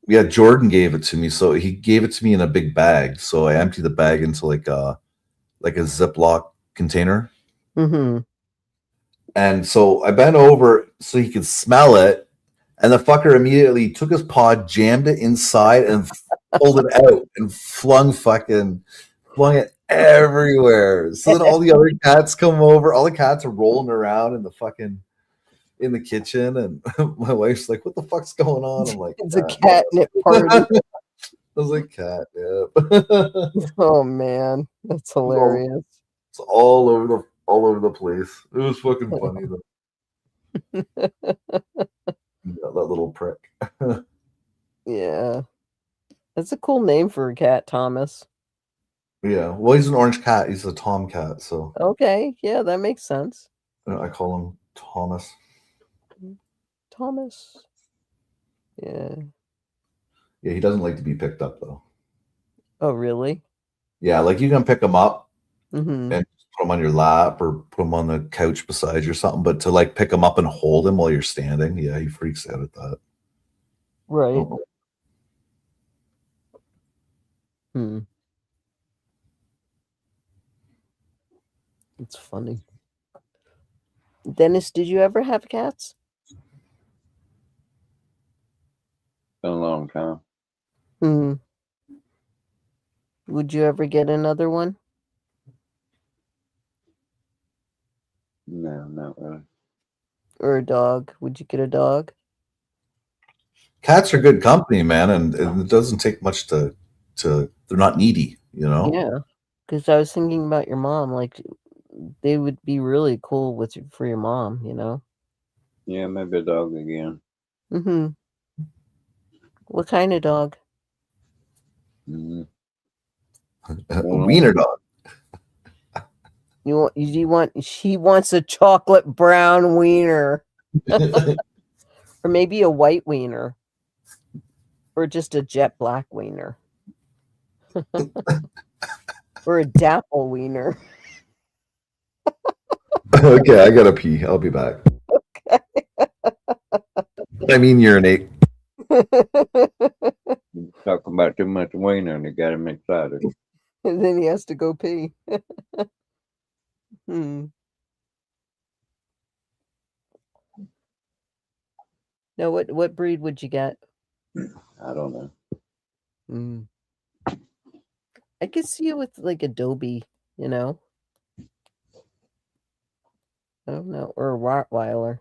Speaker 2: yeah, Jordan gave it to me, so he gave it to me in a big bag. So I emptied the bag into like a Ziploc container,
Speaker 4: Mm-hmm.
Speaker 2: and so I bent over so he could smell it, and the fucker immediately took his paw, jammed it inside, and pulled it out and flung it everywhere. So then all the other cats come over. All the cats are rolling around in the kitchen, and my wife's like, "What the fuck's going on?" I'm like,
Speaker 4: It's a catnip party.
Speaker 2: I was like, catnip.
Speaker 4: Oh, man. That's hilarious.
Speaker 2: It's all over the place. It was fucking funny though. Yeah, that little prick.
Speaker 4: Yeah. That's a cool name for a cat, Thomas.
Speaker 2: Yeah, well, he's an orange cat. He's a tomcat, so
Speaker 4: Okay. Yeah, that makes sense.
Speaker 2: I call him Thomas.
Speaker 4: Thomas. Yeah.
Speaker 2: Yeah, he doesn't like to be picked up though.
Speaker 4: Oh, really?
Speaker 2: Yeah, like you can pick him up
Speaker 4: Mm-hmm.
Speaker 2: and put him on your lap or put him on the couch beside you or something, but to like pick him up and hold him while you're standing, yeah, he freaks out at that.
Speaker 4: Right.
Speaker 2: Oh.
Speaker 4: Hmm. It's funny. Dennis, did you ever have cats?
Speaker 3: Been a long time.
Speaker 4: Hmm. Would you ever get another one?
Speaker 3: No, not really.
Speaker 4: Or a dog? Would you get a dog?
Speaker 2: Cats are good company, man, and it doesn't take much to they're not needy, you know?
Speaker 4: Yeah. Because I was thinking about your mom. Like, they would be really cool for your mom,
Speaker 3: Yeah, maybe a dog again.
Speaker 4: Mm-hmm. What kind of dog?
Speaker 3: Mm-hmm.
Speaker 2: A wiener dog.
Speaker 4: She wants a chocolate brown wiener, or maybe a white wiener, or just a jet black wiener, or a dapple wiener.
Speaker 2: Okay, I gotta pee. I'll be back. I mean, urinate.
Speaker 3: Talking about too much wiener and it got him excited.
Speaker 4: And then he has to go pee. Now, what breed would you get?
Speaker 3: I don't know.
Speaker 4: I could see you with like Adobe, you know. I don't know, or a Rottweiler,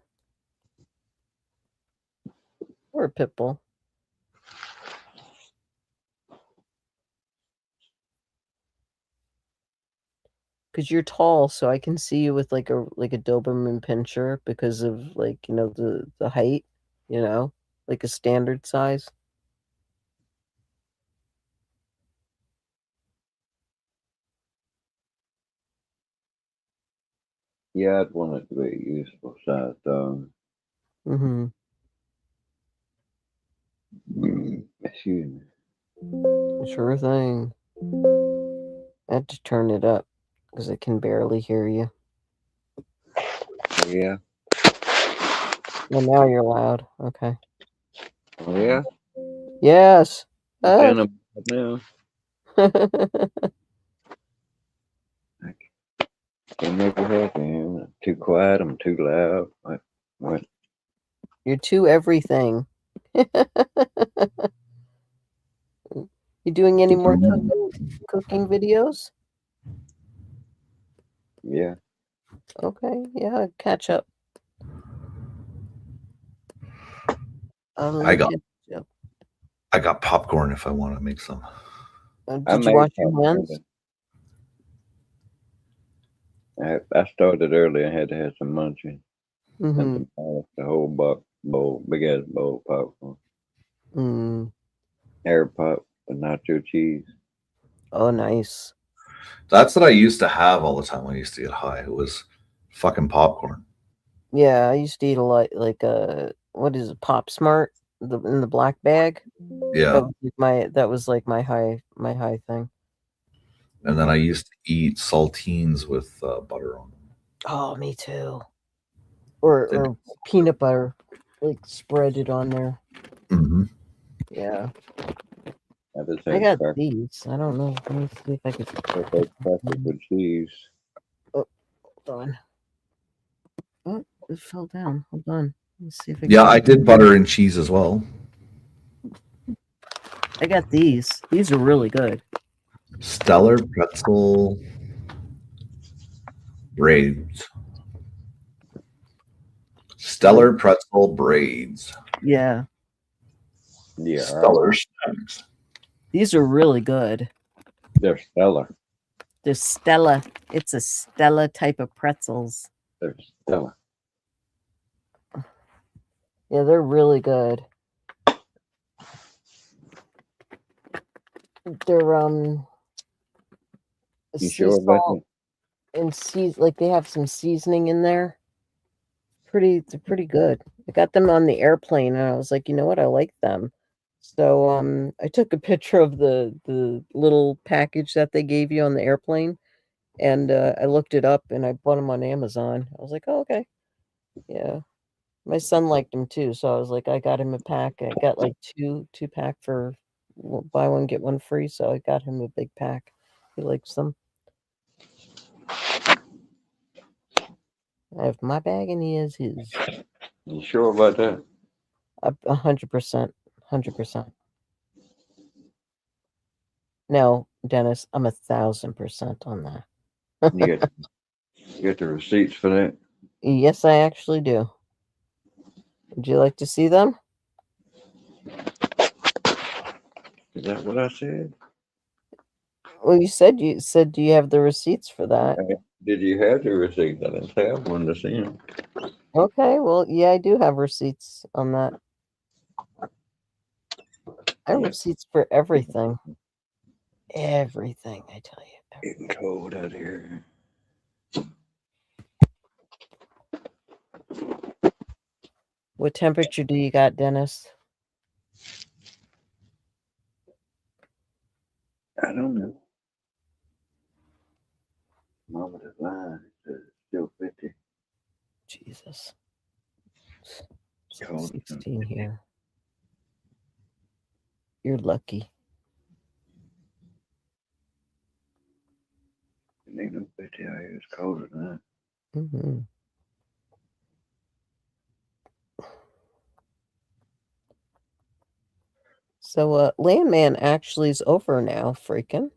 Speaker 4: or a pit bull. Because you're tall, so I can see you with like a Doberman Pinscher because of like the height, like a standard size.
Speaker 3: Yeah, I'd want it to be a useful size dog. Excuse me.
Speaker 4: Sure thing. I had to turn it up because I can barely hear you.
Speaker 3: Oh, yeah.
Speaker 4: Well, now you're loud. Okay.
Speaker 3: Oh, yeah.
Speaker 4: Yes.
Speaker 3: Ten about now. I can never help him. I'm too quiet. I'm too loud. What?
Speaker 4: You're too everything. You doing any more cooking videos?
Speaker 3: Yeah.
Speaker 4: Okay, yeah, catch up.
Speaker 2: I got popcorn if I want to make some.
Speaker 4: Did you wash your hands?
Speaker 3: I started early. I had to have some munching. The whole bowl, big ass bowl of popcorn. Air pop with nacho cheese.
Speaker 4: Oh, nice.
Speaker 2: That's what I used to have all the time when I used to get high. It was fucking popcorn.
Speaker 4: Yeah, I used to eat a lot, like what is it, Pop Smart, in the black bag.
Speaker 2: Yeah,
Speaker 4: that was like my high thing.
Speaker 2: and then I used to eat saltines with butter on them.
Speaker 4: Oh, me too. Or peanut butter, like spread it on there. Yeah. I got these. I don't know. Let me see if I could.
Speaker 3: With cheese.
Speaker 4: Oh, hold on. Oh, it fell down. Hold on. Let's see if I
Speaker 2: I did butter and cheese as well.
Speaker 4: I got these. These are really good.
Speaker 2: Stellar pretzel braids. Stellar pretzel braids.
Speaker 4: Yeah.
Speaker 3: Yeah.
Speaker 2: Stellar snacks.
Speaker 4: These are really good.
Speaker 3: They're stellar.
Speaker 4: They're Stella. It's a Stella type of pretzels.
Speaker 3: They're stellar.
Speaker 4: Yeah, they're really good. They're
Speaker 3: You sure about that?
Speaker 4: And like they have some seasoning in there. They're pretty good. I got them on the airplane and I was like, you know what, I like them. So I took a picture of the little package that they gave you on the airplane, and I looked it up and I bought them on Amazon. I was like, oh, okay. Yeah. My son liked them too, so I was like, I got him a pack. I got like two pack for buy one get one free, so I got him a big pack. He likes them. I have my bag and he has his.
Speaker 3: You sure about that?
Speaker 4: 100%. 100%. No, Dennis, I'm 1,000% on that.
Speaker 3: You get the receipts for that?
Speaker 4: Yes, I actually do. Would you like to see them?
Speaker 3: Is that what I said?
Speaker 4: Well, you said do you have the receipts for that?
Speaker 3: Did you have the receipts? I didn't say I wanted to see them.
Speaker 4: Okay, well, yeah, I do have receipts on that. I have receipts for everything. Everything, I tell you.
Speaker 3: Getting cold out here.
Speaker 4: What temperature do you got, Dennis?
Speaker 3: I don't know. Mama is lying. It's still 50.
Speaker 4: Jesus. It's like
Speaker 3: Cold.
Speaker 4: 16 here. You're lucky.
Speaker 3: It ain't no 50 out here. It's colder than that.
Speaker 4: Mm-hmm. So, Landman actually is over now, freaking.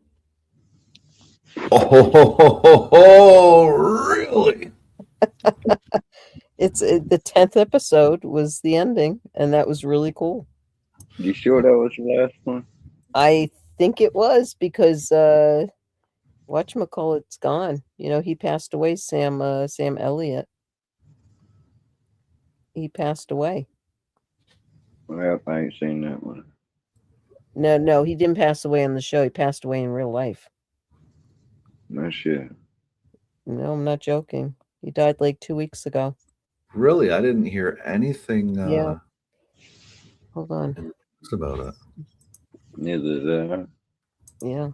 Speaker 2: Oh, really?
Speaker 4: It's the 10th episode was the ending, and that was really cool.
Speaker 3: You sure that was the last one?
Speaker 4: I think it was because whatchamacallit's gone. You know, he passed away, Sam Elliott. He passed away.
Speaker 3: Well, I ain't seen that one.
Speaker 4: No, he didn't pass away on the show. He passed away in real life.
Speaker 3: No shit.
Speaker 4: No, I'm not joking. He died like 2 weeks ago.
Speaker 2: Really? I didn't hear anything
Speaker 4: Yeah. Hold on.
Speaker 2: about it.
Speaker 3: Neither did I.
Speaker 4: Yeah.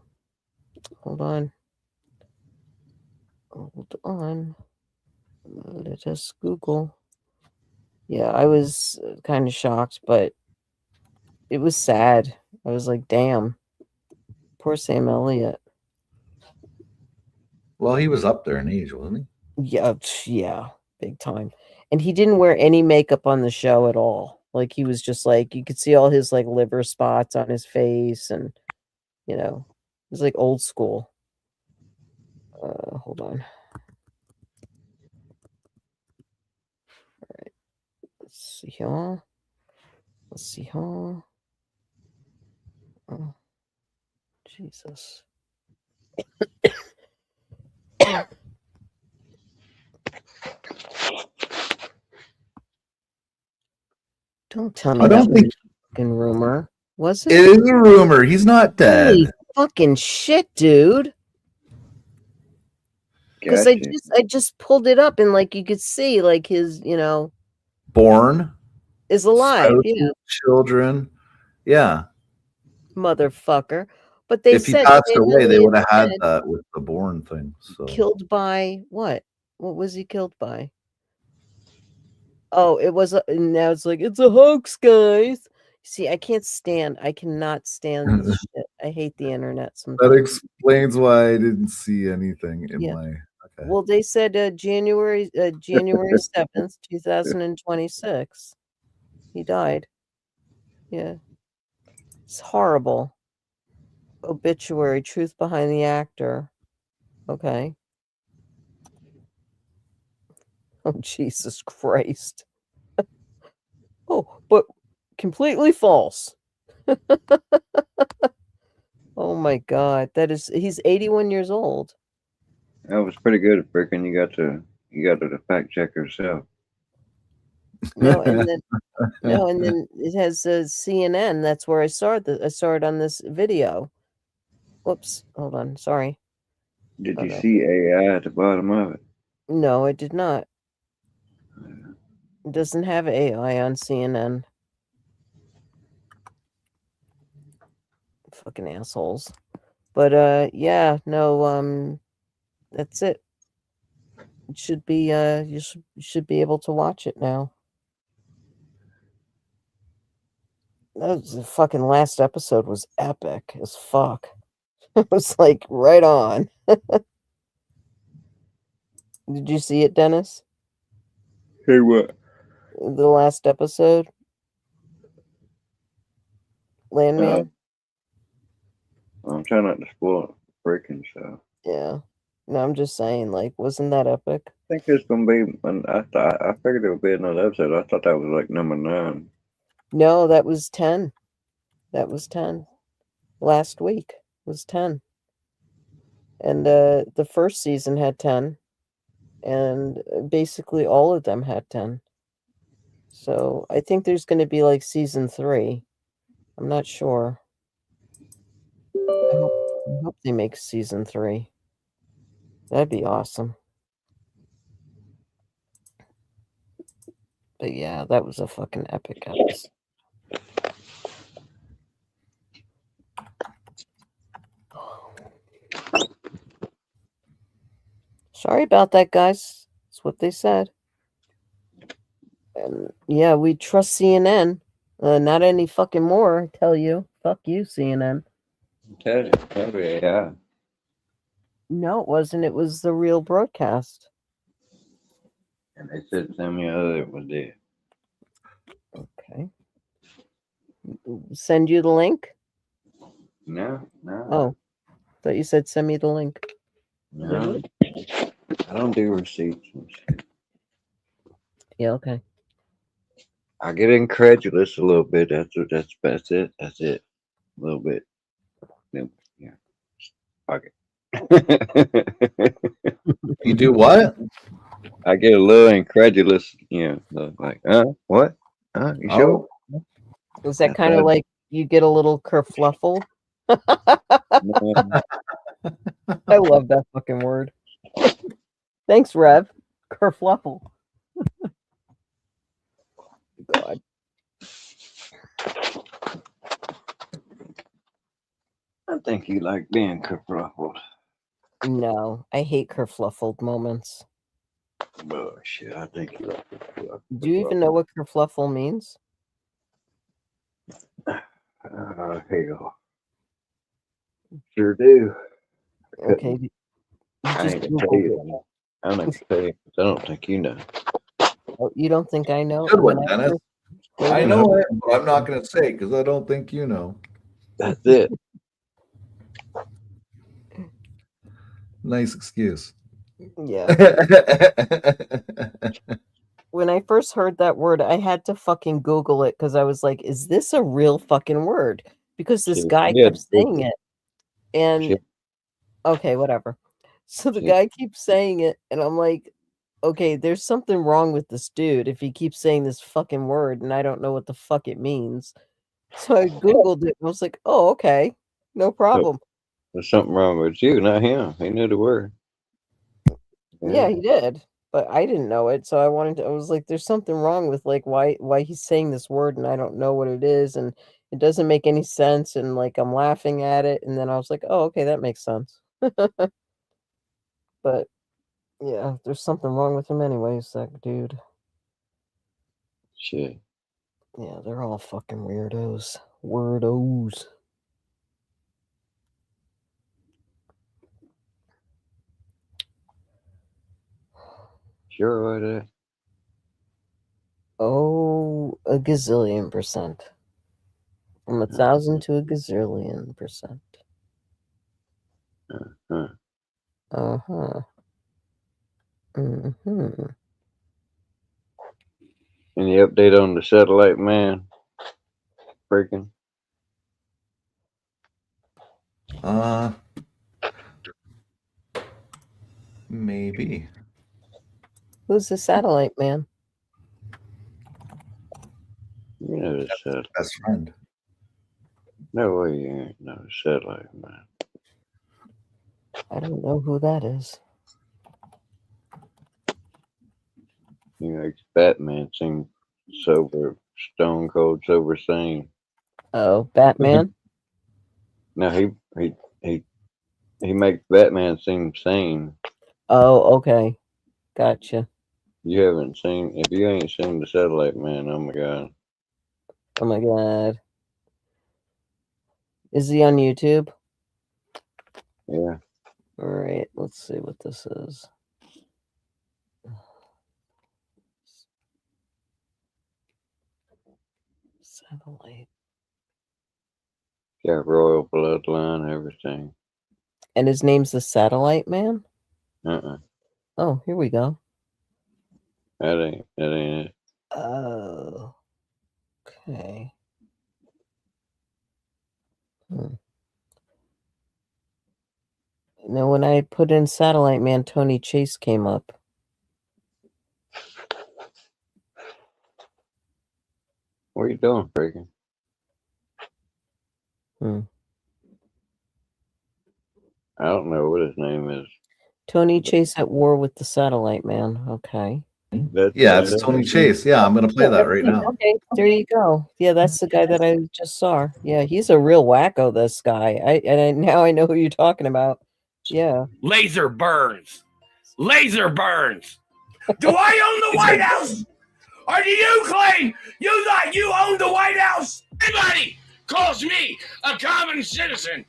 Speaker 4: Hold on. Hold on. Let us Google. Yeah, I was kind of shocked, but it was sad. I was like, damn. Poor Sam Elliott.
Speaker 2: Well, he was up there in age, wasn't
Speaker 4: Yeah, big time. And he didn't wear any makeup on the show at all. Like he was just like you could see all his like liver spots on his face, and you know, it was like old school. Hold on. All right. Let's see here. Let's see here. Oh, Jesus. Don't tell me
Speaker 2: I don't
Speaker 4: that was
Speaker 2: think
Speaker 4: a fucking rumor. Was
Speaker 2: it
Speaker 4: it?
Speaker 2: is a rumor. He's not dead.
Speaker 4: Holy fucking shit, dude. Because
Speaker 3: Gotcha.
Speaker 4: I just pulled it up and like you could see like his, you know,
Speaker 2: Born,
Speaker 4: is alive.
Speaker 2: spouse,
Speaker 4: Yeah.
Speaker 2: children. Yeah.
Speaker 4: Motherfucker. But they
Speaker 2: If he
Speaker 4: said
Speaker 2: passed
Speaker 4: Sam
Speaker 2: away, they
Speaker 4: Elliott
Speaker 2: would have had
Speaker 4: said
Speaker 2: that with the Born thing. So
Speaker 4: killed by what? What was he killed by? Oh, it was now it's like it's a hoax, guys. See, I cannot stand this shit. I hate the internet
Speaker 2: that
Speaker 4: sometimes.
Speaker 2: explains why I didn't see anything in
Speaker 4: Yeah.
Speaker 2: my. Okay.
Speaker 4: Well, they said January 7th, 2026. He died. Yeah. It's horrible. Obituary, truth behind the actor. Okay. Oh, Jesus Christ. Oh, but completely false. Oh my God. He's 81 years old.
Speaker 3: That was pretty good at Freakin. You got to fact check yourself.
Speaker 4: No, and then it has CNN. That's where I saw it. I saw it on this video. Whoops. Hold on. Sorry.
Speaker 3: Did you
Speaker 4: no.
Speaker 3: see AI at the bottom of it?
Speaker 4: No, I did not. It doesn't have AI on CNN. Fucking assholes. But yeah, no, that's it. It should be you should be able to watch it now. That was the fucking last episode was epic as fuck. It was like right on. Did you see it, Dennis?
Speaker 3: Hey, what?
Speaker 4: The last episode? Landman?
Speaker 3: I'm trying not to spoil Freakin, so.
Speaker 4: Yeah. No, I'm just saying, like, wasn't that epic?
Speaker 3: I think it's gonna be. I figured it would be another episode. I thought that was like number 9.
Speaker 4: No, that was 10. That was 10. Last week was 10. And the first season had 10. And basically all of them had 10. So I think there's going to be like season 3. I'm not sure. I hope they make season 3. That'd be awesome. But yeah, that was a fucking epic episode. Sorry about that, guys. That's what they said. And yeah, we trust CNN. Not any fucking more, I tell you. Fuck you, CNN.
Speaker 3: Tell you, yeah.
Speaker 4: No, it wasn't. It was the real broadcast.
Speaker 3: And they said some of the other was dead.
Speaker 4: Okay. Send you the link?
Speaker 3: No.
Speaker 4: Oh. Thought you said send me the link.
Speaker 3: No. I don't do receipts and shit.
Speaker 4: Yeah, okay.
Speaker 3: I get incredulous a little bit. That's it. That's it. A little bit. Yeah. Fuck it.
Speaker 2: You do what?
Speaker 3: I get a little incredulous, like, what? You sure?
Speaker 4: Is that
Speaker 3: That's
Speaker 4: kind of
Speaker 3: bad.
Speaker 4: like you get a little kerfluffle?
Speaker 3: No,
Speaker 4: I love that fucking word. Thanks, Rev. Kerfluffle. God.
Speaker 3: I think you like being kerfluffled.
Speaker 4: No, I hate kerfluffled moments.
Speaker 3: Bullshit. I think you like
Speaker 4: Do you even know what kerfluffle means?
Speaker 3: Hell. Sure do.
Speaker 4: Okay. You
Speaker 3: I
Speaker 4: just
Speaker 3: ain't gonna tell
Speaker 4: Googled it.
Speaker 3: you. I'm not gonna tell you 'cause I don't think you know.
Speaker 4: Oh, you don't think I know?
Speaker 2: Good one,
Speaker 4: When
Speaker 2: Dennis.
Speaker 4: first heard
Speaker 2: I
Speaker 4: it-
Speaker 2: know it, but I'm not going to say because I don't think you know.
Speaker 3: That's it.
Speaker 2: Nice excuse.
Speaker 4: Yeah. When I first heard that word, I had to fucking Google it because I was like, is this a real fucking word? Because this
Speaker 3: Shit.
Speaker 4: guy
Speaker 3: Yeah,
Speaker 4: kept saying it. And
Speaker 3: Shit.
Speaker 4: okay, whatever. So the
Speaker 3: Shit.
Speaker 4: guy keeps saying it, and I'm like, okay, there's something wrong with this dude if he keeps saying this fucking word and I don't know what the fuck it means. So I Googled it and I was like, oh, okay, no problem.
Speaker 3: There's something wrong with you, not him. He knew the word.
Speaker 4: Yeah, he did. But I didn't know it, so I was like, there's something wrong with like why he's saying this word and I don't know what it is, and it doesn't make any sense, and like I'm laughing at it, and then I was like, oh, okay, that makes sense. But yeah, there's something wrong with him anyways, that dude.
Speaker 3: Shit.
Speaker 4: Yeah, they're all fucking weirdos. Wordos.
Speaker 3: Sure what it is.
Speaker 4: Oh, a gazillion percent. From 1,000 to a gazillion percent.
Speaker 3: Uh-huh.
Speaker 4: Uh-huh. Mm-hmm.
Speaker 3: Any update on the satellite man? Freakin.
Speaker 2: Maybe.
Speaker 4: Who's the satellite man?
Speaker 3: You know the satellite.
Speaker 2: Best friend.
Speaker 3: No way you ain't know the satellite man.
Speaker 4: I don't know who that is.
Speaker 3: He makes Batman seem sober, stone cold sober sane.
Speaker 4: Oh, Batman?
Speaker 3: No, he makes Batman seem sane.
Speaker 4: Oh, okay. Gotcha.
Speaker 3: You haven't seen, if you ain't seen the satellite man, oh my god.
Speaker 4: Oh my god. Is he on YouTube?
Speaker 3: Yeah.
Speaker 4: All right, let's see what this is. Satellite.
Speaker 3: Got royal bloodline, everything.
Speaker 4: And his name's the Satellite Man?
Speaker 3: Uh-uh.
Speaker 4: Oh, here we go.
Speaker 3: That ain't it.
Speaker 4: Oh. Okay. Now, when I put in Satellite Man, Tony Chase came up.
Speaker 3: What are you doing, Freakin? I don't know what his name is.
Speaker 4: Tony Chase at war with the Satellite Man. Okay.
Speaker 2: Yeah, it's Tony Chase. Yeah, I'm going to play that right now.
Speaker 4: Okay, there you go. Yeah, that's the guy that I just saw. Yeah, he's a real wacko, this guy. Now I know who you're talking about. Yeah.
Speaker 6: Laser burns. Laser burns. Do I own the White House? Or do you claim you thought you owned the White House? Anybody calls me a common citizen,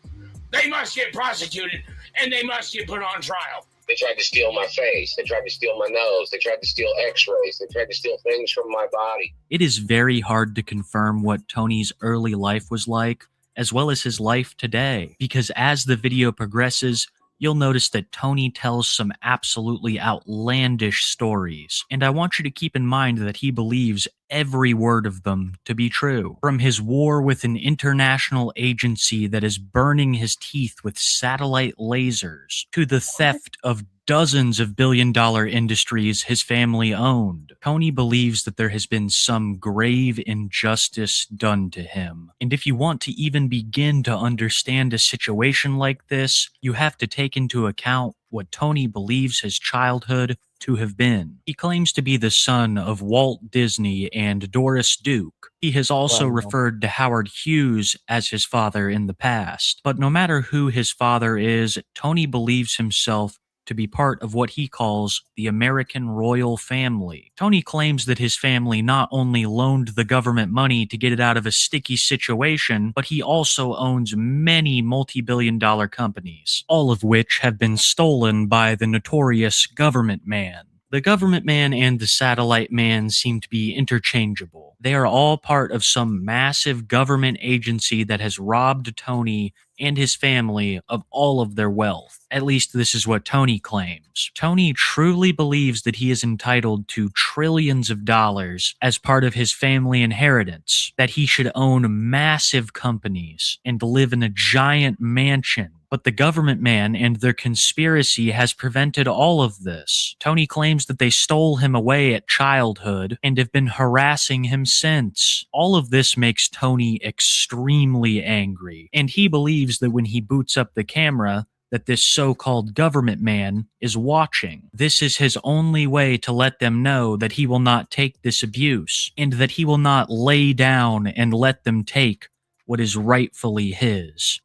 Speaker 6: they must get prosecuted and they must get put on trial.
Speaker 7: They tried to steal my face. They tried to steal my nose. They tried to steal x-rays. They tried to steal things from my body.
Speaker 8: It is very hard to confirm what Tony's early life was like, as well as his life today, because as the video progresses, you'll notice that Tony tells some absolutely outlandish stories, and I want you to keep in mind that he believes every word of them to be true. From his war with an international agency that is burning his teeth with satellite lasers, to the theft of dozens of billion-dollar industries his family owned, Tony believes that there has been some grave injustice done to him. And if you want to even begin to understand a situation like this, you have to take into account what Tony believes his childhood to have been. He claims to be the son of Walt Disney and Doris Duke. He has also referred to Howard Hughes as his father in the past. But no matter who his father is, Tony believes himself to be part of what he calls the American royal family. Tony claims that his family not only loaned the government money to get it out of a sticky situation, but he also owns many multi-billion-dollar companies, all of which have been stolen by the notorious government man. The government man and the satellite man seem to be interchangeable. They are all part of some massive government agency that has robbed Tony and his family of all of their wealth. At least this is what Tony claims. Tony truly believes that he is entitled to trillions of dollars as part of his family inheritance, that he should own massive companies and live in a giant mansion. But the government man and their conspiracy has prevented all of this. Tony claims that they stole him away at childhood and have been harassing him since. All of this makes Tony extremely angry, and he believes that when he boots up the camera, that this so-called government man is watching. This is his only way to let them know that he will not take this abuse, and that he will not lay down and let them take what is rightfully his.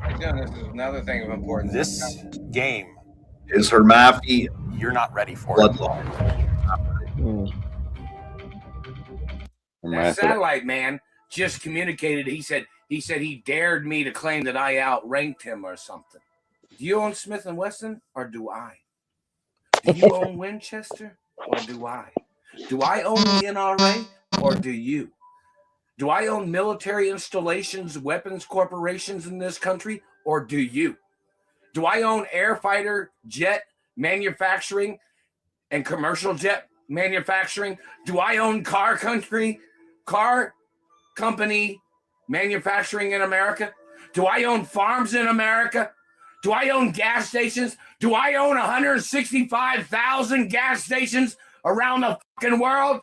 Speaker 6: Again, this is another thing of importance.
Speaker 9: This game
Speaker 2: Is her Maffey
Speaker 9: you're not ready for
Speaker 2: blood
Speaker 9: it.
Speaker 2: law?
Speaker 6: That satellite man just communicated. He said he dared me to claim that I outranked him or something. Do you own Smith & Wesson or do I? Do you own Winchester or do I? Do I own the NRA or do you? Do I own military installations, weapons corporations in this country or do you? Do I own air fighter jet manufacturing and commercial jet manufacturing? Do I own car company manufacturing in America? Do I own farms in America? Do I own gas stations? Do I own 165,000 gas stations around the fucking world?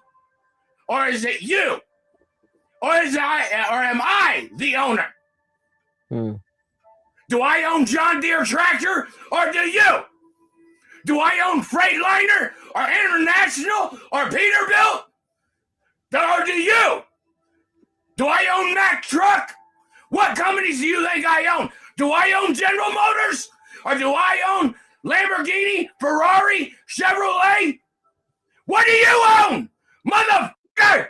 Speaker 6: Or is it you? Or am I the owner? Do I own John Deere tractor or do you? Do I own Freightliner or International or Peterbilt? Or do you? Do I own Mack Truck? What companies do you think I own? Do I own General Motors? Or do I own Lamborghini, Ferrari, Chevrolet? What do you own, motherfucker?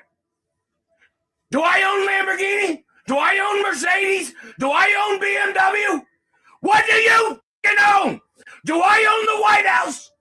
Speaker 6: Do I own Lamborghini? Do I own Mercedes? Do I own BMW? What do you own? Do I own the White House?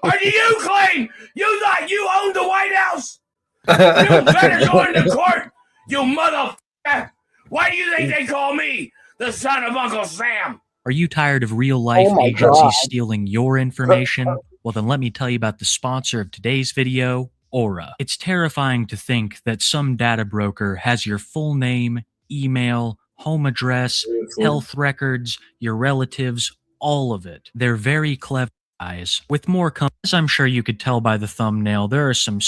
Speaker 6: Or do you claim you thought you owned the White House? You better go into court, you motherfucker. Why do you think they call me the son of Uncle Sam?
Speaker 8: Are you tired of real-life agencies stealing your information? Well, then let me tell you about the sponsor of today's video, Aura. It's terrifying to think that some data broker has your full name, email, home address, health records, your relatives, all of it. They're very clever guys. With more as I'm sure you could tell by the thumbnail, there are some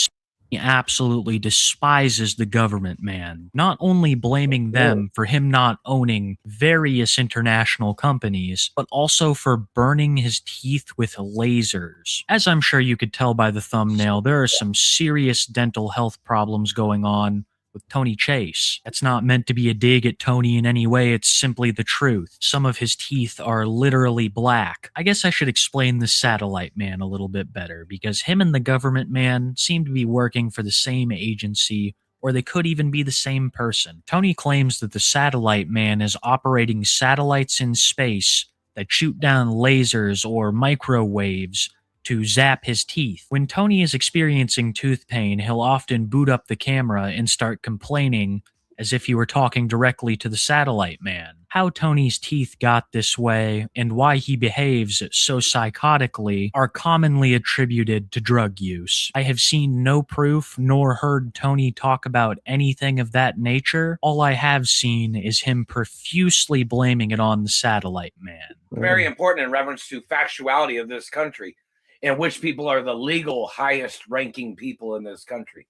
Speaker 8: He absolutely despises the government man, not only blaming them for him not owning various international companies, but also for burning his teeth with lasers. As I'm sure you could tell by the thumbnail, there are some serious dental health problems going on with Tony Chase. That's not meant to be a dig at Tony in any way, it's simply the truth. Some of his teeth are literally black. I guess I should explain the satellite man a little bit better, because him and the government man seem to be working for the same agency, or they could even be the same person. Tony claims that the satellite man is operating satellites in space that shoot down lasers or microwaves to zap his teeth. When Tony is experiencing tooth pain, he'll often boot up the camera and start complaining as if he were talking directly to the satellite man. How Tony's teeth got this way and why he behaves so psychotically are commonly attributed to drug use. I have seen no proof nor heard Tony talk about anything of that nature. All I have seen is him profusely blaming it on the satellite man.
Speaker 6: Very important in reference to factuality of this country, and which people are the legal highest ranking people in this country.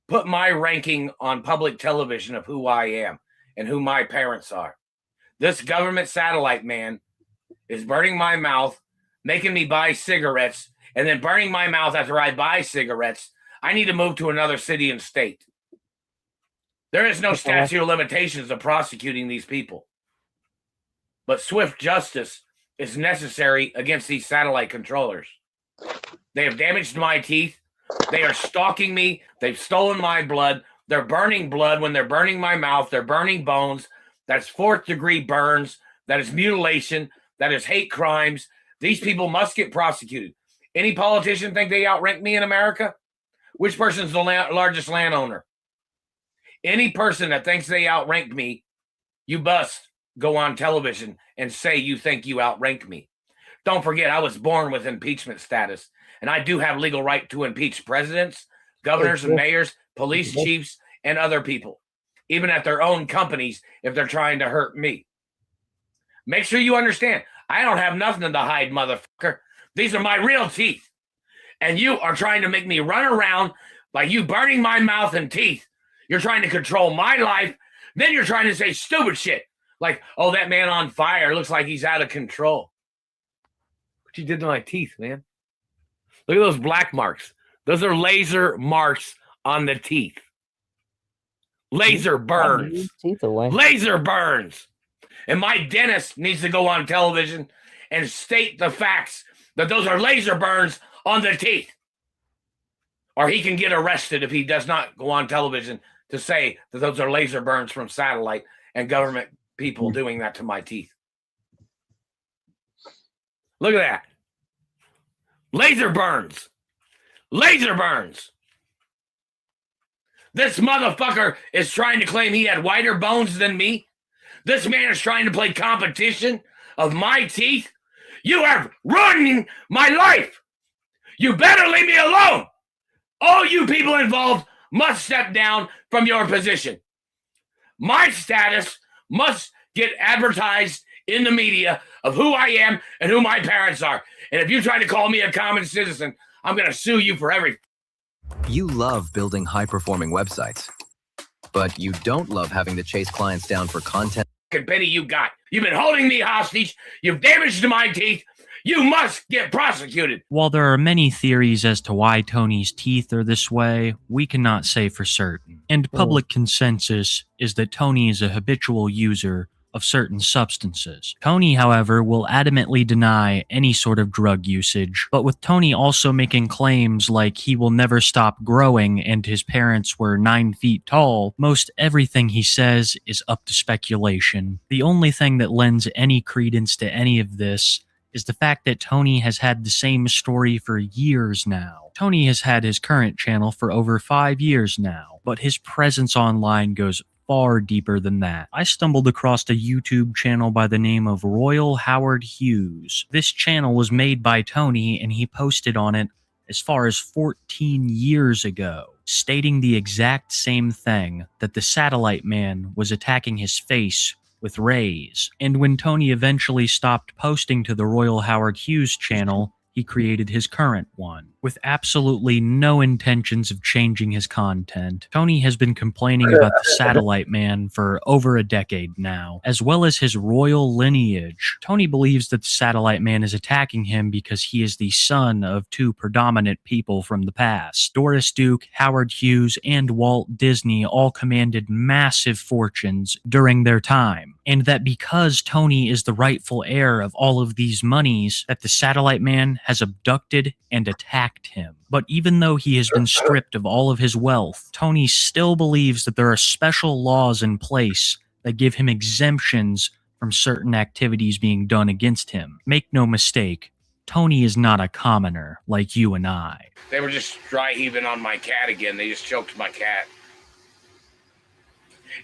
Speaker 6: Put my ranking on public television of who I am and who my parents are. This government satellite man is burning my mouth, making me buy cigarettes, and then burning my mouth after I buy cigarettes. I need to move to another city and state. There is no statute of limitations of prosecuting these people. But swift justice is necessary against these satellite controllers. They have damaged my teeth. They are stalking me. They've stolen my blood. They're burning blood when they're burning my mouth. They're burning bones. That's 4th-degree burns. That is mutilation. That is hate crimes. These people must get prosecuted. Any politician think they outrank me in America? Which person's the largest landowner? Any person that thinks they outrank me, you must go on television and say you think you outrank me. Don't forget, I was born with impeachment status, and I do have legal right to impeach presidents, governors and mayors, police chiefs, and other people, even at their own companies if they're trying to hurt me. Make sure you understand, I don't have nothing to hide, motherfucker. These are my real teeth. And you are trying to make me run around by you burning my mouth and teeth. You're trying to control my life. Then you're trying to say stupid shit. Like, oh, that man on fire looks like he's out of control. What you did to my teeth, man. Look at those black marks. Those are laser marks on the teeth. Laser burns.
Speaker 10: Teeth away.
Speaker 6: Laser burns. And my dentist needs to go on television and state the facts that those are laser burns on the teeth. Or he can get arrested if he does not go on television to say that those are laser burns from satellite and government people doing that to my teeth. Look at that. Laser burns. Laser burns. This motherfucker is trying to claim he had whiter bones than me. This man is trying to play competition of my teeth. You are ruining my life. You better leave me alone. All you people involved must step down from your position. My status must get advertised in the media of who I am and who my parents are. And if you try to call me a common citizen, I'm going to sue you for everything.
Speaker 11: You love building high-performing websites, but you don't love having to chase clients down for content.
Speaker 6: Penny you got. You've been holding me hostage. You've damaged my teeth. You must get prosecuted.
Speaker 8: While there are many theories as to why Tony's teeth are this way, we cannot say for certain. And public consensus is that Tony is a habitual user of certain substances. Tony, however, will adamantly deny any sort of drug usage, but with Tony also making claims like he will never stop growing and his parents were 9 feet tall, most everything he says is up to speculation. The only thing that lends any credence to any of this is the fact that Tony has had the same story for years now. Tony has had his current channel for over 5 years now, but his presence online goes far deeper than that. I stumbled across a YouTube channel by the name of Royal Howard Hughes. This channel was made by Tony and he posted on it as far as 14 years ago, stating the exact same thing, that the satellite man was attacking his face with rays. And when Tony eventually stopped posting to the Royal Howard Hughes channel, he created his current one. With absolutely no intentions of changing his content, Tony has been complaining about the Satellite Man for over a decade now, as well as his royal lineage. Tony believes that the Satellite Man is attacking him because he is the son of two predominant people from the past. Doris Duke, Howard Hughes, and Walt Disney all commanded massive fortunes during their time, and that because Tony is the rightful heir of all of these monies, that the Satellite Man has abducted and attacked him. But even though he has been stripped of all of his wealth, Tony still believes that there are special laws in place that give him exemptions from certain activities being done against him. Make no mistake, Tony is not a commoner like you and I.
Speaker 6: They were just dry heaving on my cat again. They just choked my cat.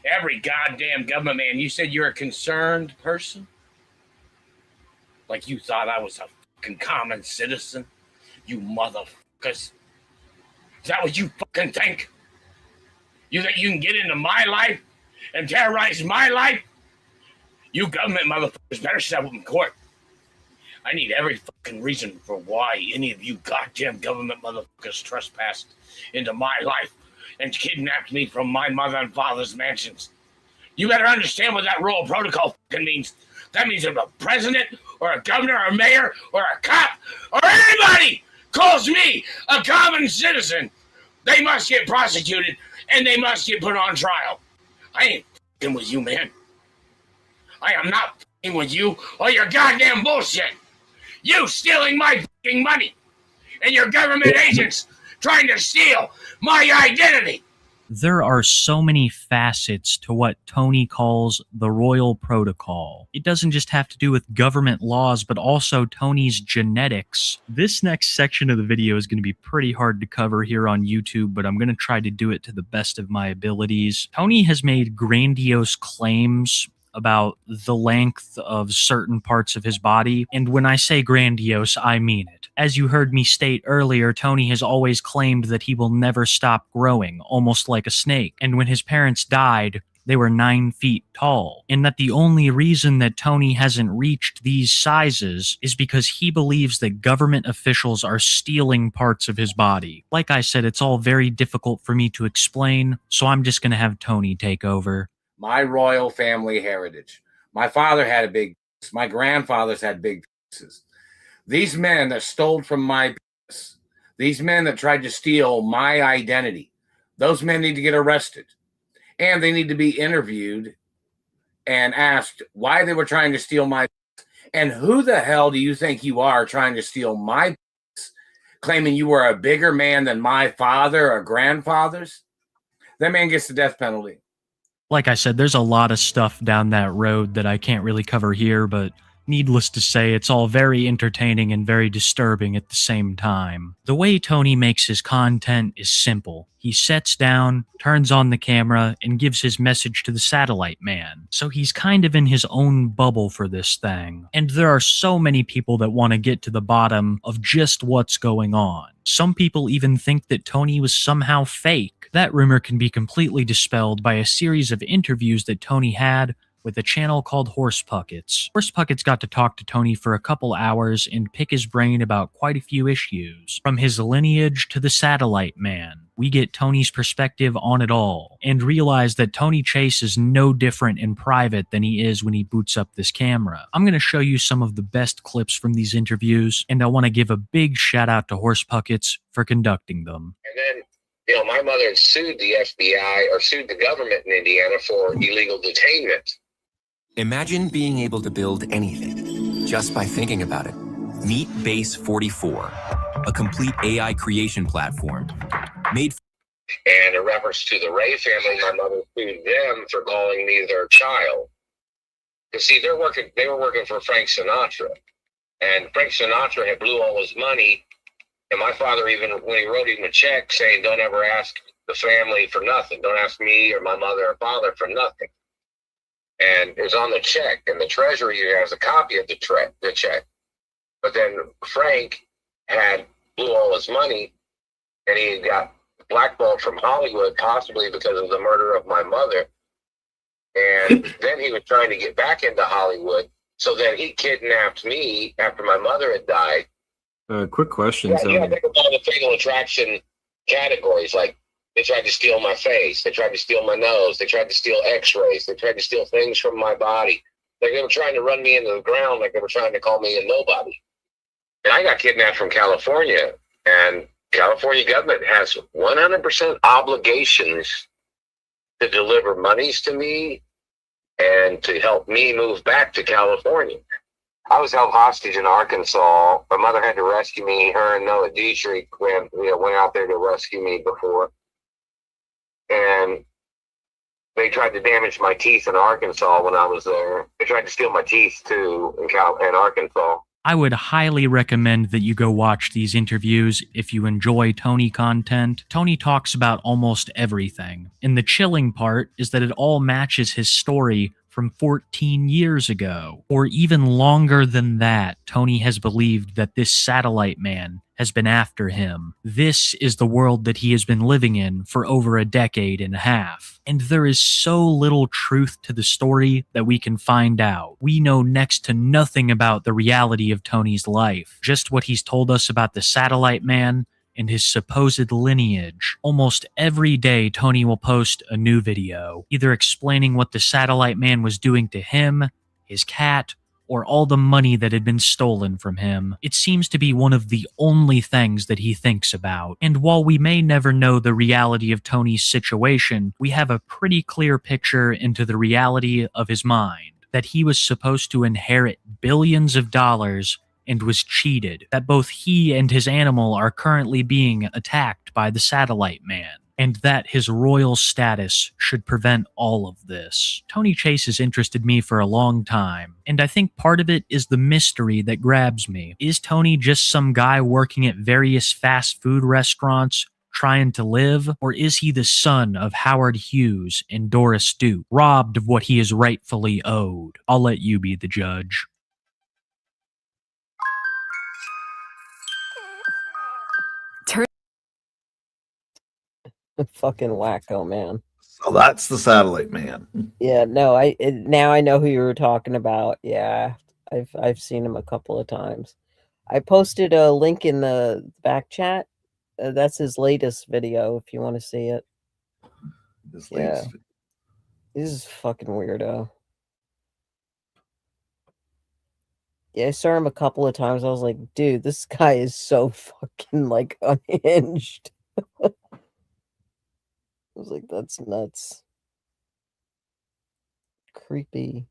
Speaker 6: Every goddamn government man, you said you're a concerned person? Like you thought I was a fucking common citizen? You motherfuckers. Is that what you fucking think? You think you can get into my life and terrorize my life? You government motherfuckers better settle in court. I need every fucking reason for why any of you goddamn government motherfuckers trespassed into my life and kidnapped me from my mother and father's mansions. You better understand what that royal protocol fucking means. That means if a president or a governor or a mayor or a cop or anybody calls me a common citizen, they must get prosecuted and they must get put on trial. I ain't fucking with you, man. I am not fucking with you or your goddamn bullshit. You stealing my fucking money and your government agents trying to steal my identity.
Speaker 8: There are so many facets to what Tony calls the royal protocol. It doesn't just have to do with government laws, but also Tony's genetics. This next section of the video is going to be pretty hard to cover here on YouTube, but I'm going to try to do it to the best of my abilities. Tony has made grandiose claims about the length of certain parts of his body, and when I say grandiose, I mean it. As you heard me state earlier, Tony has always claimed that he will never stop growing, almost like a snake, and when his parents died, they were 9 feet tall, and that the only reason that Tony hasn't reached these sizes is because he believes that government officials are stealing parts of his body. Like I said, it's all very difficult for me to explain, so I'm just gonna have Tony take over.
Speaker 6: My royal family heritage. My father had a big piece. My grandfathers had big pieces. These men that stole from my piece, these men that tried to steal my identity, those men need to get arrested. And they need to be interviewed and asked why they were trying to steal my piece. And who the hell do you think you are trying to steal my piece, claiming you were a bigger man than my father or grandfathers? That man gets the death penalty.
Speaker 8: Like I said, there's a lot of stuff down that road that I can't really cover here, but needless to say, it's all very entertaining and very disturbing at the same time. The way Tony makes his content is simple. He sits down, turns on the camera, and gives his message to the Satellite Man. So he's kind of in his own bubble for this thing. And there are so many people that want to get to the bottom of just what's going on. Some people even think that Tony was somehow fake. That rumor can be completely dispelled by a series of interviews that Tony had with a channel called Horse Puckets. Horse Puckets got to talk to Tony for a couple hours and pick his brain about quite a few issues. From his lineage to the Satellite Man, we get Tony's perspective on it all, and realize that Tony Chase is no different in private than he is when he boots up this camera. I'm going to show you some of the best clips from these interviews, and I want to give a big shout out to Horse Puckets for conducting them.
Speaker 7: And then, my mother sued the FBI or sued the government in Indiana for illegal detainment.
Speaker 11: Imagine being able to build anything just by thinking about it. Meet Base 44, a complete AI creation platform made.
Speaker 7: And in reference to the Ray family, my mother sued them for calling me their child. You see, they were working for Frank Sinatra, and Frank Sinatra had blew all his money. And my father, even when he wrote him a check saying, "Don't ever ask the family for nothing. Don't ask me or my mother or father for nothing." And it was on the check, and the treasury has a copy of the check. But then Frank had blew all his money, and he got blackballed from Hollywood, possibly because of the murder of my mother. And then he was trying to get back into Hollywood. So then he kidnapped me after my mother had died.
Speaker 10: Quick question.
Speaker 7: Yeah, think about the fatal attraction categories. Like, they tried to steal my face. They tried to steal my nose. They tried to steal x-rays. They tried to steal things from my body. Like, they were trying to run me into the ground, like they were trying to call me a nobody. And I got kidnapped from California, and California government has 100% obligations to deliver monies to me and to help me move back to California. I was held hostage in Arkansas. My mother had to rescue me. Her and Noah Dietrich went out there to rescue me before. And they tried to damage my teeth in Arkansas when I was there. They tried to steal my teeth too in Arkansas.
Speaker 8: I would highly recommend that you go watch these interviews if you enjoy Tony content. Tony talks about almost everything. And the chilling part is that it all matches his story from 14 years ago. Or even longer than that, Tony has believed that this satellite man has been after him. This is the world that he has been living in for over a decade and a half. And there is so little truth to the story that we can find out. We know next to nothing about the reality of Tony's life, just what he's told us about the satellite man and his supposed lineage. Almost every day, Tony will post a new video, either explaining what the satellite man was doing to him, his cat, or all the money that had been stolen from him. It seems to be one of the only things that he thinks about. And while we may never know the reality of Tony's situation, we have a pretty clear picture into the reality of his mind, that he was supposed to inherit billions of dollars and was cheated, that both he and his animal are currently being attacked by the satellite man, and that his royal status should prevent all of this. Tony Chase has interested me for a long time, and I think part of it is the mystery that grabs me. Is Tony just some guy working at various fast food restaurants trying to live, or is he the son of Howard Hughes and Doris Duke, robbed of what he is rightfully owed? I'll let you be the judge.
Speaker 4: Fucking wacko, man.
Speaker 2: So that's the satellite man.
Speaker 4: Yeah, no, now I know who you were talking about. Yeah, I've seen him a couple of times. I posted a link in the back chat. That's his latest video if you want to see it. Yeah. This is fucking weirdo. Yeah, I saw him a couple of times. I was like, dude, this guy is so fucking like unhinged. I was like, that's nuts. Creepy.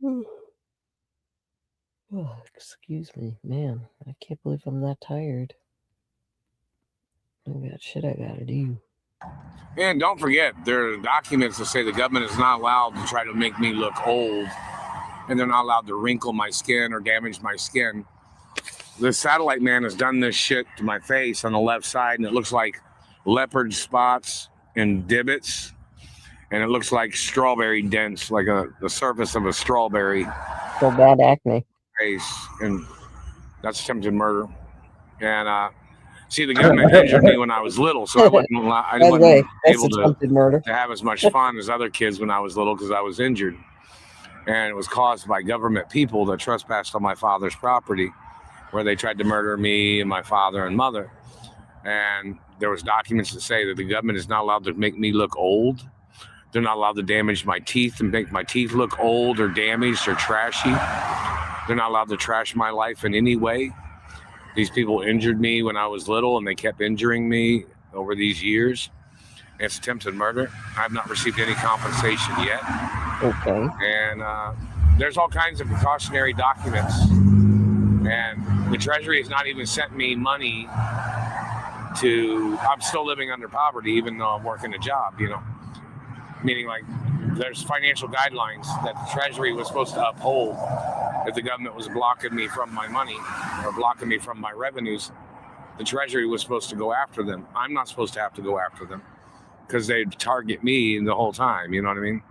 Speaker 4: Oh, excuse me, man. I can't believe I'm that tired. I got shit I gotta do.
Speaker 6: And don't forget, there are documents that say the government is not allowed to try to make me look old, and they're not allowed to wrinkle my skin or damage my skin. The satellite man has done this shit to my face on the left side, and it looks like leopard spots and divots, and it looks like strawberry dents, like the surface of a strawberry.
Speaker 4: So bad acne.
Speaker 6: Face, and that's attempted murder. And see, the government injured me when I was little, so I wasn't able to have as much fun as other kids when I was little because I was injured. And it was caused by government people that trespassed on my father's property, where they tried to murder me and my father and mother. And there was documents that say that the government is not allowed to make me look old. They're not allowed to damage my teeth and make my teeth look old or damaged or trashy. They're not allowed to trash my life in any way. These people injured me when I was little, and they kept injuring me over these years. It's attempted murder. I have not received any compensation yet.
Speaker 4: Okay.
Speaker 6: And there's all kinds of precautionary documents. And the Treasury has not even sent me money I'm still living under poverty, even though I'm working a job, Meaning, like, there's financial guidelines that the Treasury was supposed to uphold if the government was blocking me from my money or blocking me from my revenues. The Treasury was supposed to go after them. I'm not supposed to have to go after them because they target me the whole time, you know what I mean?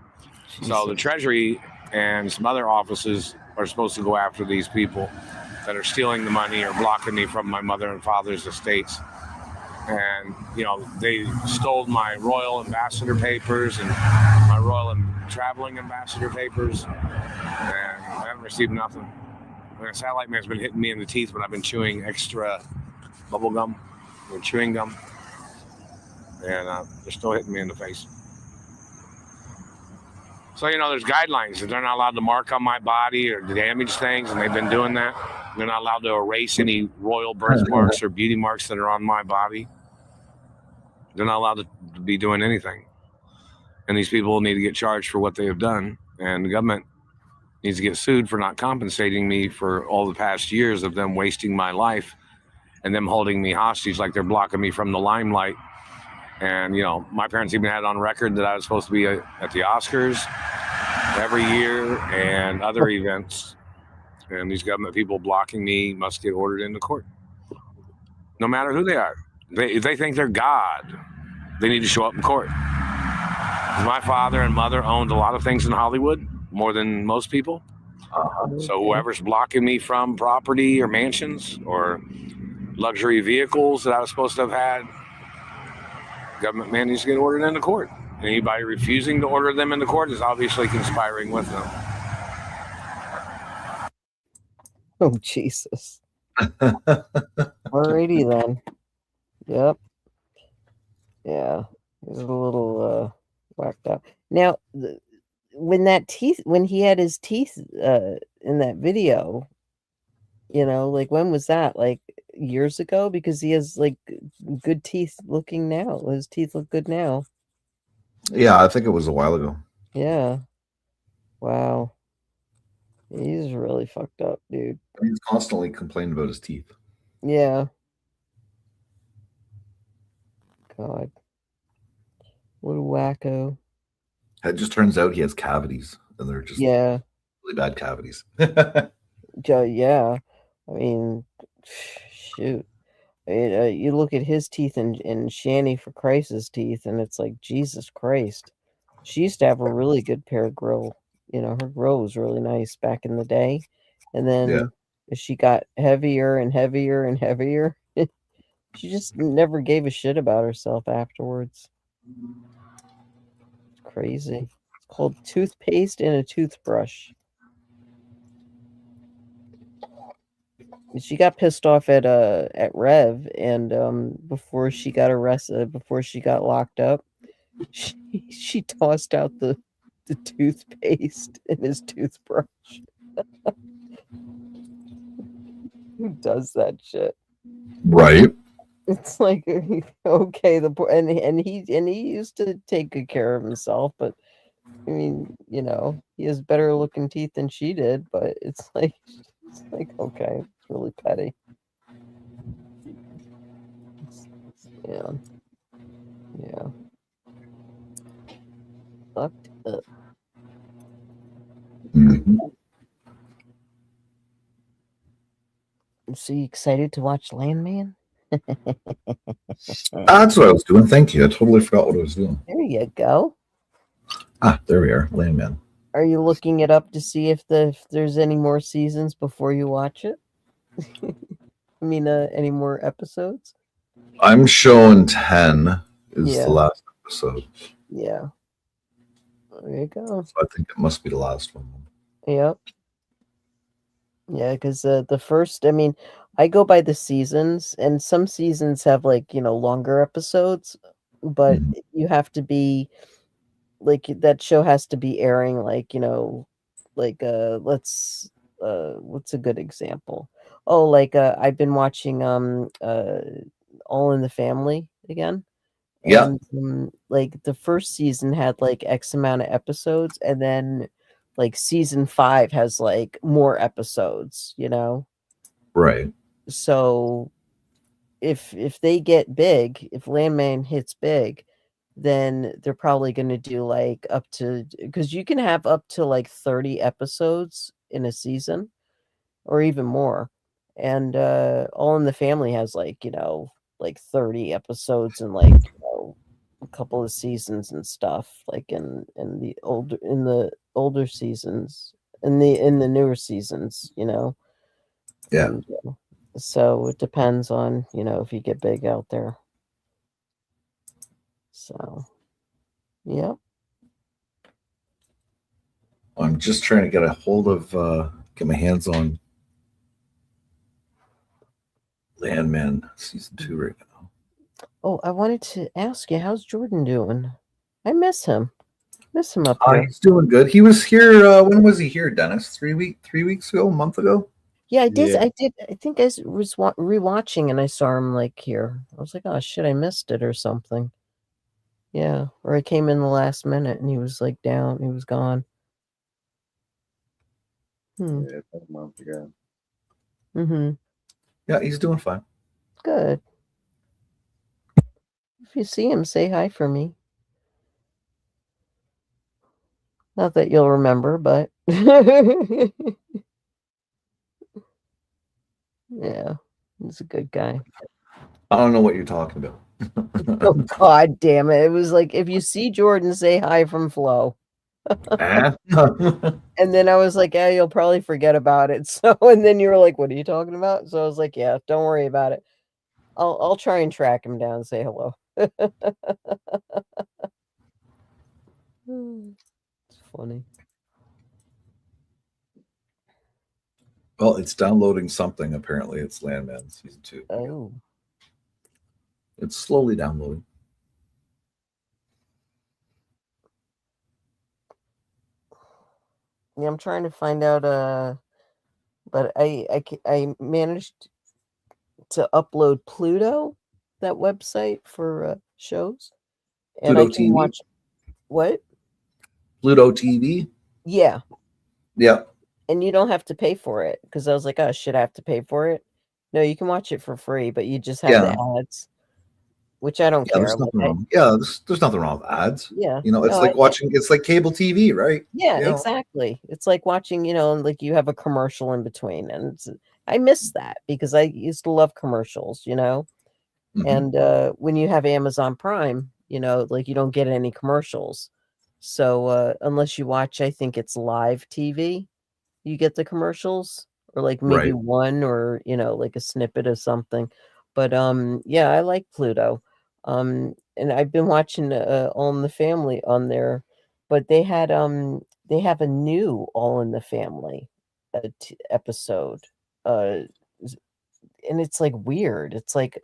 Speaker 6: So the Treasury and some other offices are supposed to go after these people that are stealing the money or blocking me from my mother and father's estates. And, they stole my royal ambassador papers and my traveling ambassador papers. And I haven't received nothing. The satellite man's been hitting me in the teeth, but I've been chewing extra bubble gum or chewing gum. And they're still hitting me in the face. So, there's guidelines that they're not allowed to mark on my body or damage things, and they've been doing that. They're not allowed to erase any royal birthmarks or beauty marks that are on my body. They're not allowed to be doing anything. And these people need to get charged for what they have done. And the government needs to get sued for not compensating me for all the past years of them wasting my life and them holding me hostage like they're blocking me from the limelight. And, my parents even had on record that I was supposed to be at the Oscars every year and other events. And these government people blocking me must get ordered into court. No matter who they are. If they think they're God, they need to show up in court. My father and mother owned a lot of things in Hollywood, more than most people. So whoever's blocking me from property or mansions or luxury vehicles that I was supposed to have had, government man needs to get ordered into court. Anybody refusing to order them into court is obviously conspiring with them.
Speaker 4: Oh, Jesus. Alrighty then. Yep. Yeah. He's a little whacked out. Now, when he had his teeth in that video, like when was that? Like years ago? Because he has like good teeth looking now. His teeth look good now.
Speaker 2: Yeah, I think it was a while ago.
Speaker 4: Yeah. Wow. He's really fucked up, dude.
Speaker 2: He's constantly complaining about his teeth.
Speaker 4: Yeah. God. What a wacko.
Speaker 2: It just turns out he has cavities, and they're just really bad cavities.
Speaker 4: Yeah. I mean, shoot. You look at his teeth and Shanny for Christ's teeth, and it's like, Jesus Christ. She used to have a really good pair of grill. Her grill was really nice back in the day. And then she got heavier and heavier and heavier. She just never gave a shit about herself afterwards. It's crazy. It's called toothpaste and a toothbrush. She got pissed off at Rev, and before she got arrested, before she got locked up, she tossed out the toothpaste in his toothbrush. Who does that shit?
Speaker 2: Right.
Speaker 4: It's like, okay, and he used to take good care of himself, but I mean, he has better looking teeth than she did, but it's like okay, it's really petty. Yeah. Fucked up.
Speaker 2: Mm-hmm.
Speaker 4: So you excited to watch Landman?
Speaker 2: That's what I was doing. Thank you. I totally forgot what I was doing.
Speaker 4: There you go.
Speaker 2: There we are. Landman.
Speaker 4: Are you looking it up to see if there's any more seasons before you watch it? I mean, any more episodes?
Speaker 2: I'm showing 10 is the last episode.
Speaker 4: Yeah. There you go.
Speaker 2: So I think it must be the last one.
Speaker 4: Yep. Yeah, because the first, I mean, I go by the seasons, and some seasons have longer episodes, but you have to be that show has to be airing what's a good example? Oh, I've been watching All in the Family again. And the first season had X amount of episodes, and then season 5 has more episodes,
Speaker 2: Right.
Speaker 4: So if they get big, if Landman hits big, then they're probably going to do up to, because you can have up to 30 episodes in a season or even more. And All in the Family has 30 episodes and a couple of seasons and stuff, in the older seasons, in the newer seasons,
Speaker 2: Yeah.
Speaker 4: And, so it depends on if you get big out there. So, yep.
Speaker 2: I'm just trying to get a hold of, get my hands on Landman season 2 right now.
Speaker 4: Oh, I wanted to ask you, how's Jordan doing? I miss him. Miss him up here.
Speaker 2: He's doing good. He was here. When was he here, Dennis? 3 weeks ago, a month ago.
Speaker 4: Yeah, I did.
Speaker 3: Yeah.
Speaker 4: I think I was rewatching and I saw him like here. I was like, oh shit, I missed it or something. Yeah, or I came in the last minute and he was like down. He was gone.
Speaker 3: Yeah, about a month ago.
Speaker 4: Mm-hmm.
Speaker 2: Yeah, he's doing fine.
Speaker 4: Good. If you see him, say hi for me. Not that you'll remember, but yeah, he's a good guy.
Speaker 2: I don't know what you're talking about.
Speaker 4: Oh God damn it. It was like, if you see Jordan, say hi from Flo.
Speaker 2: Ah.
Speaker 4: And then I was like, yeah, you'll probably forget about it. So, and then you were like, what are you talking about? So I was like, yeah, don't worry about it. I'll try and track him down and say hello. It's funny.
Speaker 2: Well, it's downloading something. Apparently, it's Landman season 2.
Speaker 4: Oh.
Speaker 2: It's slowly downloading.
Speaker 4: Yeah, I'm trying to find out. But I managed to upload Pluto, that website for shows, and
Speaker 2: Pluto
Speaker 4: I can
Speaker 2: TV?
Speaker 4: watch what?
Speaker 2: Pluto TV.
Speaker 4: Yeah,
Speaker 2: Yeah.
Speaker 4: and you don't have to pay for it because I was like, oh, should I have to pay for it? No, you can watch it for free, but you just have the ads, which I don't
Speaker 2: Yeah,
Speaker 4: care.
Speaker 2: there's
Speaker 4: Like,
Speaker 2: nothing wrong. Yeah, there's nothing wrong with ads.
Speaker 4: yeah,
Speaker 2: You know, it's
Speaker 4: no,
Speaker 2: like watching. It's like cable TV, right?
Speaker 4: yeah,
Speaker 2: You know?
Speaker 4: exactly. It's like watching, like you have a commercial in between, and I miss that because I used to love commercials,
Speaker 2: Mhm.
Speaker 4: And when you have Amazon Prime, like you don't get any commercials. So unless you watch, I think it's live TV, you get the commercials, or like maybe
Speaker 2: Right.
Speaker 4: one, or like a snippet of something. But yeah, I like Pluto. And I've been watching All in the Family on there, but they have a new All in the Family episode. Uh and it's like weird. It's like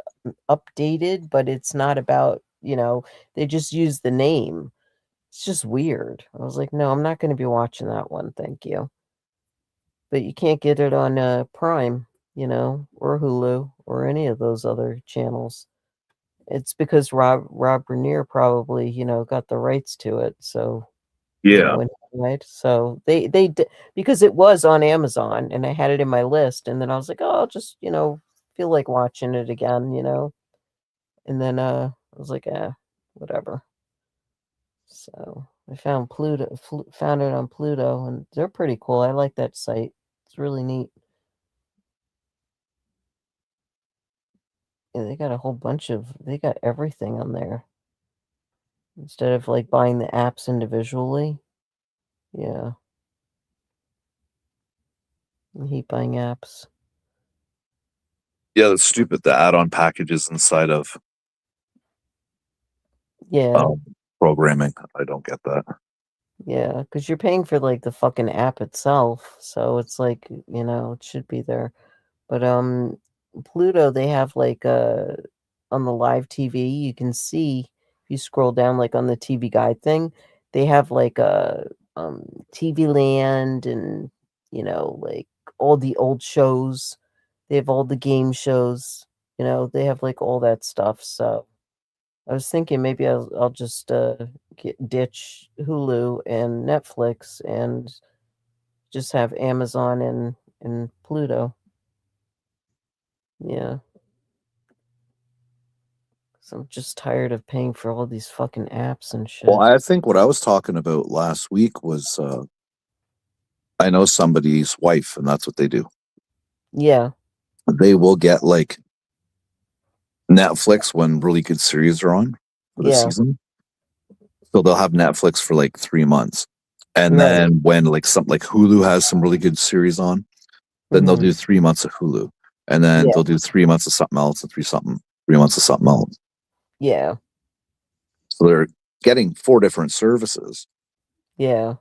Speaker 4: updated, but it's not about, they just use the name. It's just weird. I was like, no, I'm not going to be watching that one. Thank you. But you can't get it on Prime, or Hulu or any of those other channels. It's because Rob Renier probably, got the rights to it. So, right. So they because it was on Amazon and I had it in my list, and then I was like, oh, I'll just, feel like watching it again, And then I was like, whatever. So I found found it on Pluto, and they're pretty cool. I like that site. It's really neat. Yeah, they got a whole bunch they got everything on there. Instead of like buying the apps individually. Yeah. I hate buying apps.
Speaker 5: Yeah, that's stupid. The add-on packages inside of programming. I don't get that.
Speaker 4: Yeah, because you're paying for like the fucking app itself, so it's like, it should be there. But Pluto, they have like on the live TV, you can see if you scroll down like on the TV guide thing, they have like a TV Land, and like all the old shows. They have all the game shows, they have like all that stuff. So I was thinking maybe I'll just ditch Hulu and Netflix and just have Amazon and Pluto. Yeah. So I'm just tired of paying for all these fucking apps and shit.
Speaker 5: Well, I think what I was talking about last week was I know somebody's wife, and that's what they do.
Speaker 4: Yeah.
Speaker 5: They will get like Netflix when really good series are on for the season. So they'll have Netflix for like 3 months. And then when like something like Hulu has some really good series on, then they'll do 3 months of Hulu. And then they'll do 3 months of something else and 3 months of something else.
Speaker 4: Yeah.
Speaker 5: So they're getting 4 different services,
Speaker 4: Yeah.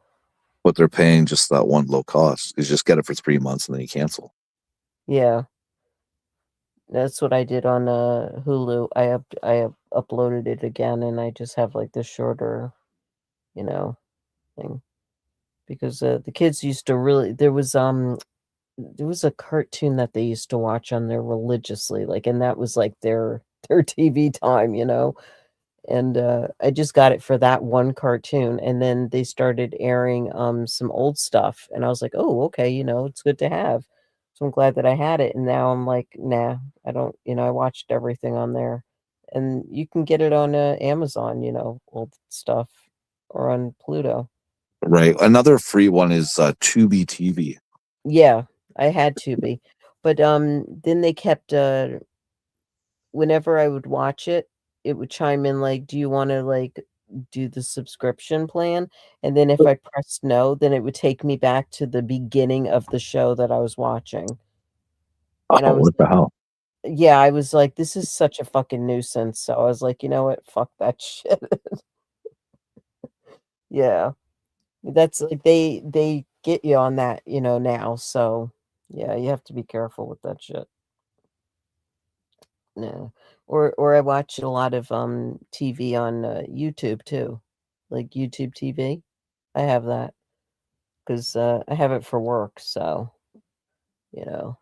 Speaker 5: but they're paying just that one low cost. You just get it for 3 months and then you cancel.
Speaker 4: Yeah. That's what I did on Hulu. I uploaded it again, and I just have like the shorter, thing, because the kids used to really. There was a cartoon that they used to watch on there religiously, like, and that was like their TV time, And I just got it for that one cartoon, and then they started airing some old stuff, and I was like, oh, okay, it's good to have. So I'm glad that I had it, and now I'm like, nah, I don't. I watched everything on there, and you can get it on Amazon, old stuff, or on Pluto.
Speaker 5: Right. Another free one is Tubi TV.
Speaker 4: Yeah, I had Tubi, but then they kept whenever I would watch it, it would chime in like, "Do you wanna, like, do the subscription plan?" And then if I pressed no, then it would take me back to the beginning of the show that I was watching. And I
Speaker 5: Oh,
Speaker 4: was
Speaker 5: what the hell?
Speaker 4: yeah, I was like, "This is such a fucking nuisance." So I was like, "You know what? Fuck that shit." Yeah. That's like they get you on that, now, so, yeah, you have to be careful with that shit. No. Or I watch a lot of, TV on, YouTube too, like YouTube TV. I have that 'cause, I have it for work, so, you know.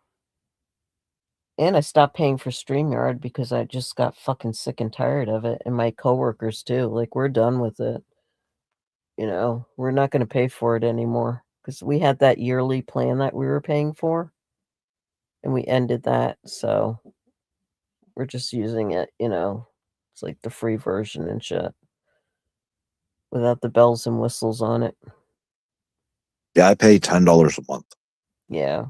Speaker 4: And I stopped paying for StreamYard because I just got fucking sick and tired of it, and my coworkers too, like, we're done with it. We're not gonna pay for it anymore because we had that yearly plan that we were paying for, and we ended that, so we're just using it. It's like the free version and shit. Without the bells and whistles on it.
Speaker 5: Yeah, I pay $10 a month.
Speaker 4: Yeah.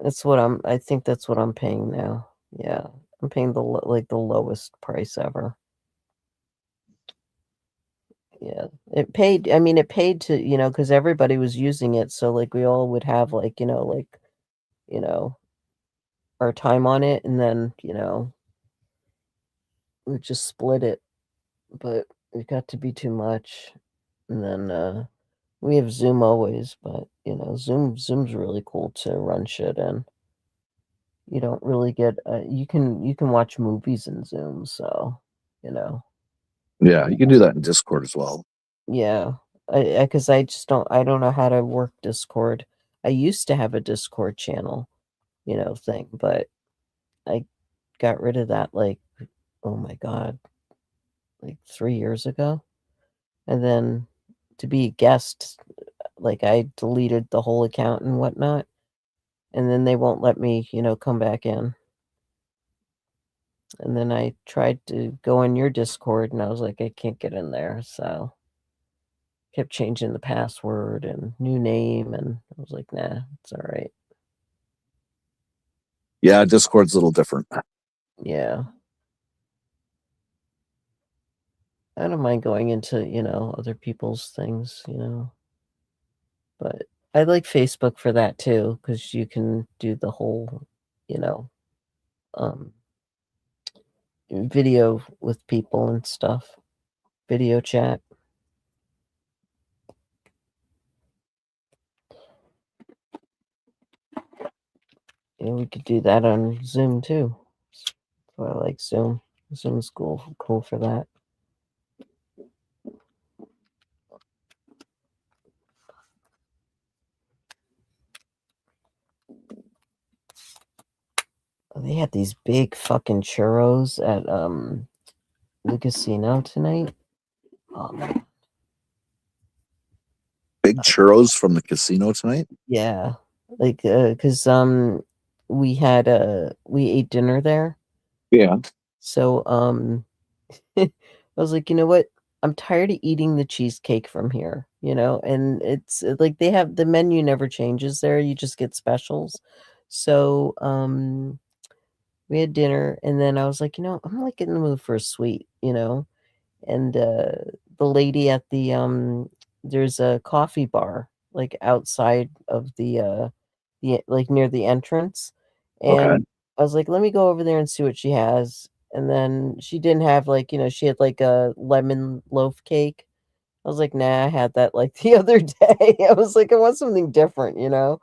Speaker 4: I think that's what I'm paying now. Yeah. I'm paying the lowest price ever. Yeah. It paid to, because everybody was using it, so, like, we all would have, like, you know, our time on it, and then, we just split it, but it got to be too much. And then, we have Zoom always, but, Zoom's really cool to run shit in. You don't really get, you can watch movies in Zoom, so, you know.
Speaker 5: Yeah, you can do that in Discord as well.
Speaker 4: Yeah. Because I don't know how to work Discord. I used to have a Discord channel, thing, but I got rid of that, like, oh my god, like 3 years ago. And then to be a guest, like, I deleted the whole account and whatnot, and then they won't let me, come back in. And then I tried to go on your Discord, and I was like, I can't get in there, so kept changing the password and new name, and I was like, nah, it's all right.
Speaker 5: Yeah, Discord's a little different.
Speaker 4: Yeah. I don't mind going into, other people's things, but I like Facebook for that too, because you can do the whole, you know, um, video with people and stuff, video chat. Yeah, we could do that on Zoom too. So I like Zoom. Zoom's cool for that. Oh, they had these big fucking churros at the casino tonight. Oh man.
Speaker 5: Big churros from the casino tonight?
Speaker 4: Yeah. Like cuz we ate dinner there.
Speaker 5: Yeah.
Speaker 4: So I was like, you know what? I'm tired of eating the cheesecake from here, and it's like they have the menu never changes there. You just get specials. So we had dinner, and then I was like, I'm like in the mood for a sweet, and the lady at there's a coffee bar like outside of the like near the entrance,
Speaker 5: Okay.
Speaker 4: and I was like, let me go over there and see what she has. And then she didn't have like, she had like a lemon loaf cake. I was like, nah, I had that like the other day. I was like, I want something different. So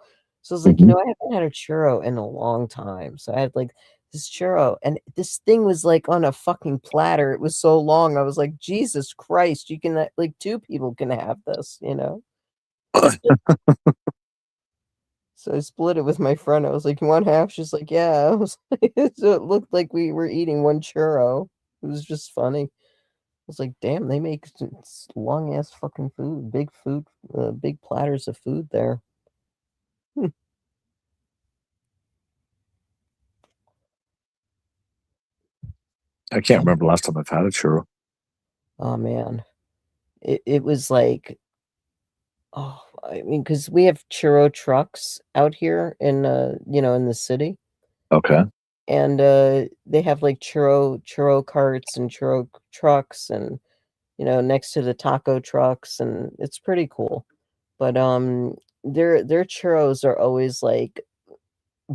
Speaker 4: I was like,
Speaker 5: Mhm.
Speaker 4: I haven't had a churro in a long time. So I had like this churro, and this thing was like on a fucking platter. It was so long. I was like, Jesus Christ, you can like 2 people can have this. So I split it with my friend. I was like, "You want half?" She's like, "Yeah." I was like, so it looked like we were eating one churro. It was just funny. I was like, "Damn, they make long ass fucking food, big platters of food there." Hmm.
Speaker 5: I can't remember the last time I've had a churro.
Speaker 4: Oh man, it was like, oh, I mean, because we have churro trucks out here in the city,
Speaker 5: Okay.
Speaker 4: and they have like churro carts and churro trucks, and next to the taco trucks, and it's pretty cool. But their churros are always like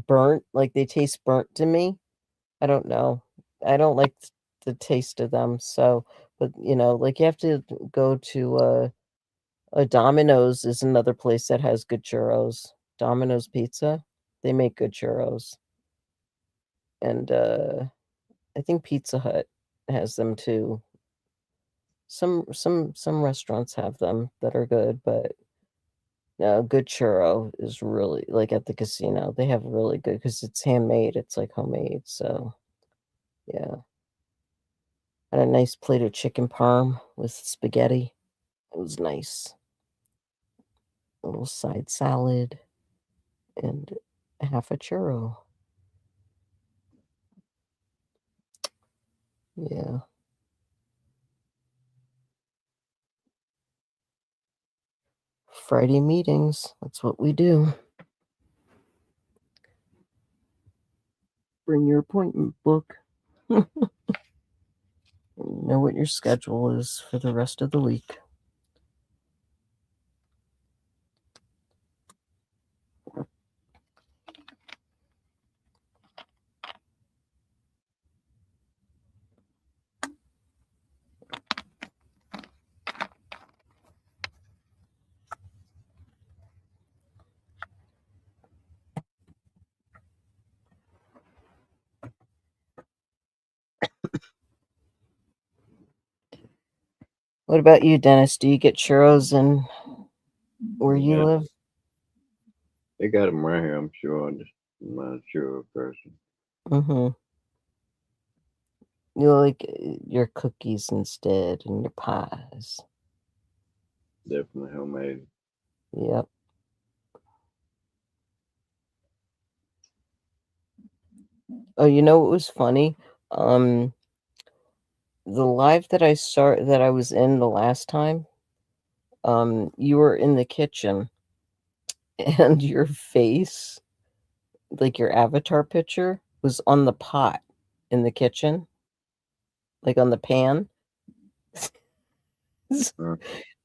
Speaker 4: burnt, like they taste burnt to me. I don't know. I don't like the taste of them. So, but like you have to go to a Domino's is another place that has good churros. Domino's Pizza, they make good churros. And I think Pizza Hut has them too. Some restaurants have them that are good, but good churro is really like at the casino. They have really good because it's handmade. It's like homemade. So yeah, and a nice plate of chicken parm with spaghetti. It was nice. A little side salad and half a churro. Yeah. Friday meetings. That's what we do. Bring your appointment book. Know what your schedule is for the rest of the week. What about you, Dennis? Do you get churros in where you
Speaker 3: Yeah,
Speaker 4: live?
Speaker 3: they got them right here. I'm sure. I'm not a sure person.
Speaker 4: Mm-hmm. You like your cookies instead and your pies.
Speaker 3: Definitely homemade.
Speaker 4: Yep. Oh, you know what was funny? Um, the live that I was in the last time, you were in the kitchen and your face, like your avatar picture, was on the pot in the kitchen, like on the pan.
Speaker 3: Huh?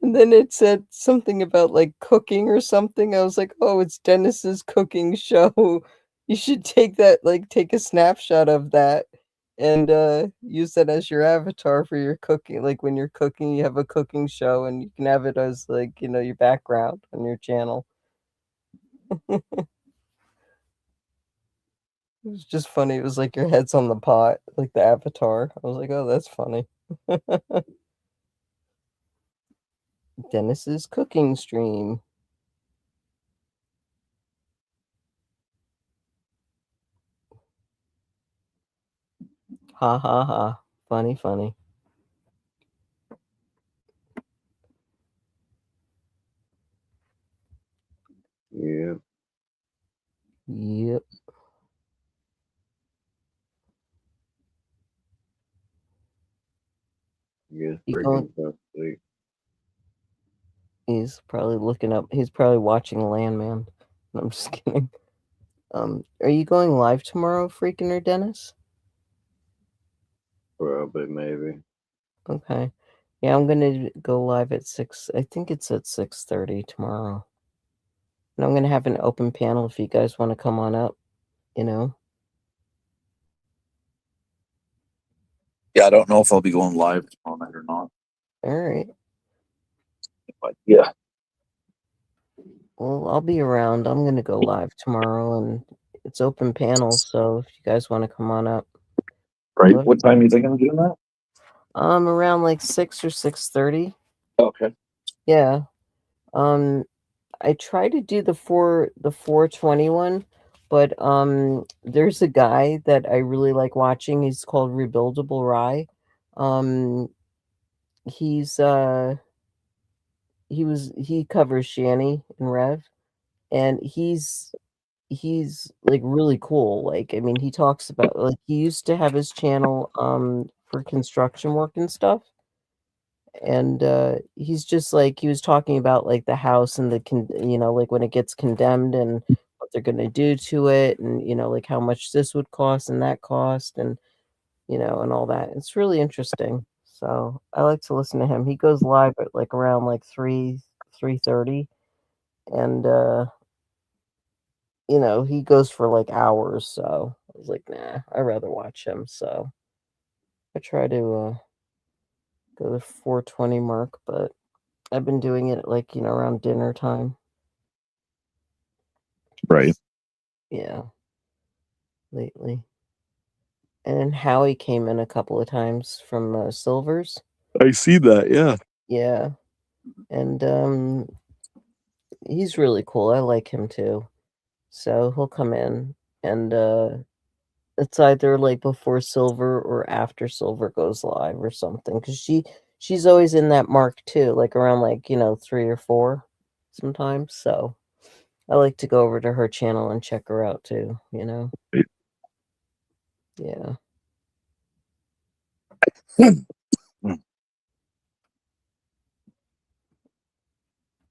Speaker 4: And then it said something about like cooking or something. I was like, oh, it's Dennis's cooking show. You should take a snapshot of that and use that as your avatar for your cooking. Like when you're cooking, you have a cooking show and you can have it as like, your background on your channel. It was just funny. It was like your head's on the pot, like the avatar. I was like, oh, that's funny. Dennis's cooking stream. Ha ha ha. Funny, funny.
Speaker 3: Yeah.
Speaker 4: Yep.
Speaker 3: I guess
Speaker 4: You going?
Speaker 3: Freakin probably.
Speaker 4: He's probably looking up. He's probably watching Landman. No, I'm just kidding. Are you going live tomorrow, Freakin' or Dennis?
Speaker 3: Probably, maybe.
Speaker 4: Okay. Yeah, I'm gonna go live at 6. I think it's at 6:30 tomorrow. And I'm gonna have an open panel if you guys want to come on up. You know.
Speaker 5: Yeah, I don't know if I'll be going live on it or not.
Speaker 10: All right.
Speaker 5: But yeah.
Speaker 10: Well, I'll be around. I'm gonna go live tomorrow, and it's open panel, so if you guys want to come on up.
Speaker 5: Right. What time are you thinking of doing that?
Speaker 10: Around like 6 or 6:30.
Speaker 5: Okay.
Speaker 10: Yeah. I try to do the 421, but there's a guy that I really like watching. He's called Rebuildable Rye. He's he covers Shanny and Rev, and he's like really cool. Like, I mean, he talks about, like, he used to have his channel for construction work and stuff, and he's just like, he was talking about like the house and like when it gets condemned and what they're going to do to it, and like how much this would cost and that cost, and and all that. It's really interesting, so I like to listen to him. He goes live at like around like 3:30, and he goes for like hours, so I was like, nah, I'd rather watch him. So I try to go to 420 mark, but I've been doing it like, around dinner time.
Speaker 5: Right.
Speaker 10: Yeah. Lately. And then Howie came in a couple of times from Silvers.
Speaker 5: I see that, yeah.
Speaker 10: Yeah. And he's really cool. I like him too. So he'll come in, and it's either like before Silver or after Silver goes live or something, because she's always in that mark too, like around like 3 or 4 sometimes. So I like to go over to her channel and check her out too. Yeah. A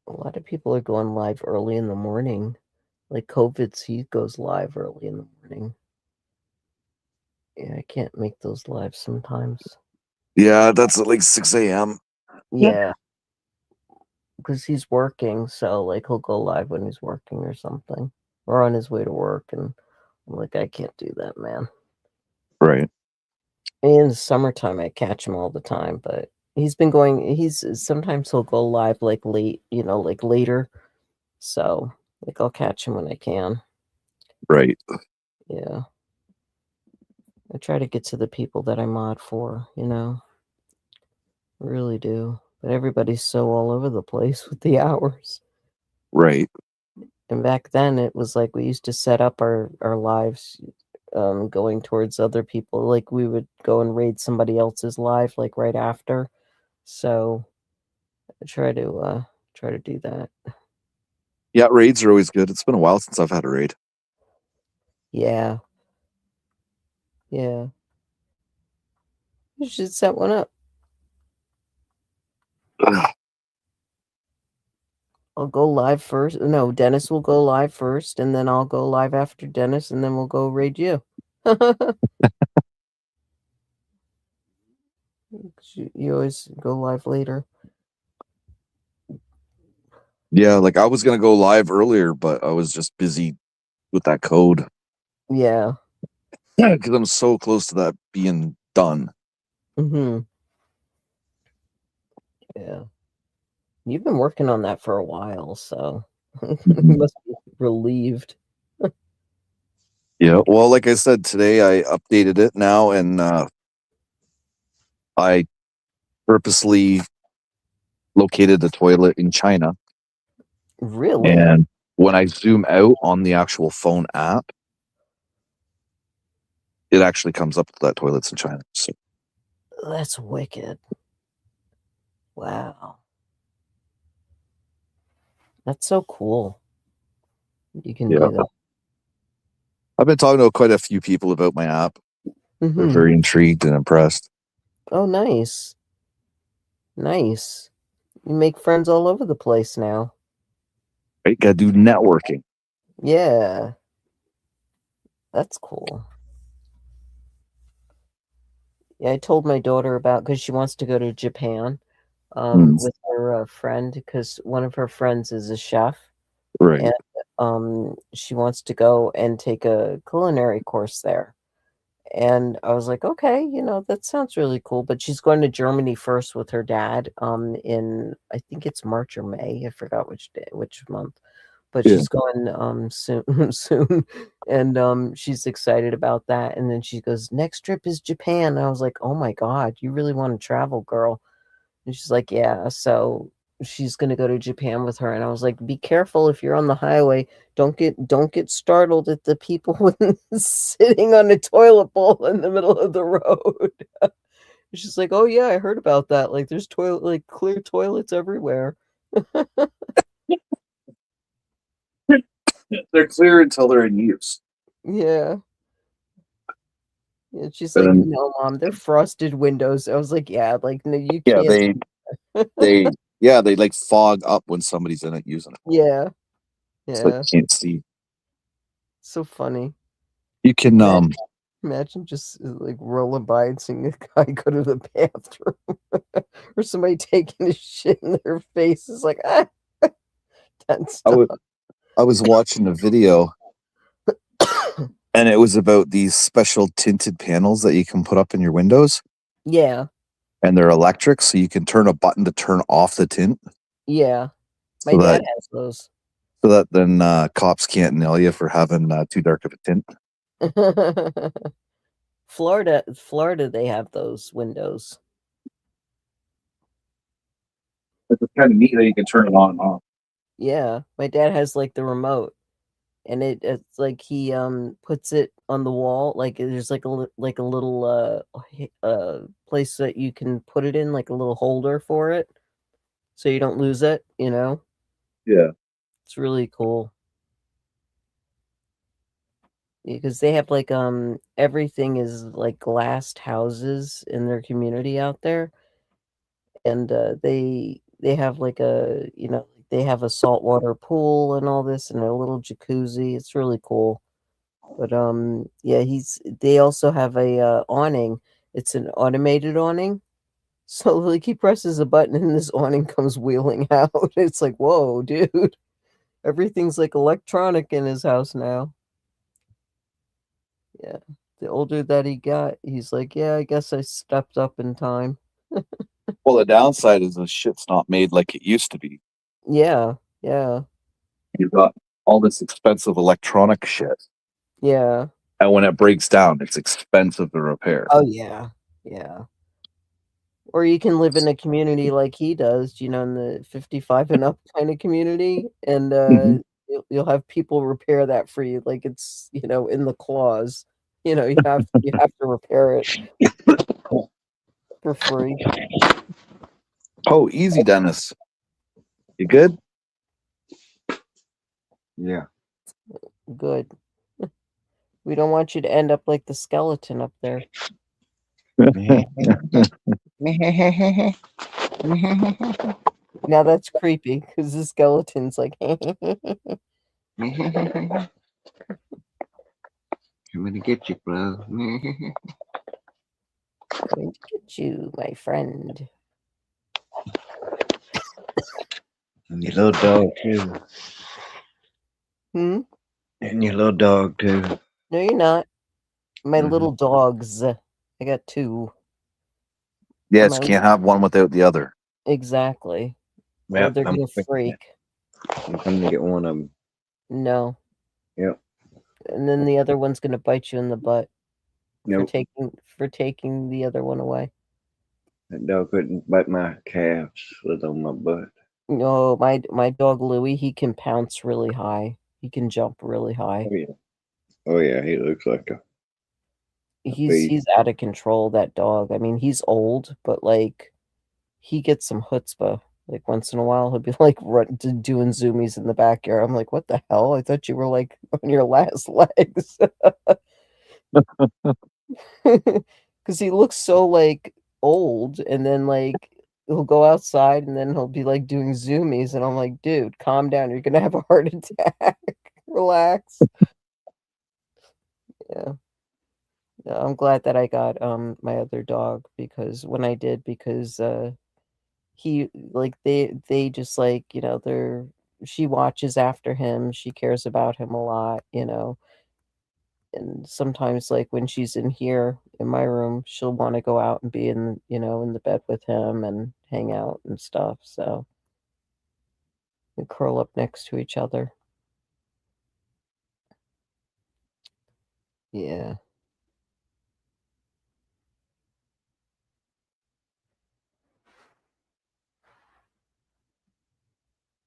Speaker 10: lot of people are going live early in the morning. Like COVID's, he goes live early in the morning. Yeah, I can't make those lives sometimes.
Speaker 5: Yeah, that's at like 6 a.m.
Speaker 10: Yeah. Because he's working, so like he'll go live when he's working or something, or on his way to work, and I'm like, I can't do that, man.
Speaker 5: Right.
Speaker 10: In the summertime, I catch him all the time, but sometimes he'll go live like late, like later. So like I'll catch him when I can.
Speaker 5: Right.
Speaker 10: Yeah. I try to get to the people that I mod for, I really do. But everybody's so all over the place with the hours.
Speaker 5: Right.
Speaker 10: And back then it was like we used to set up our lives going towards other people. Like we would go and raid somebody else's live like right after. So I try to do that.
Speaker 5: Yeah, raids are always good. It's been a while since I've had a raid.
Speaker 10: Yeah. Yeah. You should set one up. I'll go live first. No, Dennis will go live first, and then I'll go live after Dennis, and then we'll go raid you. You always go live later.
Speaker 5: Yeah, like I was gonna go live earlier, but I was just busy with that code.
Speaker 10: Yeah.
Speaker 5: Yeah, because I'm so close to that being done.
Speaker 10: Mm-hmm. Yeah. You've been working on that for a while, so you must be relieved.
Speaker 5: Yeah. Well, like I said, today I updated it now, and I purposely located the toilet in China.
Speaker 10: Really?
Speaker 5: And when I zoom out on the actual phone app, it actually comes up that toilet's in China. So
Speaker 10: That's wicked. Wow. That's so cool. You can do that.
Speaker 5: I've been talking to quite a few people about my app.
Speaker 10: Mm-hmm.
Speaker 5: They're very intrigued and impressed.
Speaker 10: Oh, nice. Nice. You make friends all over the place now.
Speaker 5: Right? Gotta do networking.
Speaker 10: Yeah. That's cool. Yeah, I told my daughter about, because she wants to go to Japan with her friend, because one of her friends is a chef.
Speaker 5: Right.
Speaker 10: And she wants to go and take a culinary course there. And I was like, okay, that sounds really cool. But she's going to Germany first with her dad, in I think it's March or May. I forgot which month. But
Speaker 5: Yeah.
Speaker 10: she's going soon soon. And she's excited about that. And then she goes, next trip is Japan. And I was like, oh my God, you really want to travel, girl? And she's like, yeah. So she's gonna go to Japan with her. And I was like, be careful if you're on the highway. Don't get startled at the people sitting on a toilet bowl in the middle of the road. She's like, oh yeah, I heard about that. Like there's clear toilets everywhere.
Speaker 5: They're clear until they're in use.
Speaker 10: Yeah. And she's
Speaker 5: And
Speaker 10: like,
Speaker 5: then,
Speaker 10: no, Mom, they're frosted windows. I was like, yeah, like no, you
Speaker 5: yeah,
Speaker 10: can't.
Speaker 5: they like fog up when somebody's in it using it.
Speaker 10: Yeah.
Speaker 5: So you
Speaker 10: Yeah.
Speaker 5: can't see.
Speaker 10: So funny.
Speaker 5: You can
Speaker 10: Imagine just like rolling by and seeing a guy go to the bathroom or somebody taking a shit in their face. Is like, that's
Speaker 5: I was watching a video and it was about these special tinted panels that you can put up in your windows.
Speaker 10: Yeah.
Speaker 5: And they're electric, so you can turn a button to turn off the tint.
Speaker 10: Yeah. My
Speaker 5: So
Speaker 10: dad has those.
Speaker 5: So that then cops can't nail you for having too dark of a tint.
Speaker 10: Florida, they have those windows.
Speaker 5: It's kind of neat that you can turn it on and off.
Speaker 10: Yeah, my dad has like the remote, and it's like he puts it on the wall. Like there's like a little place that you can put it in, like a little holder for it, so you don't lose it.
Speaker 5: Yeah,
Speaker 10: it's really cool. Because they have like everything is like glassed houses in their community out there, and they have like they have a saltwater pool and all this and a little jacuzzi. It's really cool. But yeah, they also have a awning. It's an automated awning. So like he presses a button and this awning comes wheeling out. It's like, whoa, dude. Everything's like electronic in his house now. Yeah. The older that he got, he's like, yeah, I guess I stepped up in time.
Speaker 5: Well, the downside is the shit's not made like it used to be.
Speaker 10: Yeah. Yeah.
Speaker 5: You've got all this expensive electronic shit.
Speaker 10: Yeah.
Speaker 5: And when it breaks down, it's expensive to repair.
Speaker 10: Oh yeah. Yeah. Or you can live in a community like he does, in the 55 and up kind of community, and you'll have people repair that for you, like it's in the clause. You have to repair it for free.
Speaker 5: Oh, easy, Dennis. You good?
Speaker 3: Yeah.
Speaker 10: Good. We don't want you to end up like the skeleton up there. Now that's creepy because the skeleton's like.
Speaker 3: I'm gonna get you, bro.
Speaker 10: Going to get you, my friend.
Speaker 3: And your little dog too.
Speaker 10: Hmm?
Speaker 3: And your little dog too.
Speaker 10: No, you're not. My little dogs. I got two.
Speaker 5: Yes, can't have one without the other.
Speaker 10: Exactly. Or
Speaker 3: Yep,
Speaker 10: they're gonna freak.
Speaker 3: I'm coming to get one of them.
Speaker 10: No.
Speaker 3: Yep.
Speaker 10: And then the other one's gonna bite you in the butt
Speaker 3: Nope.
Speaker 10: for taking the other one away.
Speaker 3: That dog couldn't bite my calves with on my butt.
Speaker 10: No, my dog Louie, he can pounce really high. He can jump really high.
Speaker 3: Oh yeah. Oh yeah, he looks like a beast.
Speaker 10: He's out of control, that dog. I mean, he's old, but like he gets some chutzpah. Like once in a while, he'll be like doing zoomies in the backyard. I'm like, what the hell? I thought you were like on your last legs. Because he looks so like old, and then like he'll go outside and then he'll be like doing zoomies, and I'm like, dude, calm down. You're gonna have a heart attack. Relax. Yeah. Yeah, I'm glad that I got my other dog because when I did, because he like they just like she watches after him, she cares about him a lot, and sometimes, like, when she's in here in my room, she'll want to go out and be in, in the bed with him and hang out and stuff. So we curl up next to each other. Yeah.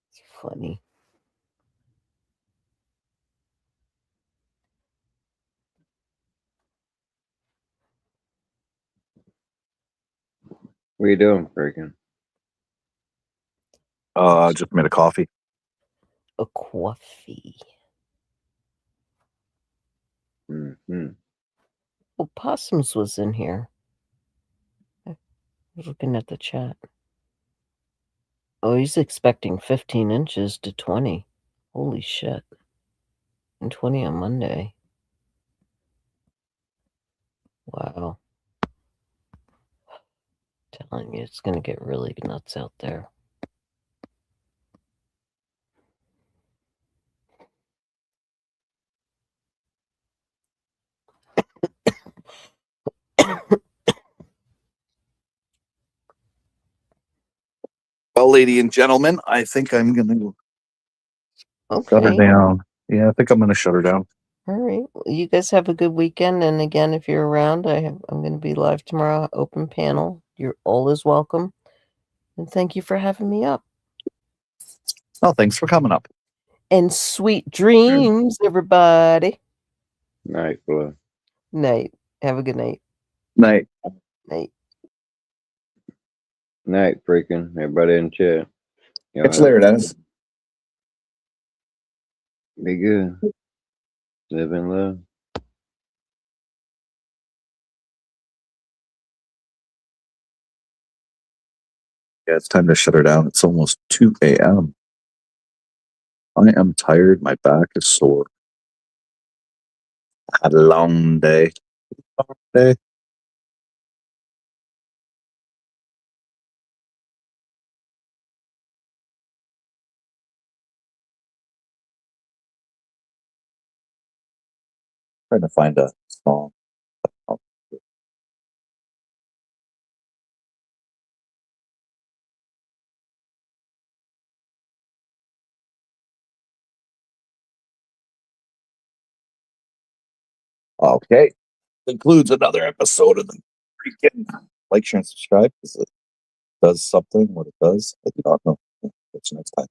Speaker 10: It's funny.
Speaker 3: What are you doing, Freakin?
Speaker 5: Just made a coffee.
Speaker 10: A coffee.
Speaker 3: Mm-hmm.
Speaker 10: Oh, Possums was in here. I was looking at the chat. Oh, he's expecting 15 inches to 20. Holy shit. And 20 on Monday. Wow. Telling you, it's going to get really nuts out there.
Speaker 5: Well, ladies and gentlemen, I think I'm going to shut her
Speaker 10: Okay.
Speaker 5: down. Yeah, I think I'm going to shut her down.
Speaker 10: All right. Well, you guys have a good weekend. And again, if you're around, I'm going to be live tomorrow, open panel. You're always welcome. And thank you for having me up.
Speaker 5: Oh, thanks for coming up.
Speaker 10: And sweet dreams, everybody.
Speaker 3: Night, Blue.
Speaker 10: Night. Have a good night.
Speaker 5: Night.
Speaker 10: Night.
Speaker 3: Night, Freakin. Everybody in chat.
Speaker 5: Catch you later, Dennis.
Speaker 3: Be good. Live in love.
Speaker 5: Yeah, it's time to shut her down. It's almost 2 a.m. I am tired. My back is sore. I had a long day. Trying to find a song. Okay. Concludes another episode of the Freakin. Like, share, and subscribe because it does something. What it does, I do not know. Catch you next time.